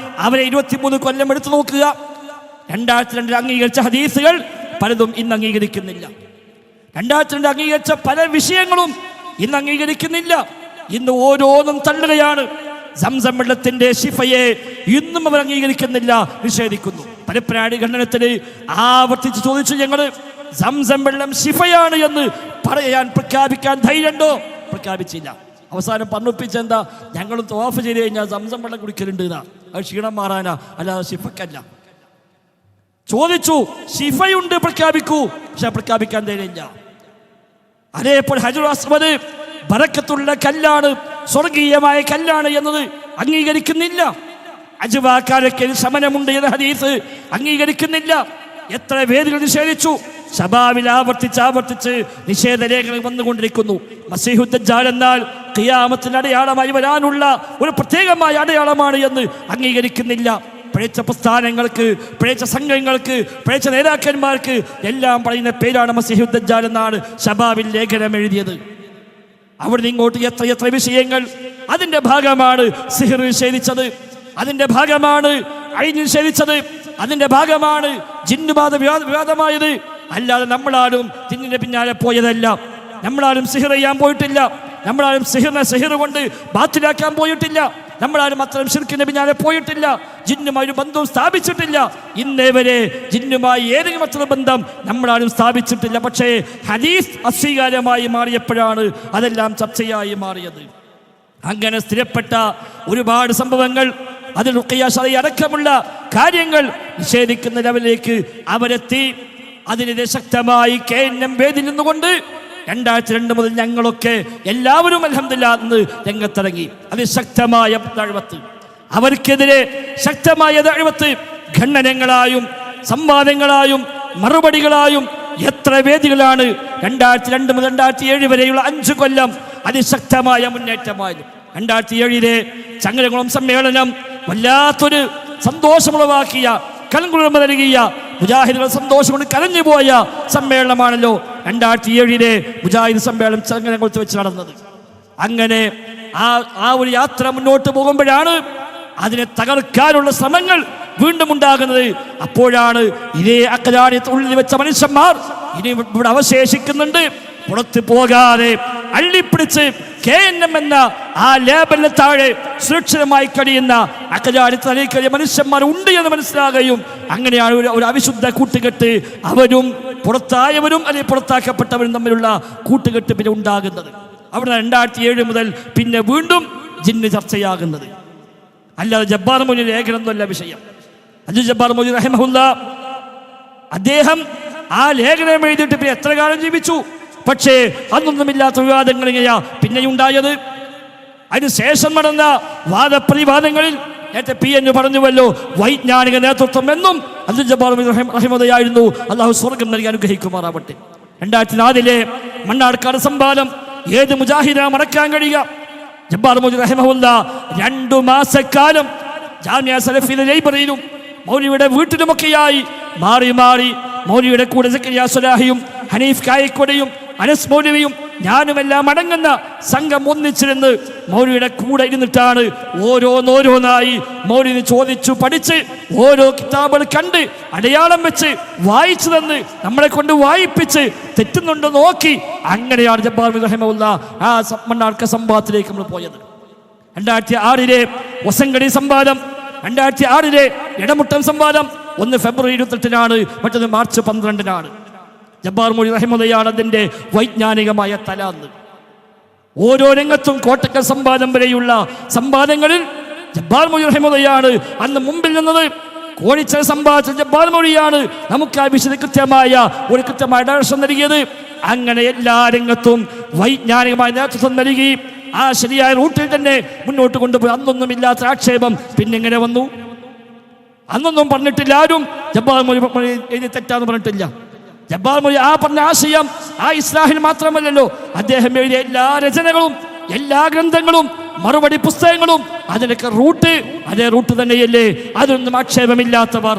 അവരെ 23 കൊല്ലം എടുത്തു നോക്കുക. 2002 അംഗീകരിച്ച ഹദീസുകൾ പലതും ഇന്ന് അംഗീകരിക്കുന്നില്ല. 2002 അംഗീകരിച്ച പല വിഷയങ്ങളും ഇന്ന് അംഗീകരിക്കുന്നില്ല. ഇന്ന് ഓരോന്നും തള്ളുകയാണ്. സംസം വെള്ളത്തിന്റെ ശിഫയെ ഇന്നും അവർ അംഗീകരിക്കുന്നില്ല, നിഷേധിക്കുന്നു. പരപ്പനാട് ഖണ്ഡനത്തിന് ആവർത്തിച്ച് ചോദിച്ചു, ഞങ്ങൾ സംസം വെള്ളം ശിഫയാണ് എന്ന് പ്രഖ്യാപിക്കാൻ ധൈര്യമുണ്ടോ? പ്രഖ്യാപിച്ചില്ല. അവസാനം പറഞ്ഞൊപ്പിച്ചെന്താ, ഞങ്ങൾ തവാഫ് ചെയ്ത് കഴിഞ്ഞാൽ സംസം വെള്ളം കുടിക്കലുണ്ട് എന്നാ. അത് ക്ഷീണം മാറാനാ, അല്ലാതെ ശിഫക്കല്ല. ചോദിച്ചു, ശിഫയുണ്ട് പ്രഖ്യാപിക്കൂ, പക്ഷെ പ്രഖ്യാപിക്കാൻ ധൈര്യമില്ല. അതേപോലെ ഹജറുൽ അസ്വദ് ബറക്കത്തുള്ള കല്ലാണ്, സ്വർഗീയമായ കല്ലാണ് എന്നത് അംഗീകരിക്കുന്നില്ല. അജ്വാക്കാരൊക്കെ ശമനമുണ്ട് എന്ന ഹദീസ് അംഗീകരിക്കുന്നില്ല. എത്ര വേദികൾ നിഷേധിച്ചു. ശബാബിൽ ആവർത്തിച്ച് നിഷേധരേഖകൾ വന്നുകൊണ്ടിരിക്കുന്നു. മസീഹുദ് ദജ്ജാൽ എന്നാൽ ഖിയാമത്തിന്റെ അടയാളമായി വരാനുള്ള ഒരു പ്രത്യേകമായ അടയാളമാണ് എന്ന് അംഗീകരിക്കുന്നില്ല. പിഴച്ച പ്രസ്ഥാനങ്ങൾക്ക്, പിഴച്ച സംഘങ്ങൾക്ക്, പിഴച്ച നേതാക്കന്മാർക്ക് എല്ലാം പറയുന്ന പേരാണ് മസീഹുദ് ദജ്ജാൽ എന്നാണ് ശബാബിൽ ലേഖനം എഴുതിയത്. അവിടെ ഇങ്ങോട്ട് എത്ര വിഷയങ്ങൾ. അതിന്റെ ഭാഗമാണ് സിഹർ നിഷേധിച്ചത്, അതിന്റെ ഭാഗമാണ് അഴിഞ്ഞ് നിഷേധിച്ചത്, അതിന്റെ ഭാഗമാണ് ജിന്നുബാധ വിവാദമായത്. അല്ലാതെ നമ്മളാരും ജിന്നിന്റെ പിന്നാലെ പോയതല്ല. നമ്മളാരും സിഹർ ചെയ്യാൻ പോയിട്ടില്ല. നമ്മളാരും സിഹർ കൊണ്ട് ബാത്തിലാക്കാൻ പോയിട്ടില്ല. നമ്മളാരും അത്തരം ശിർക്കിന്റെ പിന്നാലെ പോയിട്ടില്ല. ജിന്നുമായി ഒരു ബന്ധവും സ്ഥാപിച്ചിട്ടില്ല. ഇന്നേ വരെ ജിന്നുമായി ഏതെങ്കിലും അത്ര ബന്ധം നമ്മളാരും സ്ഥാപിച്ചിട്ടില്ല. പക്ഷേ ഹദീസ് അസ്വീകാര്യമായി മാറിയപ്പോഴാണ് അതെല്ലാം ചർച്ചയായി മാറിയത്. അങ്ങനെ സ്ഥിരപ്പെട്ട ഒരുപാട് സംഭവങ്ങൾ, അതിൽ റുഖിയ ശർഈ അടക്കമുള്ള കാര്യങ്ങൾ നിഷേധിക്കുന്ന ലെവലിലേക്ക് അവരെത്തി. അതിനെതിരെ ശക്തമായി KNM വേദിയിൽ നിന്നുകൊണ്ട് 2002 മുതൽ ഞങ്ങളൊക്കെ എല്ലാവരും അൽഹംദുലില്ലാഹ് അന്ന് രംഗത്തിറങ്ങി. അതിശക്തമായ ദഅവത്ത്, അവർക്കെതിരെ ശക്തമായ ദഅവത്ത്, ഖണ്ഡനങ്ങളായും സംവാദങ്ങളായും മറുപടികളായും എത്ര വേദികളാണ് 2002 മുതൽ 2007 വരെയുള്ള 5 കൊല്ലം അതിശക്തമായ മുന്നേറ്റമായിരുന്നു. 2007 ചങ്ങരകുളം സമ്മേളനം വല്ലാത്തൊരു സന്തോഷമുളവാക്കിയ, കലങ്കുളിർമ നൽകിയ, മുജാഹിദുകൾ സന്തോഷം കൊണ്ട് കലഞ്ഞുപോയ സമ്മേളനമാണല്ലോ 2007 മുജാഹിദ് സമ്മേളനം ചങ്ങരകുളത്ത് വെച്ച് നടന്നത്. അങ്ങനെ ആ ഒരു യാത്ര മുന്നോട്ട് പോകുമ്പോഴാണ് അതിനെ തകർക്കാനുള്ള ശ്രമങ്ങൾ വീണ്ടും ഉണ്ടാകുന്നത്. അപ്പോഴാണ് ഇതേ അഖ്ലാനിയത്ത് ഉള്ളിൽ വെച്ച മനുഷ്യന്മാർ ഇനി ഇവിടെ അവശേഷിക്കുന്നുണ്ട്, പുറത്ത് പോകാതെ അള്ളിപ്പിടിച്ച് KNM എന്ന ആ ലേബലിന് താഴെ സുരക്ഷിതമായി കഴിയുന്ന അഖ്ലാനിയത്ത് തലയിൽ മനുഷ്യന്മാർ ഉണ്ട് എന്ന് മനസ്സിലാകുകയും അങ്ങനെയാണ് ഒരു അവിശുദ്ധ കൂട്ടുകെട്ട്, അവരും പുറത്തായവരും അല്ലെങ്കിൽ പുറത്താക്കപ്പെട്ടവരും തമ്മിലുള്ള കൂട്ടുകെട്ട് പിന്നെ ഉണ്ടാകുന്നത്. അവിടെ 2007 മുതൽ പിന്നെ വീണ്ടും ജിന്ന് ചർച്ചയാകുന്നത്. അല്ലാതെ ജബ്ബാർ മൊയ്‌നി ലേഖനമൊന്നുമല്ല വിഷയം. അബ്ദുൽ ജബ്ബാർ മൊയ്‌നി റഹിമഹുല്ലാഹ് അദ്ദേഹം ആ ലേഖനം എഴുതിയിട്ട് പിന്നെ എത്ര കാലം ജീവിച്ചു. പക്ഷേ അന്നൊന്നുമില്ലാത്ത വിവാദങ്ങൾ എങ്ങനെയാ പിന്നെയുണ്ടായത്? അതിനുശേഷം നടന്ന വാദപ്രതിവാദങ്ങളിൽ നേരത്തെ PN പറഞ്ഞുവല്ലോ, വൈജ്ഞാനിക നേതൃത്വം എന്നും അബ്ദുൽ ജബ്ബാർ റഹിമഹുല്ലാഹ്. അള്ളാഹു സ്വർഗം നൽകി അനുഗ്രഹിക്കുമാറാവട്ടെ. 2004 മണ്ണാർക്കാട് സംവാദം ഏത് മുജാഹിദാ മറക്കാൻ കഴിയുക? ജബ്ബാർ മൊയ്‌നി റഹിമഹുല്ലാഹ് 2 മാസക്കാലം ജാമിഅ സലഫിയിലെ ലൈബ്രറിയിലും മൗലവിയുടെ വീട്ടിലുമൊക്കെയായി മാറി മൗലവിയുടെ കൂടെ സക്കരിയ സ്വലാഹിയും ഹനീഫ് കായക്കൊടിയും അനസ് മൗലവിയും ഞാനുമെല്ലാം അടങ്ങുന്ന സംഘം ഒന്നിച്ചിരുന്ന് മൗലവിയുടെ കൂടെ ഇരുന്നിട്ടാണ് ഓരോന്നായി മൗലവി ചോദിച്ചു പഠിച്ച് ഓരോ കിതാബുകൾ കണ്ട് അടയാളം വെച്ച് വായിച്ചു തന്ന് നമ്മളെ കൊണ്ട് വായിപ്പിച്ച് തെറ്റുന്നുണ്ടോ നോക്കി, അങ്ങനെയാണ് ജബ്ബാർ റഹിമഹുല്ലാഹ് ആ മണ്ണാർക്ക സംവാദത്തിലേക്ക് നമ്മൾ പോയത്. 2006 വസങ്കടി സംവാദം, 2006 ഇടമുട്ടം സംവാദം, ഒന്ന് ഫെബ്രുവരി 28-നാണ്, മറ്റൊന്ന് മാർച്ച് 12-നാണ്. ജബ്ബാർ മൊയ്‌നി റഹിമഹുള്ളയാണ് അതിൻ്റെ വൈജ്ഞാനികമായ തലാന്ന്. ഓരോ രംഗത്തും കോട്ടക്കൽ സംവാദം വരെയുള്ള സംവാദങ്ങളിൽ ജബ്ബാർ മൊയ്‌നി റഹിമഹുള്ളയാണ് അന്ന് മുമ്പിൽ നിന്നത്. കോഴിച്ചൽ സംവാദത്തിൽ ജബ്ബാർ മൊയ്‌നിയാണ് നമുക്ക് ആ വിഷയത്തിൽ കൃത്യമായ ഡയറക്ഷൻ നൽകിയത്. അങ്ങനെ എല്ലാ രംഗത്തും വൈജ്ഞാനികമായ നേതൃത്വം നൽകി ആ ശരിയായ റൂട്ടിൽ തന്നെ മുന്നോട്ട് കൊണ്ടുപോയി. അന്നൊന്നുമില്ലാത്ത ആക്ഷേപം പിന്നെങ്ങനെ വന്നു? അന്നൊന്നും പറഞ്ഞിട്ടില്ല ആരും. ജബ്ബാർ മൊഴി എഴുതി തെറ്റാന്ന് പറഞ്ഞിട്ടില്ല. ജബ്ബാർ മൊഴി ആ പറഞ്ഞ ആശയം ആ ഇസ്ലാഹിൽ മാത്രമല്ലല്ലോ, അദ്ദേഹം എഴുതിയ എല്ലാ രചനകളും എല്ലാ ഗ്രന്ഥങ്ങളും മറുപടി പുസ്തകങ്ങളും അതിനൊക്കെ റൂട്ട് അതേ റൂട്ട് തന്നെയല്ലേ. അതൊന്നും ആക്ഷേപമില്ലാത്തവർ,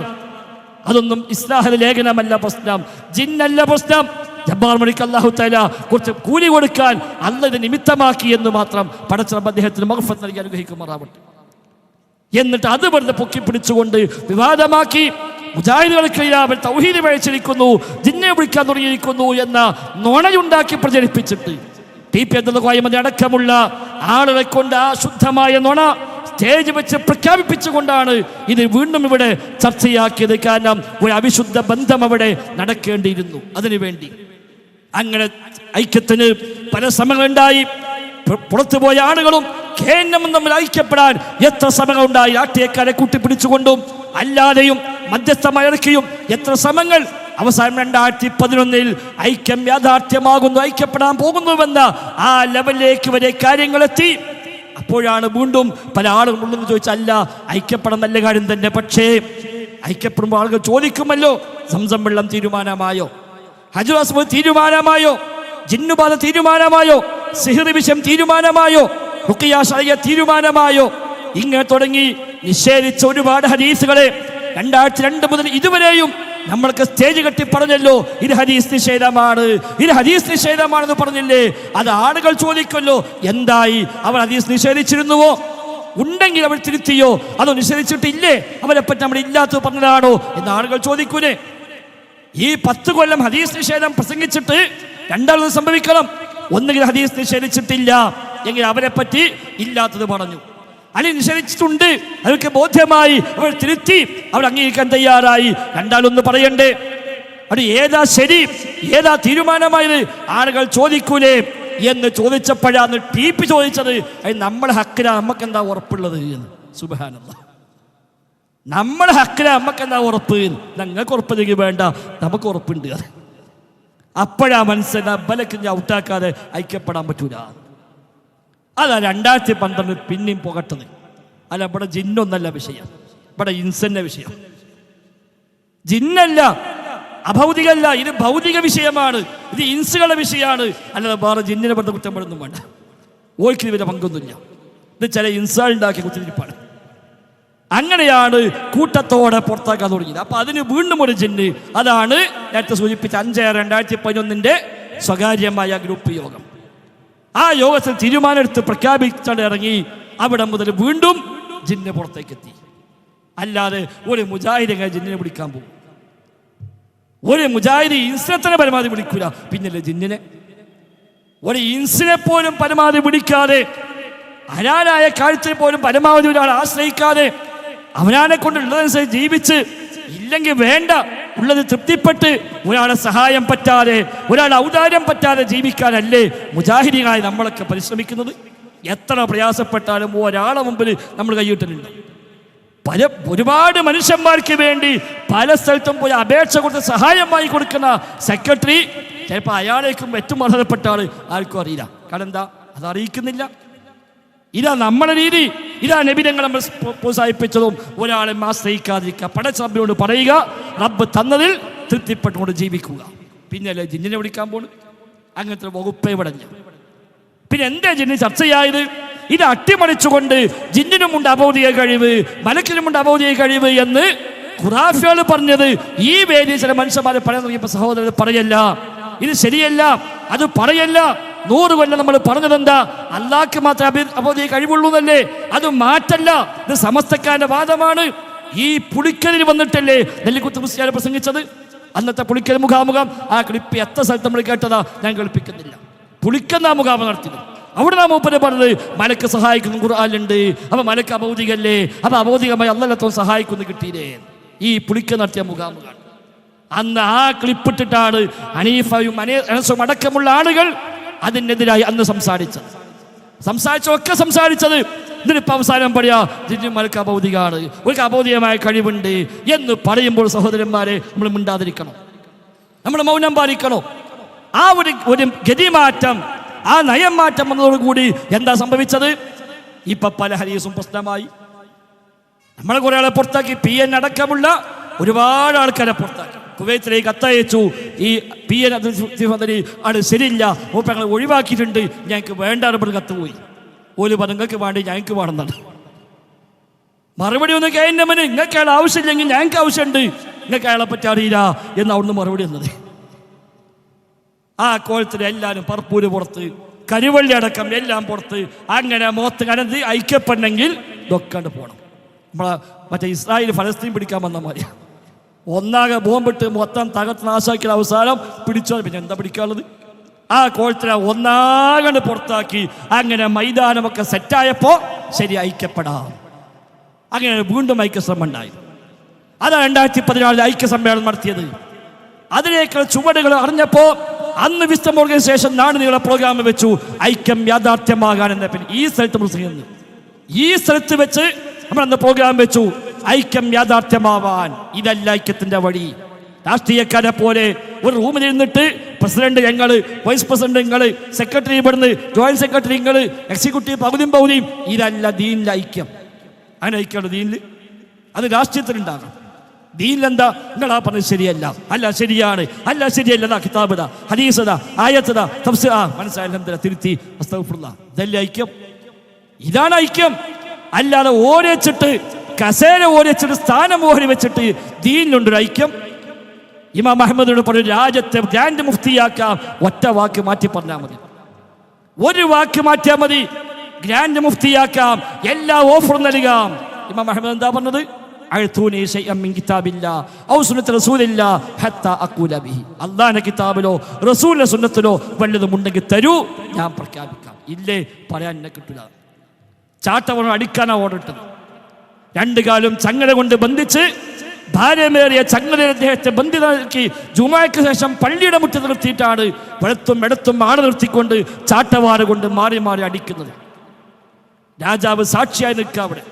അതൊന്നും ഇസ്ലാഹിലെ ലേഖനമല്ല പ്രശ്നം, ജിന്നല്ല പ്രശ്നം. ജബ്ബാർ മൊഴിക്ക് അല്ലാഹു തആല കുറച്ച് കൂലി കൊടുക്കാൻ അല്ലാഹ് ഇത് നിമിത്തമാക്കി എന്ന് മാത്രം പടച്ചറബ് അദ്ദേഹത്തിന് മഗ്ഫിറത്ത് നൽകി അനുഗ്രഹിക്കുമാറാവട്ടെ. എന്നിട്ട് അത് വെറുതെ പൊക്കി പിടിച്ചുകൊണ്ട് വിവാദമാക്കി മുജാഹിദുകൾക്കിടയിൽ അവർ തൗഹീദ് പഴിച്ചിരിക്കുന്നു, ജിന്നെ വിളിക്കാൻ തുടങ്ങിയിരിക്കുന്നു എന്ന നുണയുണ്ടാക്കി പ്രചരിപ്പിച്ചിട്ട് ടി.പി. അബ്ദുൽ ഖായിം അടക്കമുള്ള ആളുകളെ കൊണ്ട് ആ ശുദ്ധമായ നുണ സ്റ്റേജ് വെച്ച് പ്രഖ്യാപിപ്പിച്ചുകൊണ്ടാണ് ഇത് വീണ്ടും ഇവിടെ ചർച്ചയാക്കിയത്. കാരണം ഒരു അവിശുദ്ധ ബന്ധം അവിടെ നടക്കേണ്ടിയിരുന്നു. അതിനുവേണ്ടി അങ്ങനെ ഐക്യത്തിന് പല ശ്രമങ്ങളുണ്ടായി. പുറത്തുപോയ ആളുകളും കേന്ദ്രവും തമ്മിൽ ഐക്യപ്പെടാൻ എത്ര ശ്രമങ്ങളുണ്ടായി. രാഷ്ട്രീയക്കാരെ കൂട്ടിപ്പിടിച്ചുകൊണ്ടും അല്ലാതെയും മധ്യസ്ഥമയർക്കിയും എത്ര ശ്രമങ്ങൾ. അവസാനം 2011 ഐക്യം യാഥാർത്ഥ്യമാകുന്നു, ഐക്യപ്പെടാൻ പോകുന്നുവെന്ന ആ ലെവലിലേക്ക് വരെ കാര്യങ്ങളെത്തി. അപ്പോഴാണ് വീണ്ടും പല ആളുകളും ഉണ്ടെന്ന് ചോദിച്ചാൽ അല്ല, ഐക്യപ്പെടാൻ നല്ല കാര്യം തന്നെ. പക്ഷേ ഐക്യപ്പെടുമ്പോൾ ആളുകൾ ചോദിക്കുമല്ലോ, സംസം വെള്ളം തീരുമാനമായോ, ഹജർ അസ്വദ് തീരുമാനമായോ, ജിന്നുബാധ തീരുമാനമായോ, സിഹ്ർ വിഷയം തീരുമാനമായോ, റുഖിയ ശർഇയ്യ തീരുമാനമായോ, ഇങ്ങനെ തുടങ്ങി നിഷേധിച്ച ഒരുപാട് ഹദീസുകളെ 2002 മുതൽ ഇതുവരെയും നമ്മൾക്ക് സ്റ്റേജ് കെട്ടി പറഞ്ഞല്ലോ, ഇത് ഹദീസ് നിഷേധമാണ്, ഇത് ഹദീസ് നിഷേധമാണെന്ന് പറഞ്ഞില്ലേ. അത് ആളുകൾ ചോദിക്കല്ലോ, എന്തായി, അവർ ഹദീസ് നിഷേധിച്ചിരുന്നുവോ, ഉണ്ടെങ്കിൽ അവർ തിരുത്തിയോ, അതോ നിഷേധിച്ചിട്ടില്ലേ, അവരെ പറ്റി നമ്മൾ ഇല്ലാത്തത് പറഞ്ഞതാണോ എന്ന് ആളുകൾ ചോദിക്കൂലേ. ഈ 10 കൊല്ലം ഹദീസ് നിഷേധം പ്രസംഗിച്ചിട്ട് രണ്ടാമത് സംഭവിക്കണം. ഒന്നുകിൽ ഹദീസ് നിഷേധിച്ചിട്ടില്ല എങ്കിൽ അവരെ പറ്റി ഇല്ലാത്തത് പറഞ്ഞു, അല്ലെങ്കിൽ നിഷേധിച്ചിട്ടുണ്ട് അവർക്ക് ബോധ്യമായി, അവർ തിരുത്തി, അവർ അംഗീകരിക്കാൻ തയ്യാറായി. രണ്ടാലൊന്ന് പറയണ്ടേ, അത് ഏതാ ശരി, ഏതാ തീരുമാനമായത് ആളുകൾ ചോദിക്കൂലേ എന്ന് ചോദിച്ചപ്പോഴാണ് ടി.പി. ചോദിച്ചത്, അത് നമ്മളെ ഹക്കില നമുക്ക് എന്താ ഉറപ്പുള്ളത് എന്ന്. സുബ്ഹാനല്ലാഹ്, നമ്മളെ ഹക്കില നമുക്ക് എന്താ ഉറപ്പ്, ഞങ്ങൾക്ക് ഉറപ്പില്ലെങ്കിൽ വേണ്ട, നമുക്ക് ഉറപ്പുണ്ട്. അത് അപ്പോഴാ മനസ്സിലാ ബലക്ക് ഔട്ടാക്കാതെ ഐക്യപ്പെടാൻ പറ്റൂല. അതാ 2012 പിന്നെയും പുകട്ടത്. അല്ല, ഇവിടെ ജിന്നൊന്നല്ല വിഷയം, ഇവിടെ ഇൻസന്റെ വിഷയം. ജിന്നല്ല, അഭൗതികല്ല, ഇത് ഭൗതിക വിഷയമാണ്, ഇത് ഇൻസുകളുടെ വിഷയമാണ്. അല്ലാതെ വേറെ ജിന്നിനെ പെടുന്ന കുറ്റപ്പെടുന്നും വേണ്ട, ഓയ്ക്ക് ഇവരെ പങ്കൊന്നുമില്ല. ഇത് ചില ഇൻസാൾ ഉണ്ടാക്കിയ കുത്തിരിപ്പാണ്. അങ്ങനെയാണ് കൂട്ടത്തോടെ പുറത്താക്കാൻ തുടങ്ങിയത്. അപ്പൊ അതിന് വീണ്ടും ഒരു ജിന്ന്, അതാണ് നേരത്തെ സൂചിപ്പിച്ച 5/2011 സ്വകാര്യമായ ഗ്രൂപ്പ് യോഗം. ആ യോഗത്തിൽ തീരുമാനമെടുത്ത് പ്രഖ്യാപിച്ചാണ് ഇറങ്ങി. അവിടെ മുതൽ വീണ്ടും ജിന്ന് പുറത്തേക്ക് എത്തി. അല്ലാതെ ഒരു മുജാഹിദ് ജിന്നിനെ വിളിക്കാൻ പോകും, ഒരു മുജാഹിദ് ഇൻസിനെ തന്നെ പരമാവധി വിളിക്കൂല, പിന്നല്ലേ ജിന്നിനെ. ഒരു ഇൻസിനെ പോലും പരമാവധി വിളിക്കാതെ, ഹലാലായ കാഴ്ചയെ പോലും പരമാവധി ഒരാൾ ആശ്രയിക്കാതെ, അവനാനെ കൊണ്ടുള്ളതനുസരിച്ച് ജീവിച്ച്, ഇല്ലെങ്കിൽ വേണ്ട, ഉള്ളത് തൃപ്തിപ്പെട്ട്, ഒരാളെ സഹായം പറ്റാതെ, ഒരാളെ ഔദാര്യം പറ്റാതെ ജീവിക്കാനല്ലേ മുജാഹിദീങ്ങളായി നമ്മളൊക്കെ പരിശ്രമിക്കുന്നത്. എത്ര പ്രയാസപ്പെട്ടാലും ഒരാളെ മുമ്പിൽ നമ്മൾ കൈയിട്ടിട്ടുണ്ട്. ഒരുപാട് മനുഷ്യന്മാർക്ക് വേണ്ടി പല സ്ഥലത്തും പോയി അപേക്ഷ കൊടുത്ത് സഹായമായി കൊടുക്കുന്ന സെക്രട്ടറി ചിലപ്പോൾ അയാളേക്കും ഏറ്റവും അർഹതപ്പെട്ട ആൾ ആർക്കും അറിയില്ല. കാരണം എന്താ, അത് അറിയിക്കുന്നില്ല. ഇതാ നമ്മുടെ രീതി, ഇതാ നബിതങ്ങൾ നമ്മൾ പ്രോത്സാഹിപ്പിച്ചതും. ഒരാളെ ആശ്രയിക്കാതിരിക്കുക, പടച്ച റബ്ബിനോട് പറയുക, റബ്ബ് തന്നതിൽ തൃപ്തിപ്പെട്ടുകൊണ്ട് ജീവിക്കുക. പിന്നല്ലേ ജിന്നിനെ വിളിക്കാൻ പോണു. അങ്ങനത്തെ വകുപ്പേ പടഞ്ഞു. പിന്നെ എന്താ ജിന്ന് ചർച്ചയായത്? ഇത് അട്ടിമറിച്ചുകൊണ്ട് ജിന്നിനുമുണ്ട് അബൗദിക കഴിവ്, മലക്കിനുമുണ്ട് അബൗദിക കഴിവ് എന്ന് ഖുറാഫികൾ പറഞ്ഞത് ഈ വേദി ചില മനുഷ്യന്മാരെ പറയാൻ തുടങ്ങിയപ്പോൾ സഹോദരൻ പറയല്ല, ഇത് ശരിയല്ല, അത് പറയല്ല. 100 കൊല്ലം നമ്മൾ പറഞ്ഞതെന്താ, അള്ളാഹ്ക്ക് മാത്രമേ അബൗദിക കഴിവുള്ളൂ എന്നല്ലേ. അത് മാറ്റല്ല, ഇത് സമസ്തക്കാരന്റെ വാദമാണ്. ഈ പുളിക്കലിന് വന്നിട്ടല്ലേ നെല്ലിക്കുത്ത് മുസ്ലിയാർ പ്രസംഗിച്ചത്. അന്നത്തെ പുളിക്കൽ മുഖാമുഖം ആ ക്ലിപ്പ് എത്ര സ്ഥലത്ത് നമ്മൾ കേട്ടതാ, ഞാൻ കേൾപ്പിക്കുന്നില്ല. പുളിക്കുന്ന മുഖാമുഖം നടത്തിയത് അവിടെ നാം മൂപ്പര് പറഞ്ഞത് മലക്ക് സഹായിക്കുന്ന ഖുർആനിലുണ്ട്. അപ്പൊ മലക്ക് അബൗദികല്ലേ, അപ്പൊ അബൗദികമായി അല്ലാഹ് സഹായിക്കുന്നു കിട്ടിയില്ലേ. ഈ പുളിക്ക നടത്തിയ മുഖാമുഖം അന്ന് ആ ക്ലിപ്പിട്ടിട്ടാണ് ഹനീഫയും അനസും അടക്കമുള്ള ആളുകൾ അതിനെതിരായി അന്ന് സംസാരിച്ചൊക്കെ സംസാരിച്ചത്. ഇതിനിപ്പോൾ അവസാനം പറയാ ജിന്നും മലക്ക് അബൗദികമാണ്, ഒരു അബൗദികമായ കഴിവുണ്ട് എന്ന് പറയുമ്പോൾ സഹോദരന്മാരെ നമ്മൾ മിണ്ടാതിരിക്കണം, നമ്മൾ മൗനം പാലിക്കണം. ആ ഒരു ഗതിമാറ്റം, ആ നയം മാറ്റം വന്നതോടുകൂടി എന്താ സംഭവിച്ചത്? ഇപ്പൊ പല ഹദീസും പ്രശ്നമായി. നമ്മളെ കുറേ ആളെ പുറത്താക്കി. PN അടക്കമുള്ള ഒരുപാട് ആൾക്കാരെ പുറത്താക്കി. കുവൈത്തിലേക്ക് കത്തയച്ചു, ഈ PN ആണ് ശരിയില്ല, മൂപ്പ ഞങ്ങൾ ഒഴിവാക്കിയിട്ടുണ്ട്, ഞങ്ങൾക്ക് വേണ്ട പറഞ്ഞ് കത്ത് പോയി. ഒരു നിങ്ങൾക്ക് വേണ്ടി ഞങ്ങൾക്ക് വേണമെന്നാണ് മറുപടി. ഒന്ന് കഴിഞ്ഞവന് നിങ്ങൾക്ക് അയാൾ ആവശ്യമില്ലെങ്കിൽ ഞങ്ങൾക്ക് ആവശ്യമുണ്ട്, നിങ്ങൾക്ക് അയാളെ പറ്റി അറിയില്ല എന്ന് അവിടുന്ന് മറുപടി വന്നത്. ആ കോലത്തിൽ എല്ലാവരും പറപ്പൂര് പുറത്ത്, കരുവള്ളി അടക്കം എല്ലാം പുറത്ത്. അങ്ങനെ മുഖത്ത് കനന്ത് ഐക്യപ്പെടണമെങ്കിൽ ഇതൊക്കെ പോകണം. നമ്മളെ മറ്റേ ഇസ്രായേൽ ഫലസ്തീൻ പിടിക്കാൻ വന്ന മാതിരി ഒന്നാകെ ബോംബിട്ട് മൊത്തം തകർത്ത് നാശാക്കിയ അവസാനം പിടിച്ചാൽ പിന്നെ എന്താ പിടിക്കാനുള്ളത്? ആ കോലത്തിൽ ഒന്നാകണ്ട് പുറത്താക്കി. അങ്ങനെ മൈതാനമൊക്കെ സെറ്റായപ്പോൾ ശരി ഐക്യപ്പെടാം. അങ്ങനെ വീണ്ടും ഐക്യശ്രമം ഉണ്ടായി. അതാണ് 2014 ഐക്യസമ്മേളനം നടത്തിയത്. അതിനേക്കാൾ ചുവടുകൾ അറിഞ്ഞപ്പോൾ അന്ന് വിസ്ഡം ഓർഗനൈസേഷൻ നാടുനീളെ പ്രോഗ്രാം വെച്ചു, ഐക്യം യാഥാർത്ഥ്യമാകാൻ എന്ന. പിന്നെ ഈ സ്ഥലത്ത് വെച്ച് നമ്മളന്ന് പ്രോഗ്രാം വെച്ചു, ഐക്യം യാഥാർത്ഥ്യമാവാൻ. ഇതല്ല ഐക്യത്തിന്റെ വഴി. രാഷ്ട്രീയക്കാരെ പോലെ ഒരു റൂമിൽ ഇരുന്നിട്ട് പ്രസിഡന്റ് ഞങ്ങൾ, വൈസ് പ്രസിഡന്റ് നിങ്ങൾ, സെക്രട്ടറി ഇവിടുന്ന്, ജോയിന്റ് സെക്രട്ടറി നിങ്ങൾ, എക്സിക്യൂട്ടീവ് പകുതിയും ഇതല്ല ദീനിലെ ഐക്യം. അങ്ങനെ ഐക്യമുള്ള ദീനിൽ അത് രാഷ്ട്രീയത്തിലുണ്ടാകണം. ദീനിലെന്താ നിങ്ങളാ പറഞ്ഞത് ശരിയല്ല, അല്ല ശരിയാണ്, അല്ല ശരിയല്ല, കിതാബിത, ഹദീസത, ആയത്തത, തഫ്സീർ, മനസ്സിലായില്ല, തിരുത്തി, അസ്തഗ്ഫിറുല്ലാഹ്. ഇതല്ലേ ഐക്യം? ഇതാണ് ഐക്യം. അല്ലാതെ ഓരച്ചിട്ട് കസേര ഓരച്ചിട്ട് സ്ഥാനം ഓഹരി വെച്ചിട്ട് ദീനിലുണ്ടൊരു ഐക്യം. ഇമാം അഹ്മദിനോട് പറഞ്ഞു, രാജ്യത്തെ ഗ്രാൻഡ് മുഫ്തിയാക്കാം, ഒറ്റ വാക്ക് മാറ്റി പറഞ്ഞാൽ മതി, ഒരു വാക്ക് മാറ്റിയാൽ മതി, ഗ്രാൻഡ് മുഫ്തിയാക്കാം, എല്ലാ ഓഫറും നൽകാം. ഇമാം അഹ്മദ് എന്താ പറഞ്ഞത്? അള്ളാന്റെ കിതാബിലോ റസൂലിന്റെ സുന്നത്തിലോ വല്ലതും ഉണ്ടെങ്കിൽ തരൂ, ഞാൻ പ്രഖ്യാപിക്കാം. ഇല്ലേ പറയാൻ എന്നെ കിട്ടില്ല. ചാട്ടവണം അടിക്കാനാ ഓടിട്ടത്. 2 കാലും ചങ്ങല കൊണ്ട് ബന്ധിച്ച് ഭാര്യമേറിയ ചങ്ങല അദ്ദേഹത്തെ ബന്ധിതാക്കി ജുമാക്ക് ശേഷം പള്ളിയുടെ മുറ്റത്ത് നിർത്തിയിട്ടാണ് വെളുത്തും എടുത്തും ആട് നിർത്തിക്കൊണ്ട് ചാട്ടവാറ് കൊണ്ട് മാറി മാറി അടിക്കുന്നത്. രാജാവ് സാക്ഷിയായി നിൽക്കുക. അവിടെ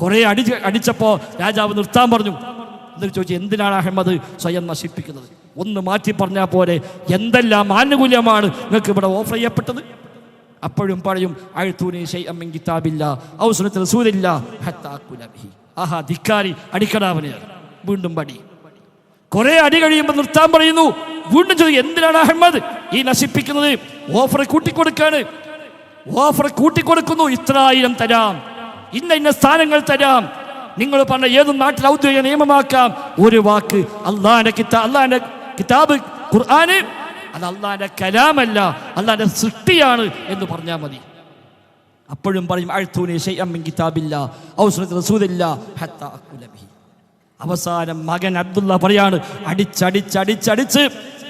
കുറെ അടിച്ചപ്പോൾ രാജാവ് നിർത്താൻ പറഞ്ഞു. എന്നിട്ട് ചോദിച്ചു, എന്തിനാണ് അഹമ്മദ് സ്വയം നശിപ്പിക്കുന്നത്? ഒന്ന് മാറ്റി പറഞ്ഞാൽ പോരെ, എന്തെല്ലാം ആനുകൂല്യമാണ് നിങ്ങൾക്ക് ഇവിടെ ഓഫർ ചെയ്യപ്പെട്ടത്? അപ്പോഴും പറയും, ആഹാ ധിക്കാരി, അടിക്കടാവനെ. വീണ്ടും പടി. കുറെ അടി കഴിയുമ്പോൾ നിർത്താൻ പറയുന്നു. വീണ്ടും ചോദിക്കും, എന്തിനാണ് അഹമ്മദ് ഈ നശിപ്പിക്കുന്നത്? ഓഫർ കൂട്ടിക്കൊടുക്കാണ്. ഓഫർ കൂട്ടിക്കൊടുക്കുന്നു. 1,000 തരാം, ഇന്ന സ്ഥാനങ്ങൾ തരാം, നിങ്ങൾ പറഞ്ഞ ഏതും നാട്ടിൽ ഔദ്യോഗിക നിയമമാക്കാം. ഒരു വാക്ക്, അള്ളാന്റെ കിതാബ് ഖുർആന് അത് അള്ളാന്റെ കലാമല്ല, അള്ളാന്റെ സൃഷ്ടിയാണ് എന്ന് പറഞ്ഞാൽ മതി. അപ്പോഴും പറയും, അവസാനം മകൻ അബ്ദുള്ള പറയാണ്, അടിച്ചടിച്ച്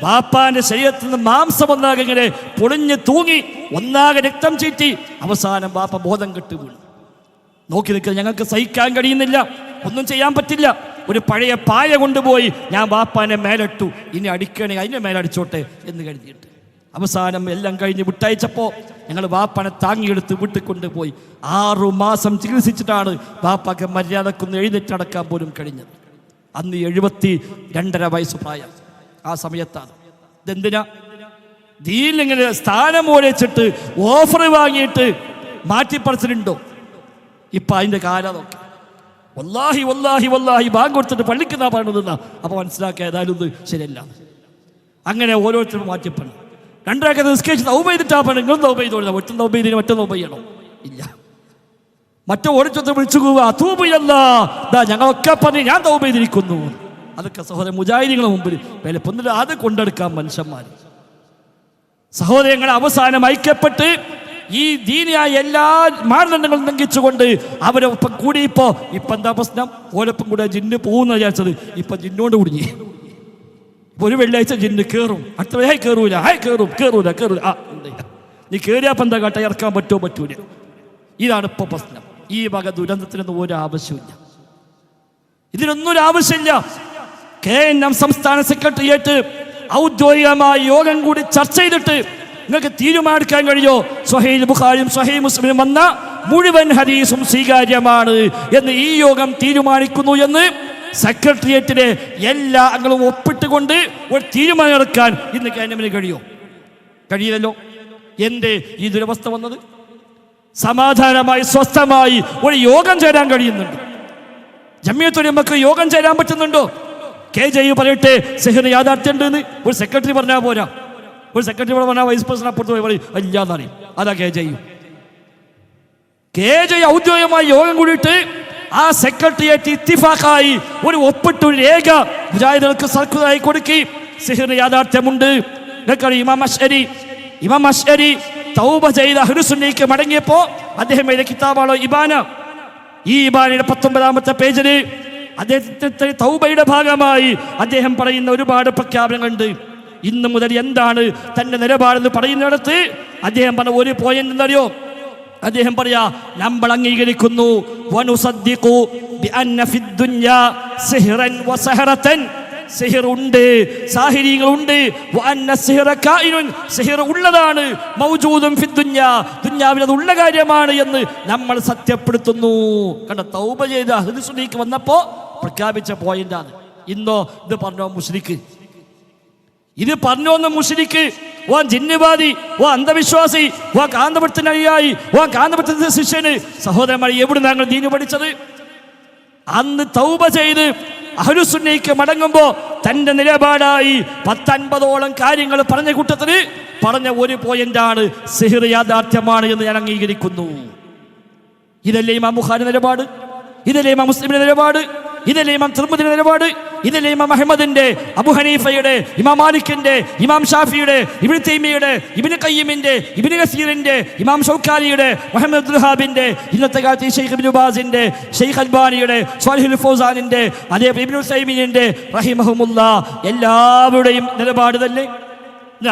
ബാപ്പാന്റെ ശരീരത്തിൽ നിന്ന് മാംസം ഒന്നാകെ ഇങ്ങനെ പൊളിഞ്ഞ് തൂങ്ങി, ഒന്നാകെ രക്തം ചീറ്റി. അവസാനം ബാപ്പ ബോധം കെട്ട് വീണു. നോക്കി നിൽക്കുന്നത് ഞങ്ങൾക്ക് സഹിക്കാൻ കഴിയുന്നില്ല, ഒന്നും ചെയ്യാൻ പറ്റില്ല. ഒരു പഴയ പായ കൊണ്ടുപോയി ഞാൻ ബാപ്പാനെ മേലിട്ടു, ഇനി അടിക്കണേ അതിൻ്റെ മേലടിച്ചോട്ടെ എന്ന് കരുതിയിട്ട്. അവസാനം എല്ലാം കഴിഞ്ഞ് വിട്ടയച്ചപ്പോൾ ഞങ്ങൾ ബാപ്പാനെ താങ്ങിയെടുത്ത് വീട്ടിൽ കൊണ്ടുപോയി. 6 മാസം ചികിത്സിച്ചിട്ടാണ് ബാപ്പാക്ക് മര്യാദക്കൊന്ന് എഴുന്നേറ്റടക്കാൻ പോലും കഴിഞ്ഞത്. അന്ന് 72.5 വയസ്സ് പ്രായം. ആ സമയത്താണ്. ഇതെന്തിനാ? ദീനിലിങ്ങനെ സ്ഥാനം ഓടിച്ചിട്ട് ഓഫർ വാങ്ങിയിട്ട് മാറ്റിപ്പറച്ചിലുണ്ടോ? ഇപ്പം അതിൻ്റെ കാലം നോക്കി. വല്ലാഹി വല്ലാഹി വല്ലാഹി ബാങ്ക് കൊടുത്തിട്ട് പള്ളിക്കുന്നാ പറയണതെന്നാ. അപ്പോൾ മനസ്സിലാക്കുക ഏതായാലും ഇത് ശരിയല്ല. അങ്ങനെ ഓരോരുത്തരും മാറ്റിപ്പറഞ്ഞു. 2 ആൾക്കാർ നിസ്കരിച്ച് തൗബ ചെയ്തിട്ടാ പറഞ്ഞു. നിങ്ങൾ തൗബ ചെയ്തോളൂ. ഒറ്റ തൗബ ചെയ്തിന് മറ്റേ തൗബ ചെയ്യണോ? ഇല്ല. മറ്റേ ഓടിച്ചൊത്ത് വിളിച്ചു പോവുക, തൂബയല്ല, ഞങ്ങളൊക്കെ പറഞ്ഞ് ഞാൻ തൗബ ചെയ്തിരിക്കുന്നു. അതൊക്കെ സഹോദര മുജാഹിദീങ്ങളുടെ മുമ്പിൽ വിലപ്പൊന്നിട്ട് അത് കൊണ്ടെടുക്കാൻ മനുഷ്യന്മാർ. സഹോദരങ്ങളെ അവസാനം ഐക്യപ്പെട്ട് ഈ ദീനിയായ എല്ലാ മാനദണ്ഡങ്ങളും ലംഘിച്ചുകൊണ്ട് അവരൊപ്പം കൂടിയപ്പോൾ ഇപ്പം എന്താ പ്രശ്നം? ഓരൊപ്പം കൂടെ ജിന്ന് പോകുന്ന വിചാരിച്ചത് ഇപ്പം ജിന്നോട് കുടുങ്ങി. ഒരു വെള്ളിയാഴ്ച ജിന്ന് കയറും, അടുത്ത വഴി കയറൂല, കയറൂല. ആ നീ കയറിയപ്പോൾ എന്താ കാട്ട ഇറക്കാൻ പറ്റൂല. ഇതാണ് ഇപ്പോൾ പ്രശ്നം. ഈ വക ദുരന്തത്തിനൊന്നും ഒരു ആവശ്യമില്ല, ഇതിനൊന്നും ഒരു ആവശ്യമില്ല. KNM സംസ്ഥാന സെക്രട്ടേറിയറ്റ് ഔദ്യോഗികമായ യോഗം കൂടി ചർച്ച ചെയ്തിട്ട് നിങ്ങൾക്ക് തീരുമാനിക്കാൻ കഴിയോ സ്വഹീൽ ബുഖാരിയും സ്വഹീൽ മുസ്ലിമും വന്ന മുഴുവൻ ഹദീസും സ്വീകാര്യമാണ് എന്ന് ഈ യോഗം തീരുമാനിക്കുന്നു എന്ന് സെക്രട്ടേറിയറ്റിലെ എല്ലാ അംഗങ്ങളും ഒപ്പിട്ടുകൊണ്ട് ഒരു തീരുമാനം എടുക്കാൻ ഇന്ന് KNM-ന് കഴിയില്ലല്ലോ. എന്തേ ഈ ദുരവസ്ഥ വന്നത്? സമാധാനമായി സ്വസ്ഥമായി ഒരു യോഗം ചേരാൻ കഴിയുന്നുണ്ട്. ജമിയത്തുലമക്ക് യോഗം ചേരാൻ പറ്റുന്നുണ്ടോ? KJ പറയട്ടെ സിഹർ യാഥാർത്ഥ്യം ഉണ്ടെന്ന്. ഒരു സെക്രട്ടറി പറഞ്ഞാൽ പോരാ. ഒരു സെക്രട്ടറി പറഞ്ഞാൽ വൈസ് പ്രസിഡന്റ് അപ്പുറത്ത് പോയി പറയും ഇല്ലാന്നറിയും. അതാ KJ ഔദ്യോഗികമായി യോഗം കൂടിയിട്ട് ആ സെക്രട്ടറിയേറ്റ് ഇത്തിഫാഖായി ഒരു ഒപ്പിട്ട് ഒരു രേഖ മുജാഹിദുകൾക്ക് സർക്കുലറായി കൊടുക്കി സിഹർ യാഥാർത്ഥ്യമുണ്ട്. ഇമാം അശ്അരി തൗബ ചെയ്ത അഹ്ലുസുന്നയ്ക്ക് മടങ്ങിയപ്പോ അദ്ദേഹം എഴുതിയ കിതാബാണോ ഇബാന. ഈ ഇബാനയുടെ 19-ാമത്തെ പേജിൽ അദ്ദേഹത്തിന്റെ തൗബയുടെ ഭാഗമായി അദ്ദേഹം പറയുന്ന ഒരുപാട് പ്രഖ്യാപനങ്ങളുണ്ട്. ഇന്ന് മുതൽ എന്താണ് തന്റെ നിലപാടെന്ന് പറയുന്നിടത്ത് അദ്ദേഹം പറഞ്ഞ ഒരു പോയിന്റ് എന്തറിയോ? അദ്ദേഹം പറയാ, നമ്മൾ അംഗീകരിക്കുന്നു വനുസദ്ദിഖു ബിഅന്ന ഫിദ്ദുനിയ സിഹ്റൻ വസഹറതൻ, സിഹിർ ഉണ്ട്, സാഹിരീങ്ങളുണ്ട്, സിഹിർ ഉള്ളതാണ്, മൗജൂദുൻ ഫിദ്ദുനിയ, ദുനിയാവിൽ അത് ഉള്ള കാര്യമാണ് എന്ന് നമ്മൾ സത്യപ്പെടുത്തുന്നു. കണ്ട, തൗബ ചെയ്ത അഹ്ലുസുന്നയ്ക്ക് വന്നപ്പോ പ്രഖ്യാപിച്ച പോയിന്റാണ്. ഇന്നോ ഇത് പറഞ്ഞോ മുശ്രിക്ക്, ഇത് പറഞ്ഞോന്ന് മുശ്രിക്ക്, ഓ ജിന്നുവാദി, ഓ അന്ധവിശ്വാസി, ഓ കാന്തപുരത്തിന് അനുയായി, ഓ കാന്തപുരത്തിന്റെ ശിഷ്യന്. സഹോദരന്മാർ, എവിടെ ഞങ്ങൾ ദീന് പഠിച്ചത്? അന്ന് തൗബ ചെയ്ത് അഹ്ലുസുന്നയ്ക്ക് മടങ്ങുമ്പോ തന്റെ നിലപാടായി 10-50ഓളം കാര്യങ്ങൾ പറഞ്ഞ കൂട്ടത്തിന് പറഞ്ഞ ഒരു പോയിന്റാണ് സിഹിർ യാഥാർത്ഥ്യമാണ് എന്ന് ഞാൻ അംഗീകരിക്കുന്നു. ഇതല്ലേ ഇമാം ബുഖാരി നിലപാട്? ഇതല്ലേ ഇമാം മുസ്ലിമിന്റെ നിലപാട്? ഇതല്ലേ ഇമാം തിർമിദിയുടെ നിലപാട്? ഇതല്ലേ ഇമാം അഹ്മദിന്റെ, അബു ഹനീഫയുടെ, ഇമാം മാലിക്കിന്റെ, ഇമാം ഷാഫിയുടെ, ഇബ്നു തൈമിയുടെ, ഇബ്നു ഖയ്യിമിന്റെ, ഇബ്നു കസീറിന്റെ, ഇമാം ഷൗക്കാനിയുടെ, മുഹമ്മദ് അബ്ദുൽ വഹാബിന്റെ, ഇന്നത്തെ കാലത്ത് ഷെയ്ഖ് ഇബ്നു ബാസിന്റെ, ഷെയ്ഖ് അൽബാനിയുടെ, സ്വാലിഹുൽ ഫൗസാനിന്റെ, അതേപോലെ ഇബ്നു ഉസൈമീനിന്റെ റഹിമഹുമുല്ലാഹ് എല്ലാവരുടെയും നിലപാട് തന്നെ.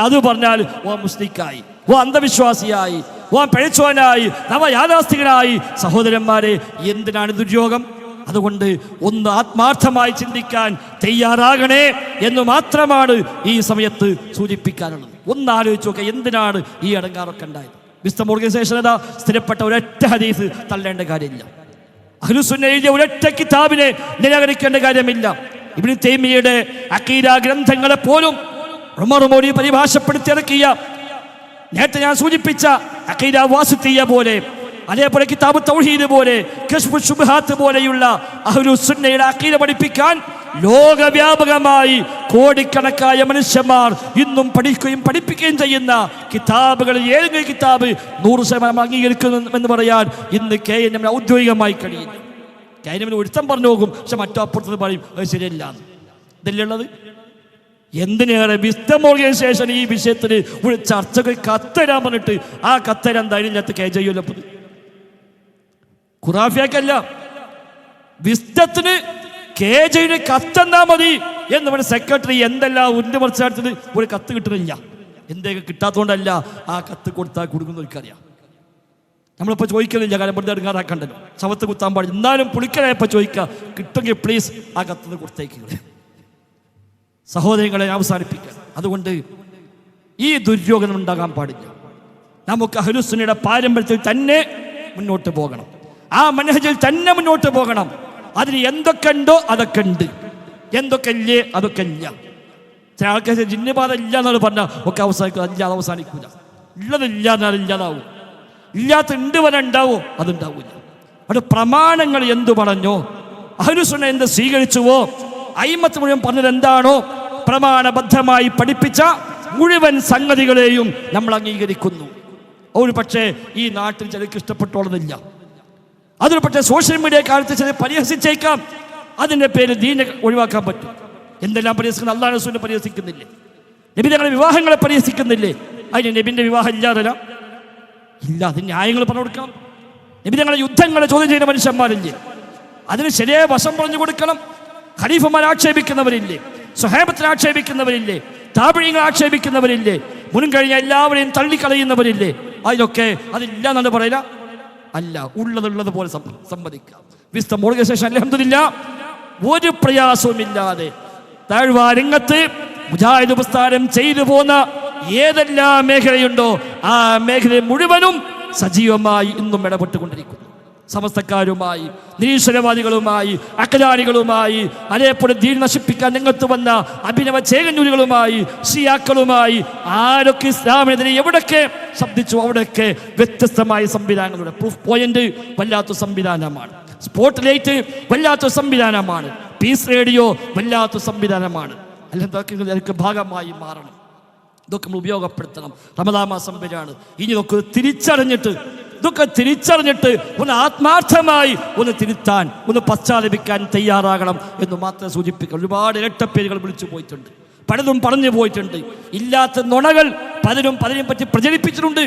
അത് പറഞ്ഞാൽ ഓ മുസ്ലിക്കായി, ഓ അന്ധവിശ്വാസിയായി, ഓ പിഴച്ചോനായി, നവ യാഥാസ്ഥികനായി. സഹോദരന്മാരെ, എന്തിനാണ് ദുര്യോഗം? അതുകൊണ്ട് ഒന്ന് ആത്മാർത്ഥമായി ചിന്തിക്കാൻ തയ്യാറാകണേ എന്ന് മാത്രമാണ് ഈ സമയത്ത് സൂചിപ്പിക്കാനുള്ളത്. ഒന്ന് ആലോചിച്ച് നോക്കുക, എന്തിനാണ് ഈ അടങ്കാറൊക്കെ ഉണ്ടായത്? വിസ്ഡം ഓർഗനൈസേഷൻ ഏതാ? സ്ഥിരപ്പെട്ട ഒരൊറ്റ ഹദീസ് തള്ളേണ്ട കാര്യമില്ല. അഹ്ലുസുന്ന എഴുതിയ ഒരൊറ്റ കിതാബിനെ നിരാകരിക്കേണ്ട കാര്യമില്ല. ഇബ്നു തൈമിയയുടെ അഖീദ ഗ്രന്ഥങ്ങളെ പോലും ഉമർ മോദി പരിഭാഷപ്പെടുത്തിയിറക്കിയ, നേരത്തെ ഞാൻ സൂചിപ്പിച്ച അഖീദ വാസിത്തിയ പോലെ, അതേപോലെ കിതാബ് തൗഹീദ് പോലെ, കശ്ഫു ശുബ്ഹാത്ത് പോലെയുള്ള അഹ്ലുസുന്നയുടെ അഖീദ പഠിപ്പിക്കാൻ ലോകവ്യാപകമായി കോടിക്കണക്കായ മനുഷ്യന്മാർ ഇന്നും പഠിക്കുകയും പഠിപ്പിക്കുകയും ചെയ്യുന്ന കിതാബുകളിൽ ഏതെങ്കിലും കിതാബ് 100% അംഗീകരിക്കുന്നു എന്ന് പറയാൻ ഇന്ന് KNM ഔദ്യോഗികമായി കഴിയില്ല. KNM ഒരുത്തം പറഞ്ഞു പോകും, പക്ഷെ മറ്റോ അപ്പുറത്ത് പറയും അത് ശരിയല്ല. ഇതല്ലേ ഉള്ളത്? എന്തിനേറെ വിസ്ഡം ഓർഗനൈസേഷൻ ഈ വിഷയത്തിൽ ഒരു ചർച്ചകൾ കത്തരാൻ പറഞ്ഞിട്ട് ആ കത്തരാൻ ധൈര്യമില്ലാത്ത KJ ഖുറാഫിയക്കല്ല, വിസ്ഡത്തിന് KJയുടെ കത്തെന്നാ മതി എന്ന് പറഞ്ഞ സെക്രട്ടറി എന്തെല്ലാം ഉന്നമർച്ചത് ഒരു കത്ത് കിട്ടുന്നില്ല. എന്തൊക്കെ കിട്ടാത്തതുകൊണ്ടല്ല, ആ കത്ത് കൊടുത്താൽ കൊടുക്കുന്നവർക്കറിയാം. നമ്മളിപ്പോൾ ചോദിക്കലില്ല, കാരണം വെറുതെ എടുക്കാറാക്കണ്ടല്ലോ, ശവത്ത് കുത്താൻ പാടില്ല. എന്നാലും പുളിക്കലായപ്പോൾ ചോദിക്കുക, കിട്ടുമെങ്കിൽ പ്ലീസ് ആ കത്ത് കൊടുത്തേക്കുക. സഹോദരങ്ങളെ അവസാനിപ്പിക്കുക. അതുകൊണ്ട് ഈ ദുര്യോഗം ഉണ്ടാകാൻ പാടില്ല. നമുക്ക് അഹ്ലുസുന്നയുടെ പാരമ്പര്യത്തിൽ തന്നെ മുന്നോട്ട് പോകണം, ആ മനഹജിൽ തന്നെ മുന്നോട്ട് പോകണം. അതിന് എന്തൊക്കെ ഉണ്ടോ അതൊക്കെ ഉണ്ട്, എന്തൊക്കെ ഇല്ലേ അതൊക്കെ ഇല്ല. ചില ആൾക്കാർ ജിന്നുബാധ ഇല്ല എന്നാണ് പറഞ്ഞാൽ ഒക്കെ അവസാനിക്കുക, അല്ലാതെ അവസാനിക്കില്ല. ഉള്ളതില്ല എന്നാൽ ഇല്ലാതാവും, ഇല്ലാത്ത ഉണ്ട് വരെ ഉണ്ടാവോ അതുണ്ടാവില്ല. അവിടെ പ്രമാണങ്ങൾ എന്തു പറഞ്ഞോ, അഹ്ലുസുന്ന എന്ത് സ്വീകരിച്ചുവോ, അയിമത്ത് മുഴുവൻ പറഞ്ഞത് എന്താണോ പ്രമാണബദ്ധമായി പഠിപ്പിച്ച മുഴുവൻ സംഗതികളെയും നമ്മൾ അംഗീകരിക്കുന്നു. ഒരു പക്ഷേ ഈ നാട്ടിൽ ചിലർക്ക് ഇഷ്ടപ്പെട്ടോളുന്നില്ല, അതൊരു പക്ഷേ സോഷ്യൽ മീഡിയ കാലത്ത് ചില പരിഹസിച്ചേക്കാം. അതിൻ്റെ പേര് ദീനെ ഒഴിവാക്കാൻ പറ്റും. എന്തെല്ലാം പരിഹസിക്കുന്നത്? അല്ലാഹു റസൂലിനെ പരിഹസിക്കുന്നില്ലേ? നബി തങ്ങളുടെ വിവാഹങ്ങളെ പരിഹസിക്കുന്നില്ലേ? അതിന് നബിൻ്റെ വിവാഹം ഇല്ലാതല്ല ഇല്ല, അതിന് ന്യായങ്ങൾ പറഞ്ഞു കൊടുക്കണം. നബി തങ്ങളുടെ യുദ്ധങ്ങളെ ചോദ്യം ചെയ്യുന്ന മനുഷ്യന്മാരില്ലേ? അതിന് ശരിയായ വശം പറഞ്ഞു കൊടുക്കണം. ഖലീഫമാരെ ആക്ഷേപിക്കുന്നവരില്ലേ? സ്വഹാബത്തിനെ ആക്ഷേപിക്കുന്നവരില്ലേ? താബിഈങ്ങളെ ആക്ഷേപിക്കുന്നവരില്ലേ? മുൻകഴിഞ്ഞ എല്ലാവരെയും തള്ളിക്കളയുന്നവരില്ലേ? അതിനൊക്കെ അതില്ല എന്നാണ് പറയില്ല, അല്ല, ഉള്ളതുള്ളത് പോലെ സമ്മതിക്കാം. വിസ്ഡം ഓർഗനൈസേഷൻ അൽഹംദുലില്ലാ ഒരു പ്രയാസവുമില്ലാതെ താഴ്വാരംഗത്ത് മുജാഹിദ് പ്രസ്ഥാനം ചെയ്തു പോന്ന ഏതെല്ലാം മേഖലയുണ്ടോ ആ മേഖല മുഴുവനും സജീവമായി ഇന്നും ഇടപെട്ടുകൊണ്ടിരിക്കുന്നു. സമസ്തക്കാരുമായി, നിരീശ്വരവാദികളുമായി, അക്ലാനികളുമായി, അതേപോലെ ദീൻ നശിപ്പിക്കാൻ രംഗത്ത് വന്ന അഭിനവ ചേകന്നൂരുകളുമായി, ഷിയാക്കളുമായി, ആരൊക്കെ ഇസ്ലാമിനെതിരെ എവിടൊക്കെ ശബ്ദിച്ചു അവിടെയൊക്കെ വ്യത്യസ്തമായ സംവിധാനങ്ങളുടെ പ്രൂഫ് പോയിന്റ് വല്ലാത്ത സംവിധാനമാണ്. സ്പോട്ട്ലൈറ്റ് വല്ലാത്ത സംവിധാനമാണ്, പീസ് റേഡിയോ വല്ലാത്ത സംവിധാനമാണ്. അല്ലെങ്കിൽ ഭാഗമായി മാറണം. ഇതൊക്കെ നമ്മൾ ഉപയോഗപ്പെടുത്തണം. റമദാൻ മാസം വരെയാണ്. ഇനി ഇതൊക്കെ തിരിച്ചറിഞ്ഞിട്ട് ഒന്ന് ആത്മാർത്ഥമായി ഒന്ന് തിരുത്താൻ, ഒന്ന് പശ്ചാത്തപിക്കാൻ തയ്യാറാകണം എന്ന് മാത്രം സൂചിപ്പിക്കണം. ഒരുപാട് ഇരട്ടപ്പേരുകൾ വിളിച്ചു പോയിട്ടുണ്ട്, പലതും പറഞ്ഞു പോയിട്ടുണ്ട്, ഇല്ലാത്ത നുണകൾ പലരും പലരെയും പറ്റി പ്രചരിപ്പിച്ചിട്ടുണ്ട്.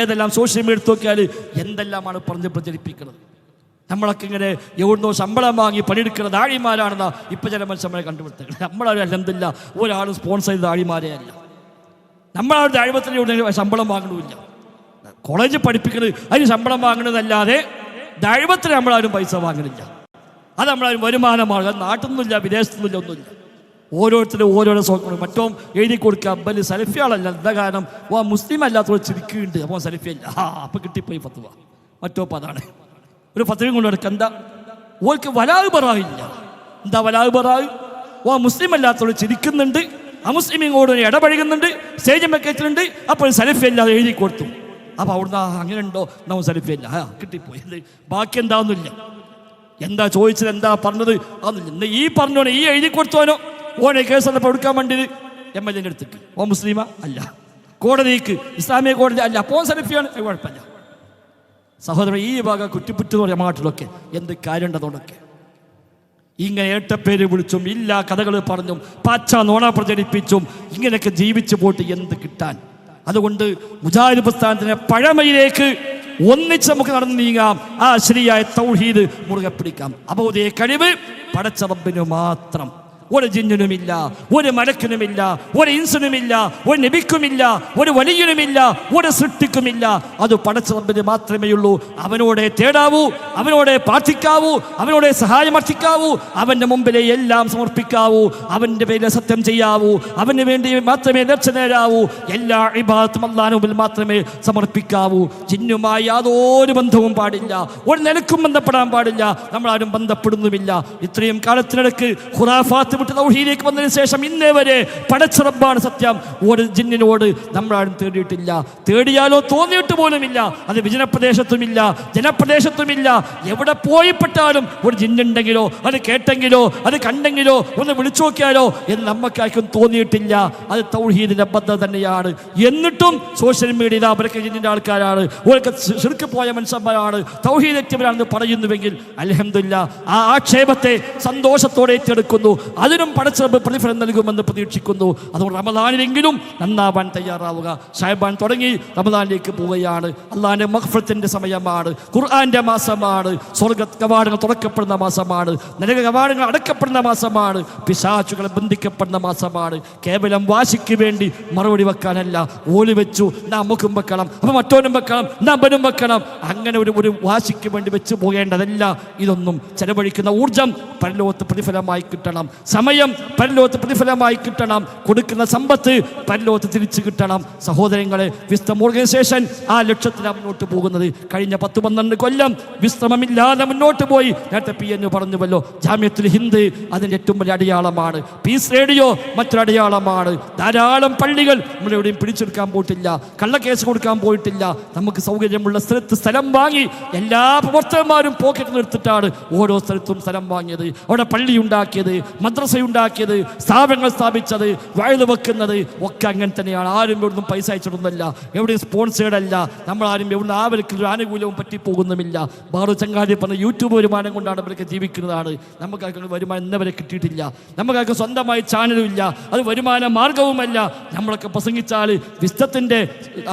ഏതെല്ലാം സോഷ്യൽ മീഡിയ എടുത്തു നോക്കിയാൽ എന്തെല്ലാമാണ് പറഞ്ഞ് പ്രചരിപ്പിക്കുന്നത്. നമ്മളൊക്കെ ഇങ്ങനെ എവിടുന്നോ ശമ്പളം വാങ്ങി പണിയെടുക്കുന്ന ദാഴിമാരാണെന്നാ ഇപ്പം ചില മനുഷ്യന്മാരെ കണ്ടുപിടുത്തുന്നത്. നമ്മളാരും അൽഹംദുലില്ലാ ഒരാളും സ്പോൺസർ ചെയ്ത ദാഴിമാരേ അല്ല. നമ്മളാരും ദാഴിമത്തിന് ശമ്പളം വാങ്ങണമില്ല. കോളേജിൽ പഠിപ്പിക്കുന്നത് അതിന് ശമ്പളം വാങ്ങണമെന്നല്ലാതെ ദാഴിമത്തിന് നമ്മളാരും പൈസ വാങ്ങണില്ല. അത് നമ്മളാരും വരുമാനമാണ്. നാട്ടിൽ നിന്നില്ല, വിദേശത്തു നിന്നില്ല, ഒന്നുമില്ല. ഓരോരുത്തരും ഓരോരോ സോക്കണം. മറ്റോ എഴുതി കൊടുക്കുക, ബല് സലഫിയാളല്ല. എന്താ കാരണം? മുസ്ലിം അല്ലാത്തവർ ചിരിക്കുന്നുണ്ട്, അപ്പോൾ സലഫിയല്ല. അപ്പം കിട്ടിപ്പോയി ഫത്വ. മറ്റോ അതാണ് ഒരു ഫത്വയും കൊണ്ട് നടക്കുക. എന്താ ഓർക്ക് വലാഹ് ബറാഇല്ല. എന്താ വലാഹ് ബറാഅ്? മുസ്ലിം അല്ലാത്തവർ ചിരിക്കുന്നുണ്ട്, അമുസ്ലിമിങ്ങോട് ഇടപഴകുന്നുണ്ട്, സ്റ്റേജ് വെക്കറ്റുന്നുണ്ട്, അപ്പോൾ സലഫിയല്ല എഴുതി കൊടുത്തു. അപ്പോൾ അവിടുന്ന് അങ്ങനെ ഉണ്ടോ? നമ്മൾ സലഫിയല്ല, കിട്ടിപ്പോയി. ബാക്കി എന്താണെന്നില്ല. എന്താ ചോദിച്ചത്, എന്താ പറഞ്ഞത് അതൊന്നുമില്ല. ഈ പറഞ്ഞോനെ, ഈ എഴുതി കൊടുത്തോനോ ഓനെ കേസെന്നപ്പോൾ എടുക്കാൻ വേണ്ടിയത് MLA അടുത്തേക്ക് മുസ്ലിമ അല്ല, കോടതിക്ക് ഇസ്ലാമിക കോടതി അല്ല, അപ്പോൾ സലഫിയാണ്, കുഴപ്പമില്ല. സഹോദരൻ, ഈ ഭാഗം കുറ്റിപ്പുറ്റെന്ന് പറയാം നാട്ടിലൊക്കെ എന്ത് കാര്യമുണ്ടതോടൊക്കെ ഇങ്ങനെ ഏട്ടപ്പേര് വിളിച്ചും ഇല്ല കഥകൾ പറഞ്ഞും പച്ച നോണ പ്രചരിപ്പിച്ചും ഇങ്ങനെയൊക്കെ ജീവിച്ചു പോയിട്ട് എന്ത് കിട്ടാൻ? അതുകൊണ്ട് മുജാഹിദ് പ്രസ്ഥാനത്തിൻ്റെ പഴമയിലേക്ക് ഒന്നിച്ച് നമുക്ക് നടന്നു നീങ്ങാം. ആ ശരിയായ തൗഹീദ് മുറുകെ പിടിക്കാം. അബോധയെ കഴിവ് പടച്ച റബ്ബിന് മാത്രം. ഒരു ജിന്നിനുമില്ല, ഒരു മലക്കിനുമില്ല, ഒരു ഇൻസിനുമില്ല, ഒരു നബിക്കുമില്ല, ഒരു വലിയനുമില്ല, ഒരു സൃഷ്ടിക്കുമില്ല. അത് പടച്ച റബ്ബിന് മാത്രമേ ഉള്ളൂ. അവനോടെ തേടാവൂ, അവനോടെ പ്രാർത്ഥിക്കാവൂ, അവനോടെ സഹായമർത്ഥിക്കാവൂ, അവൻ്റെ മുമ്പിലെ എല്ലാം സമർപ്പിക്കാവൂ, അവൻ്റെ പേരിൽ സത്യം ചെയ്യാവൂ, അവന് വേണ്ടി മാത്രമേ നേർച്ച നേടാവൂ. എല്ലാ ഇബാദത്തും അല്ലാഹുവിന് മുമ്പിൽ മാത്രമേ സമർപ്പിക്കാവൂ. ജിന്നുമായി യാതൊരു ബന്ധവും പാടില്ല, ഒരു നിലക്കും ബന്ധപ്പെടാൻ പാടില്ല. നമ്മളാരും ബന്ധപ്പെടുന്നുമില്ല. ഇത്രയും കാലത്തിനിടയ്ക്ക് ഖുറാഫാത്ത് വിട്ട് തൗഹീദിലേക്ക് വന്നതിന് ശേഷം ഇന്നേ വരെ പടച്ച റബ്ബാണ് സത്യം. ഒരു ജിന്നിനോട് നമ്മളാരും തേടിയിട്ടില്ല. തേടിയാലോ തോന്നിയിട്ട് പോലുമില്ല. അത് വിജനപ്രദേശത്തുമില്ല, ജനപ്രദേശത്തുമില്ല. എവിടെ പോയിപ്പെട്ടാലും ഒരു ജിന്നുണ്ടെങ്കിലോ അത് കേട്ടെങ്കിലോ അത് കണ്ടെങ്കിലോ ഒന്ന് വിളിച്ചു നോക്കിയാലോ എന്ന് നമുക്കാർക്കും തോന്നിയിട്ടില്ല. അത് തൗഹീദിന്റെ ബദ്ധത തന്നെയാണ്. എന്നിട്ടും സോഷ്യൽ മീഡിയയിൽ അവരൊക്കെ ജിന്നിന്റെ ആൾക്കാരാണ്, അവരൊക്കെ ശിർക്ക് പോയ മനുഷ്യന്മാരാണ്, തൗഹീദ് എത്തിയവരാണെന്ന് പറയുന്നുവെങ്കിൽ അൽഹംദുലില്ലാ ആ ആക്ഷേപത്തെ സന്തോഷത്തോടെ ഏറ്റെടുക്കുന്നു. അതിനും പടച്ച റബ്ബ് പ്രതിഫലം നൽകുമെന്ന് പ്രതീക്ഷിക്കുന്നു. അതുകൊണ്ട് റമദാനിലെങ്കിലും നന്നാവാൻ തയ്യാറാവുക. ശഅബാൻ തുടങ്ങി റമദാനിലേക്ക് പോവുകയാണ്. അല്ലാഹുവിന്റെ മഗ്ഫിറത്തിന്റെ സമയമാണ്, ഖുർആന്റെ മാസമാണ്, സ്വർഗ്ഗ കവാടങ്ങൾ തുറക്കപ്പെടുന്ന മാസമാണ്, നരക കവാടങ്ങൾ അടക്കപ്പെടുന്ന മാസമാണ്, പിശാചുകൾ ബന്ധിക്കപ്പെടുന്ന മാസമാണ്. കേവലം വാശിക്ക് വേണ്ടി മറുപടി വെക്കാനല്ല. ഓല് വെച്ചു നമുക്കും വെക്കണം, അപ്പം മറ്റോനും വെക്കണം, നമ്മനും വെക്കണം, അങ്ങനെ ഒരു വാശിക്ക് വേണ്ടി വെച്ച് പോകേണ്ടതല്ല. ഇതൊന്നും ചെലവഴിക്കുന്ന ഊർജം പരലോകത്ത് പ്രതിഫലമായി കിട്ടണം, സമയം പരലോകത്ത് പ്രതിഫലമായി കിട്ടണം, കൊടുക്കുന്ന സമ്പത്ത് പരലോകത്ത് തിരിച്ചു കിട്ടണം. സഹോദരങ്ങളെ, വിസ്ഡം ഓർഗനൈസേഷൻ ആ ലക്ഷ്യത്തിലാണ് മുന്നോട്ട് പോകുന്നത്. കഴിഞ്ഞ 10-12 കൊല്ലം വിശ്രമമില്ലാതെ മുന്നോട്ട് പോയി. നേരത്തെ PN പറഞ്ഞുവല്ലോ, ജാമിയത്തുൽ ഹിന്ദ് അതിൻ്റെ ഏറ്റവും വലിയ അടയാളമാണ്. പീസ് റേഡിയോ മറ്റൊരു അടയാളമാണ്. ധാരാളം പള്ളികൾ നമ്മളെവിടെയും പിടിച്ചെടുക്കാൻ പോയിട്ടില്ല, കള്ളക്കേസ് കൊടുക്കാൻ പോയിട്ടില്ല. നമുക്ക് സൗകര്യമുള്ള സ്ഥലത്ത് സ്ഥലം വാങ്ങി എല്ലാ പ്രവർത്തകന്മാരും പോക്കറ്റിൽ എടുത്തിട്ടാണ് ഓരോ സ്ഥലത്തും സ്ഥലം വാങ്ങിയത്, അവിടെ പള്ളി ഉണ്ടാക്കിയത്, മദ്രസയുണ്ടാക്കിയത്, സ്ഥാപനങ്ങൾ സ്ഥാപിച്ചത്, വഴുത് വെക്കുന്നത് ഒക്കെ അങ്ങനെ തന്നെയാണ്. ആരും എവിടുന്നും പൈസ അയച്ചിടുന്നില്ല, എവിടെയും സ്പോൺസേഡ് അല്ല. നമ്മളാരും എവിടെ ആവർക്കും ഒരു ആനുകൂല്യവും പറ്റിപ്പോകുന്നുമില്ല. ബാറു ചങ്ങാതി പറഞ്ഞ യൂട്യൂബ് വരുമാനം കൊണ്ടാണ് അവരൊക്കെ ജീവിക്കുന്നതാണ്. നമുക്കാർക്കും വരുമാനം ഇന്നവരെ കിട്ടിയിട്ടില്ല. നമുക്കാർക്ക് സ്വന്തമായി ചാനലും ഇല്ല, അത് വരുമാന മാർഗവുമല്ല. നമ്മളൊക്കെ പ്രസംഗിച്ചാൽ വിസ്ഡത്തിൻ്റെ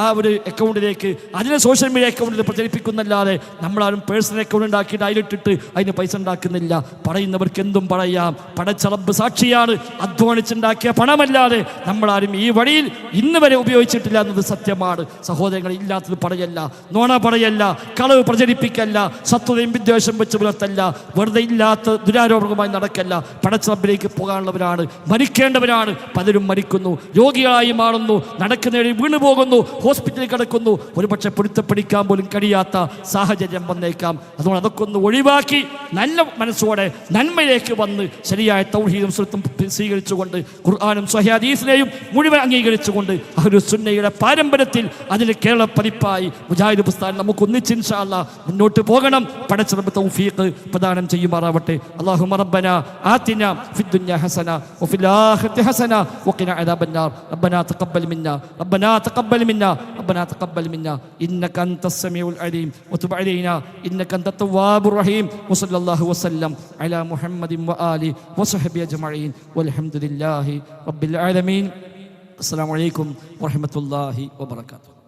ആ ഒരു അക്കൗണ്ടിലേക്ക്, അതിനെ സോഷ്യൽ മീഡിയ അക്കൗണ്ടിൽ പ്രചരിപ്പിക്കുന്നല്ലാതെ നമ്മളാരും പേഴ്സണൽ അക്കൗണ്ട് ഉണ്ടാക്കിയിട്ട് അതിലിട്ടിട്ട് അതിന് പൈസ ഉണ്ടാക്കുന്നില്ല. പറയുന്നവർക്ക് എന്തും പറയാം. പടച്ച റബ്ബ് സാക്ഷിയാണ്, അധ്വാനിച്ചുണ്ടാക്കിയ പണമല്ലാതെ നമ്മളാരും ഈ വഴിയിൽ ഇന്ന് വരെ ഉപയോഗിച്ചിട്ടില്ല എന്നത് സത്യമാണ്. സഹോദരങ്ങൾ, ഇല്ലാത്തത് പറയല്ല, നോണ പറയല്ല, കളവ് പ്രചരിപ്പിക്കല്ല, ശത്രുതയും വിദ്വേഷം വെച്ച് പുലർത്തല്ല, വെറുതെ ഇല്ലാത്ത ദുരാരോപണവുമായി നടക്കല്ല. പടച്ച റബ്ബിലേക്ക് പോകാനുള്ളവരാണ്, മരിക്കേണ്ടവരാണ്. പലരും മരിക്കുന്നു, രോഗികളായി മാറുന്നു, നടക്കുന്നവരെ വീണു പോകുന്നു, ഹോസ്പിറ്റലിൽ കിടക്കുന്നു. ഒരുപക്ഷെ പൊരുത്തപ്പെടിക്കാൻ പോലും കഴിയാത്ത സാഹചര്യം വന്നേക്കാം. അതുകൊണ്ട് അതൊക്കെ ഒന്ന് ഒഴിവാക്കി നല്ല മനസ്സോടെ നന്മയിലേക്ക് വന്ന് ശരിയായ തൗഹീദ് തൗഹീദും സുന്നത്തും സ്വീകരിച്ചുകൊണ്ട് ഖുർആനും സ്വഹീഹ് ഹദീസിനെയും മുഴുവൻ അംഗീകരിച്ചുകൊണ്ട് അഹ്ലുസ് സുന്നയുടെ പാരമ്പര്യത്തിൽ അതിന് കേരള പതിപ്പായി മുജാഹിദ് പ്രസ്ഥാനം നമുക്ക് ഒന്നിച്ച് ഇൻഷാ അല്ലാഹ് മുന്നോട്ട് പോകണം. പടച്ച റബ്ബ് തൗഫീഖ് പ്രദാനം ചെയ്യുമാറാവട്ടെ. അല്ലാഹുമ്മ റബ്ബന ആതിന ഫിദ് ദുനിയ ഹസന വഫിൽ ആഖിറതി ഹസന വഖിന അദാബന്നാർ. റബ്ബനാ തഖബ്ബൽ മിന്നാ റബ്ബനാ തഖബ്ബൽ മിന്നാ റബ്ബനാ തഖബ്ബൽ മിന്നാ ഇന്നക അൻതസ് സമീഉൽ അലീം വതുബ് അലൈനാ ഇന്നക അൻതത് തവ്വാബുർ റഹീം. വസല്ലല്ലാഹു വസല്ലം അലാ മുഹമ്മദിൻ വആലിഹി വസഹ്ബിഹി അജ്മഈൻ വൽഹംദുലില്ലാഹി റബ്ബിൽ ആലമീൻ. അസ്സലാമു അലൈക്കും വറഹ്മത്തുള്ളാഹി വബറകാതുഹു.